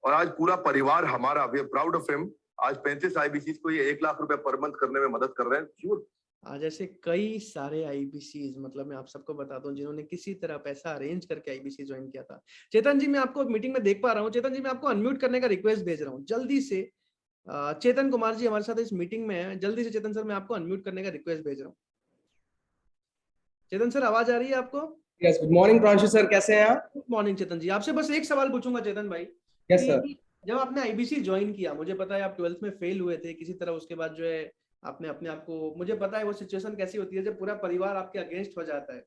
और आज पूरा परिवार हमारा, we are proud of him. आज 35 आईबीसी को ये 1 लाख रुपए पर मंथ करने में मदद कर रहे हैं। क्यों? आज ऐसे कई सारे आईबीसी, मतलब मैं आप सबको बता दूं, जिन्होंने किसी तरह पैसा अरेंज करके आईबीसी ज्वाइन किया था। चेतन जी, मैं आपको मीटिंग में देख पा रहा हूँ। चेतन जी, मैं आपको अनम्यूट करने का रिक्वेस्ट भेज रहा हूँ जल्दी से। चेतन कुमार जी हमारे साथ इस मीटिंग में है। जल्दी से चेतन सर, मैं आपको अनम्यूट करने का रिक्वेस्ट भेज रहा हूँ। चेतन सर, आवाज आ रही है आपको? Yes, good morning Pranshu sir, कैसे हैं आप? गुड मॉर्निंग चेतन जी। आपसे बस एक सवाल पूछूंगा चेतन भाई। यस कि सर। जब आपने आईबीसी ज्वाइन किया, मुझे पता है आप 12th में फेल हुए थे किसी तरह, उसके बाद जो है आपने अपने आप को, मुझे पता है वो सिचुएशन कैसी होती है जब पूरा परिवार आपके अगेंस्ट हो जाता है।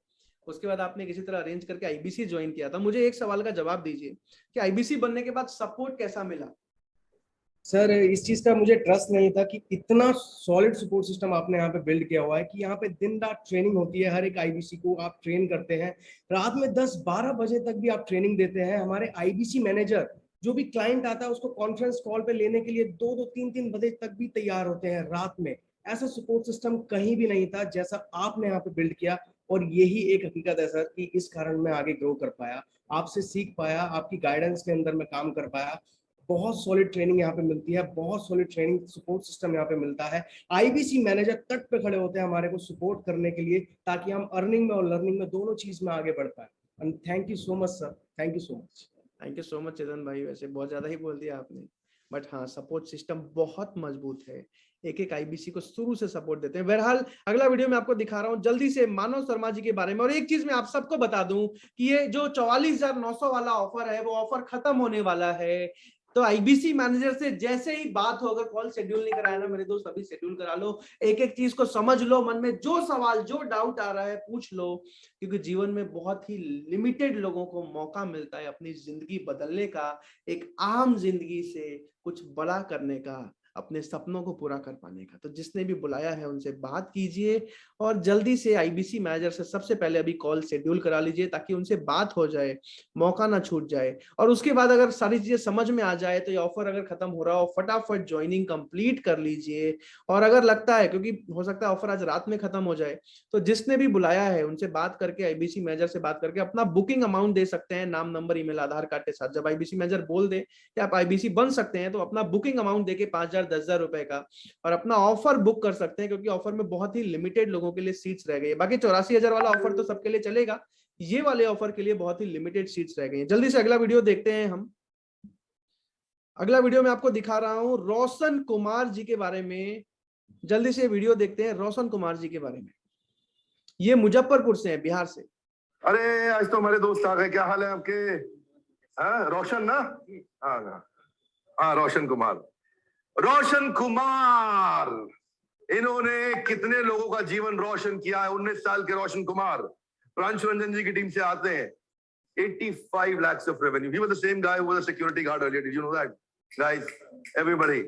उसके बाद आपने किसी तरह अरेंज करके आईबीसी ज्वाइन किया था। मुझे एक सवाल का जवाब दीजिए कि आईबीसी बनने के बाद सपोर्ट कैसा मिला? सर, इस चीज का मुझे ट्रस्ट नहीं था कि इतना सॉलिड सपोर्ट सिस्टम आपने यहाँ पे बिल्ड किया हुआ है कि यहाँ पे दिन रात ट्रेनिंग होती है। हर एक आईबीसी को आप ट्रेन करते हैं, रात में 10-12 बजे तक भी आप ट्रेनिंग देते हैं। हमारे आईबीसी मैनेजर, जो भी क्लाइंट आता है उसको कॉन्फ्रेंस कॉल पे लेने के लिए 2-2, 3-3 बजे तक भी तैयार होते हैं रात में। ऐसा सपोर्ट सिस्टम कहीं भी नहीं था जैसा आपने यहाँ पे बिल्ड किया, और यही एक हकीकत है सर कि इस कारण मैं आगे ग्रो कर पाया, आपसे सीख पाया, आपकी गाइडेंस के अंदर मैं काम कर पाया। बहुत सॉलिड ट्रेनिंग यहाँ पे मिलती है, बहुत सॉलिड ट्रेनिंग सपोर्ट सिस्टम यहाँ पे मिलता है। आईबीसी मैनेजर तट पे खड़े होते हैं हमारे को सपोर्ट करने के लिए, ताकि हम अर्निंग में और लर्निंग में दोनों चीज में आगे बढ़ पाए। And thank you so much sir, thank you so much. Thank you so much Chetan भाई। वैसे बहुत ज्यादा ही बोल दिया आपने, बट हाँ, सपोर्ट सिस्टम बहुत मजबूत है। एक एक आईबीसी को शुरू से सपोर्ट देते हैं। बहरहाल अगला वीडियो में आपको दिखा रहा हूं जल्दी से मानव शर्मा जी के बारे में। और एक चीज मैं आप सबको बता दूं कि ये जो 44,900 वाला ऑफर है, वो ऑफर खत्म होने वाला है। तो आईबीसी मैनेजर से जैसे ही बात हो, अगर कॉल शेड्यूल नहीं कराया ना मेरे दोस्त, अभी शेड्यूल करा लो। एक एक चीज को समझ लो, मन में जो सवाल जो डाउट आ रहा है पूछ लो, क्योंकि जीवन में बहुत ही लिमिटेड लोगों को मौका मिलता है अपनी जिंदगी बदलने का, एक आम जिंदगी से कुछ बड़ा करने का, अपने सपनों को पूरा कर पाने का। तो जिसने भी बुलाया है उनसे बात कीजिए और जल्दी से आईबीसी मैनेजर से सबसे पहले अभी कॉल शेड्यूल करा लीजिए, ताकि उनसे बात हो जाए, मौका ना छूट जाए। और उसके बाद अगर सारी चीजें समझ में आ जाए तो ये ऑफर अगर खत्म हो रहा हो, फटाफट ज्वाइनिंग कंप्लीट कर लीजिए। और अगर लगता है, क्योंकि हो सकता है ऑफर आज रात में खत्म हो जाए, तो जिसने भी बुलाया है उनसे बात करके, आईबीसी मैनेजर से बात करके अपना बुकिंग अमाउंट दे सकते हैं, नाम, नंबर, ईमेल, आधार कार्ड के साथ। जब आईबीसी मैनेजर बोल दे कि आप आईबीसी बन सकते हैं, तो अपना बुकिंग अमाउंट देके 5,000, 10,000 रुपए का, और अपना ऑफर बुक कर सकते हैं, क्योंकि ऑफर में बहुत ही लिमिटेड लोगों के लिए सीट्स रह गई है। बाकी 84,000 वाला ऑफर तो सबके लिए चलेगा, ये वाले ऑफर के लिए बहुत ही लिमिटेड सीट्स रह गई हैं। जल्दी से अगला वीडियो देखते हैं हम। अगला वीडियो में आपको दिखा रहा हूं रोशन कुमार जी के बारे में। जल्दी से वीडियो देखते हैं रोशन कुमार जी के बारे में। ये मुजफ्फरपुर से हैं, बिहार से। अरे आज तो हमारे दोस्त आ गए। क्या हाल है आपके? हाँ, रोशन ना? हाँ, रोशन कुमार। रोशन कुमार, इन्होंने कितने लोगों का जीवन रोशन किया है। 19 साल के रोशन कुमार प्रांशु रंजन जी की टीम से आते हैं। 85 lakhs of revenue. He was the same guy who was a security guard earlier. Did you know that, guys? Everybody,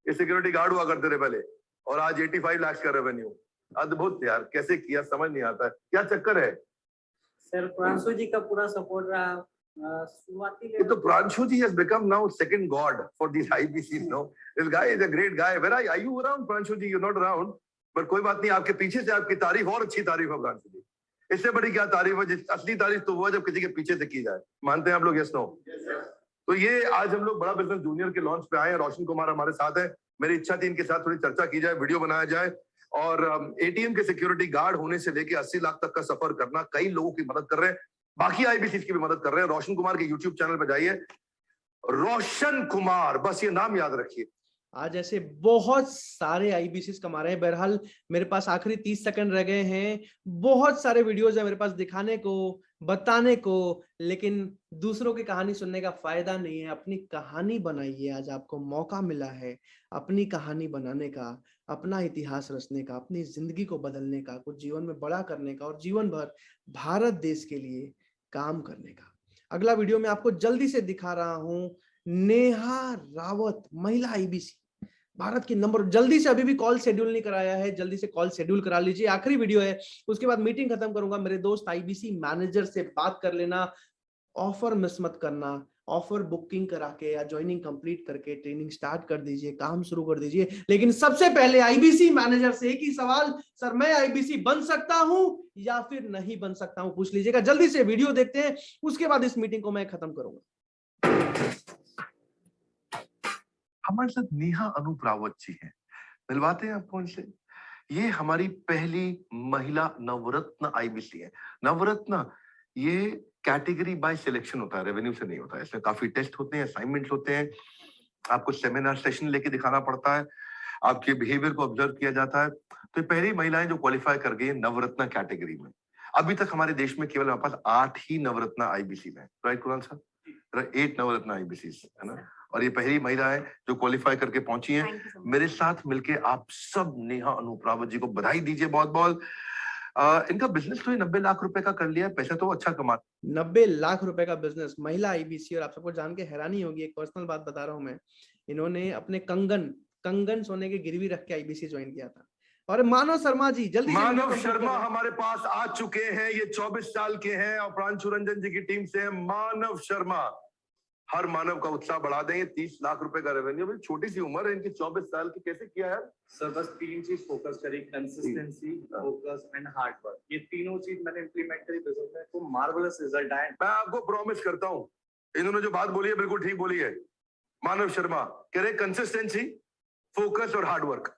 ये सिक्योरिटी गार्ड हुआ करते थे पहले, और आज 85 लाख का रेवेन्यू। अद्भुत यार, कैसे किया समझ नहीं आता है, क्या चक्कर है? सर, प्रांशु जी का पूरा सपोर्ट रहा। शुरुआती तो प्रांशु जी has become now second god for these IBCs. No, this guy is a great guy. Where are you around, Pranshu ji? You're not around, but कोई बात नहीं, आपके पीछे से आपकी तारीफ और अच्छी तारीफ है प्रांशु जी। इससे बड़ी क्या तारीफ है? असली तारीफ तो हुआ जब किसी के पीछे से की जाए। मानते हैं आप लोग? Yes no? तो ये आज हम लोग बड़ा बिजनेस जूनियर के लॉन्च पे आए हैं। रोशन कुमार हमारे साथ है। मेरी इच्छा थी इनके साथ थोड़ी चर्चा की जाए, वीडियो बनाया जाए। और एटीएम के सिक्योरिटी गार्ड होने से लेके 80 लाख तक का सफर करना, कई लोगों की मदद कर रहे हैं, बाकी आईबीसी की भी मदद कर रहे हैं। रोशन कुमार के यूट्यूब चैनल पर जाइए, रोशन कुमार, बस ये नाम याद रखिए। आज ऐसे बहुत सारे आईबीसीस कमा रहे हैं। बहरहाल मेरे पास आखिरी 30 सेकंड रह गए हैं। बहुत सारे वीडियोस है मेरे पास दिखाने को, बताने को, लेकिन दूसरों की कहानी सुनने का फायदा नहीं है। अपनी कहानी बनाइए। आज आपको मौका मिला है अपनी कहानी बनाने का, अपना इतिहास रचने का, अपनी जिंदगी को बदलने का, कुछ जीवन में बड़ा करने का, और जीवन भर भारत देश के लिए काम करने का। अगला वीडियो में आपको जल्दी से दिखा रहा हूं नेहा रावत, महिला आईबीसी, भारत की नंबर। जल्दी से, अभी भी कॉल शेड्यूल नहीं कराया है, जल्दी से कॉल शेड्यूल करा लीजिए। आखिरी वीडियो है, उसके बाद मीटिंग खत्म करूंगा। मेरे दोस्त आईबीसी मैनेजर से बात कर लेना, ऑफर मिस मत करना। ऑफर बुकिंग करा के या ज्वाइनिंग कंप्लीट करके ट्रेनिंग स्टार्ट कर दीजिए, काम शुरू कर दीजिए। लेकिन सबसे पहले आईबीसी मैनेजर से एक ही सवाल, सर मैं आईबीसी बन सकता हूं या फिर नहीं बन सकता हूं, पूछ लीजिएगा। जल्दी से वीडियो देखते हैं, उसके बाद इस मीटिंग को मैं खत्म करूंगा। हमारे साथ नेहा अनूप रावत जी हैं, मिलवाते हैं आपको उनसे। ये हमारी पहली महिला नवरत्न आईबीसी है। नवरत्न ये कैटेगरी बाय सिलेक्शन होता है, रेवेन्यू से नहीं होता है। इसमें काफी टेस्ट होते हैं, असाइनमेंट होते हैं, आपको सेमिनार सेशन लेके दिखाना पड़ता है, आपके बिहेवियर को ऑब्जर्व किया जाता है। तो पहली महिलाएं जो क्वालिफाई कर गई है नवरत्न कैटेगरी में। अभी तक हमारे देश में केवल हमारे पास 8 ही नवरत्न आईबीसी में, राइट कुणाल साहब? 8 नवरत्न आईबीसी है ना, और ये पहली महिला है जो क्वालिफाई करके पहुंची है। मेरे साथ मिलके आप सब नेहा अनूप रावत जी को बधाई दीजिए बहुत बहुत। इनका बिजनेस तो 90 लाख रुपए का कर लिया है, पैसा तो अच्छा कमा। 90 लाख रुपए का बिजनेस, महिला आईबीसी। और आप सबको जान के हैरानी होगी, एक पर्सनल बात बता रहा हूं मैं, इन्होंने अपने कंगन सोने के गिरवी रख के आईबीसी ज्वाइन किया था। और मानव शर्मा जी जल्दी से मानव शर्मा हमारे पास आ चुके हैं, ये 24 साल के हैं और प्रांशु रंजन जी की टीम से है मानव शर्मा। हर मानव का उत्साह बढ़ा देंगे। 30 लाख रुपए का रेवेन्यू, भाई छोटी सी उम्र है इनकी, 24 साल की, कैसे किया है सर? बस 3 चीज फोकस करी, consistency, focus and hard work. ये तीनों चीज मैंने इंप्लीमेंट करी बिजनेस में, तो मार्वलस रिजल्ट आए। मैं आपको प्रॉमिस करता हूं, इन्होंने जो बात बोली है बिल्कुल ठीक बोली है। मानव शर्मा कह रहे कंसिस्टेंसी, फोकस और हार्ड वर्क।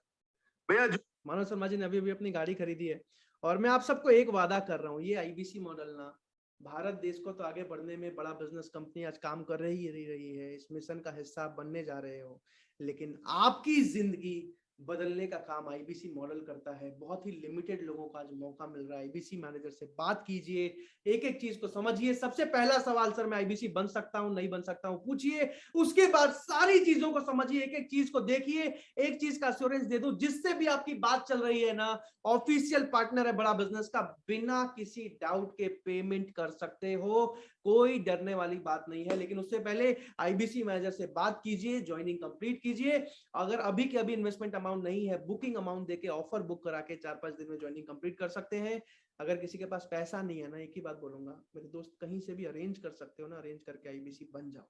भैया मानव शर्मा जी ने अभी अपनी गाड़ी खरीदी है। और मैं आप सबको एक वादा कर रहा हूँ, ये आईबीसी मॉडल ना भारत देश को तो आगे बढ़ने में बड़ा बिजनेस कंपनी आज काम कर रही है, इस मिशन का हिस्सा बनने जा रहे हो, लेकिन आपकी जिंदगी बदलने का काम आईबीसी मॉडल करता है। बहुत ही लिमिटेड लोगों को आज मौका मिल रहा है। आईबीसी मैनेजर से बात कीजिए, एक एक चीज को समझिए। सबसे पहला सवाल, सर मैं आईबीसी बन सकता हूं नहीं बन सकता हूं, पूछिए। उसके बाद सारी चीजों को समझिए, एक एक चीज को देखिए। एक चीज का एश्योरेंस दे दूं, जिससे भी आपकी बात चल रही है ना, ऑफिशियल पार्टनर है बड़ा बिजनेस का, बिना किसी डाउट के पेमेंट कर सकते हो, कोई डरने वाली बात नहीं है। लेकिन उससे पहले आईबीसी मैनेजर से बात कीजिए, ज्वाइनिंग कंप्लीट कीजिए। अगर अभी के अभी इन्वेस्टमेंट अमाउंट नहीं है, बुकिंग अमाउंट देके ऑफर बुक करा के 4-5 दिन में ज्वाइनिंग कंप्लीट कर सकते हैं। अगर किसी के पास पैसा नहीं है ना, एक ही बात बोलूंगा मेरे दोस्त, कहीं से भी अरेंज कर सकते हो ना, अरेंज करके आईबीसी बन जाओ।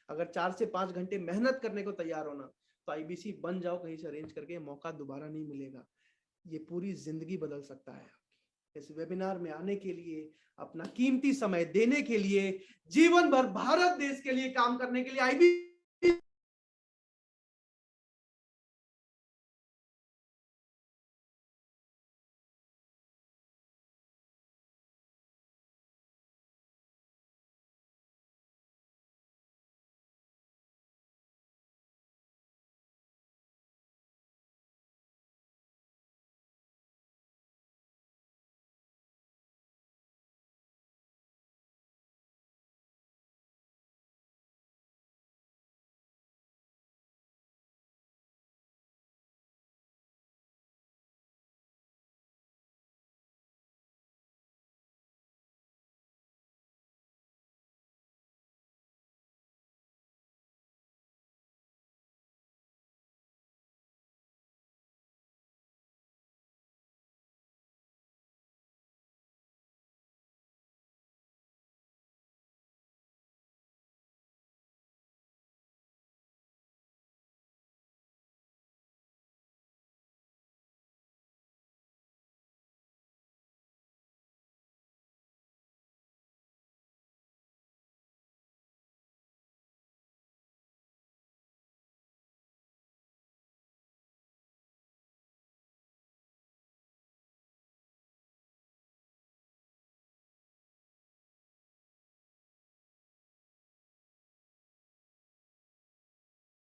अगर 4 से 5 घंटे मेहनत करने को तैयार हो ना, तो आईबीसी बन जाओ कहीं से अरेंज करके, मौका दोबारा नहीं मिलेगा। ये पूरी जिंदगी बदल सकता है आपकी। इस वेबिनार में आने के लिए, अपना कीमती समय देने के लिए, जीवन भर भारत देश के लिए काम करने के लिए आईबीसी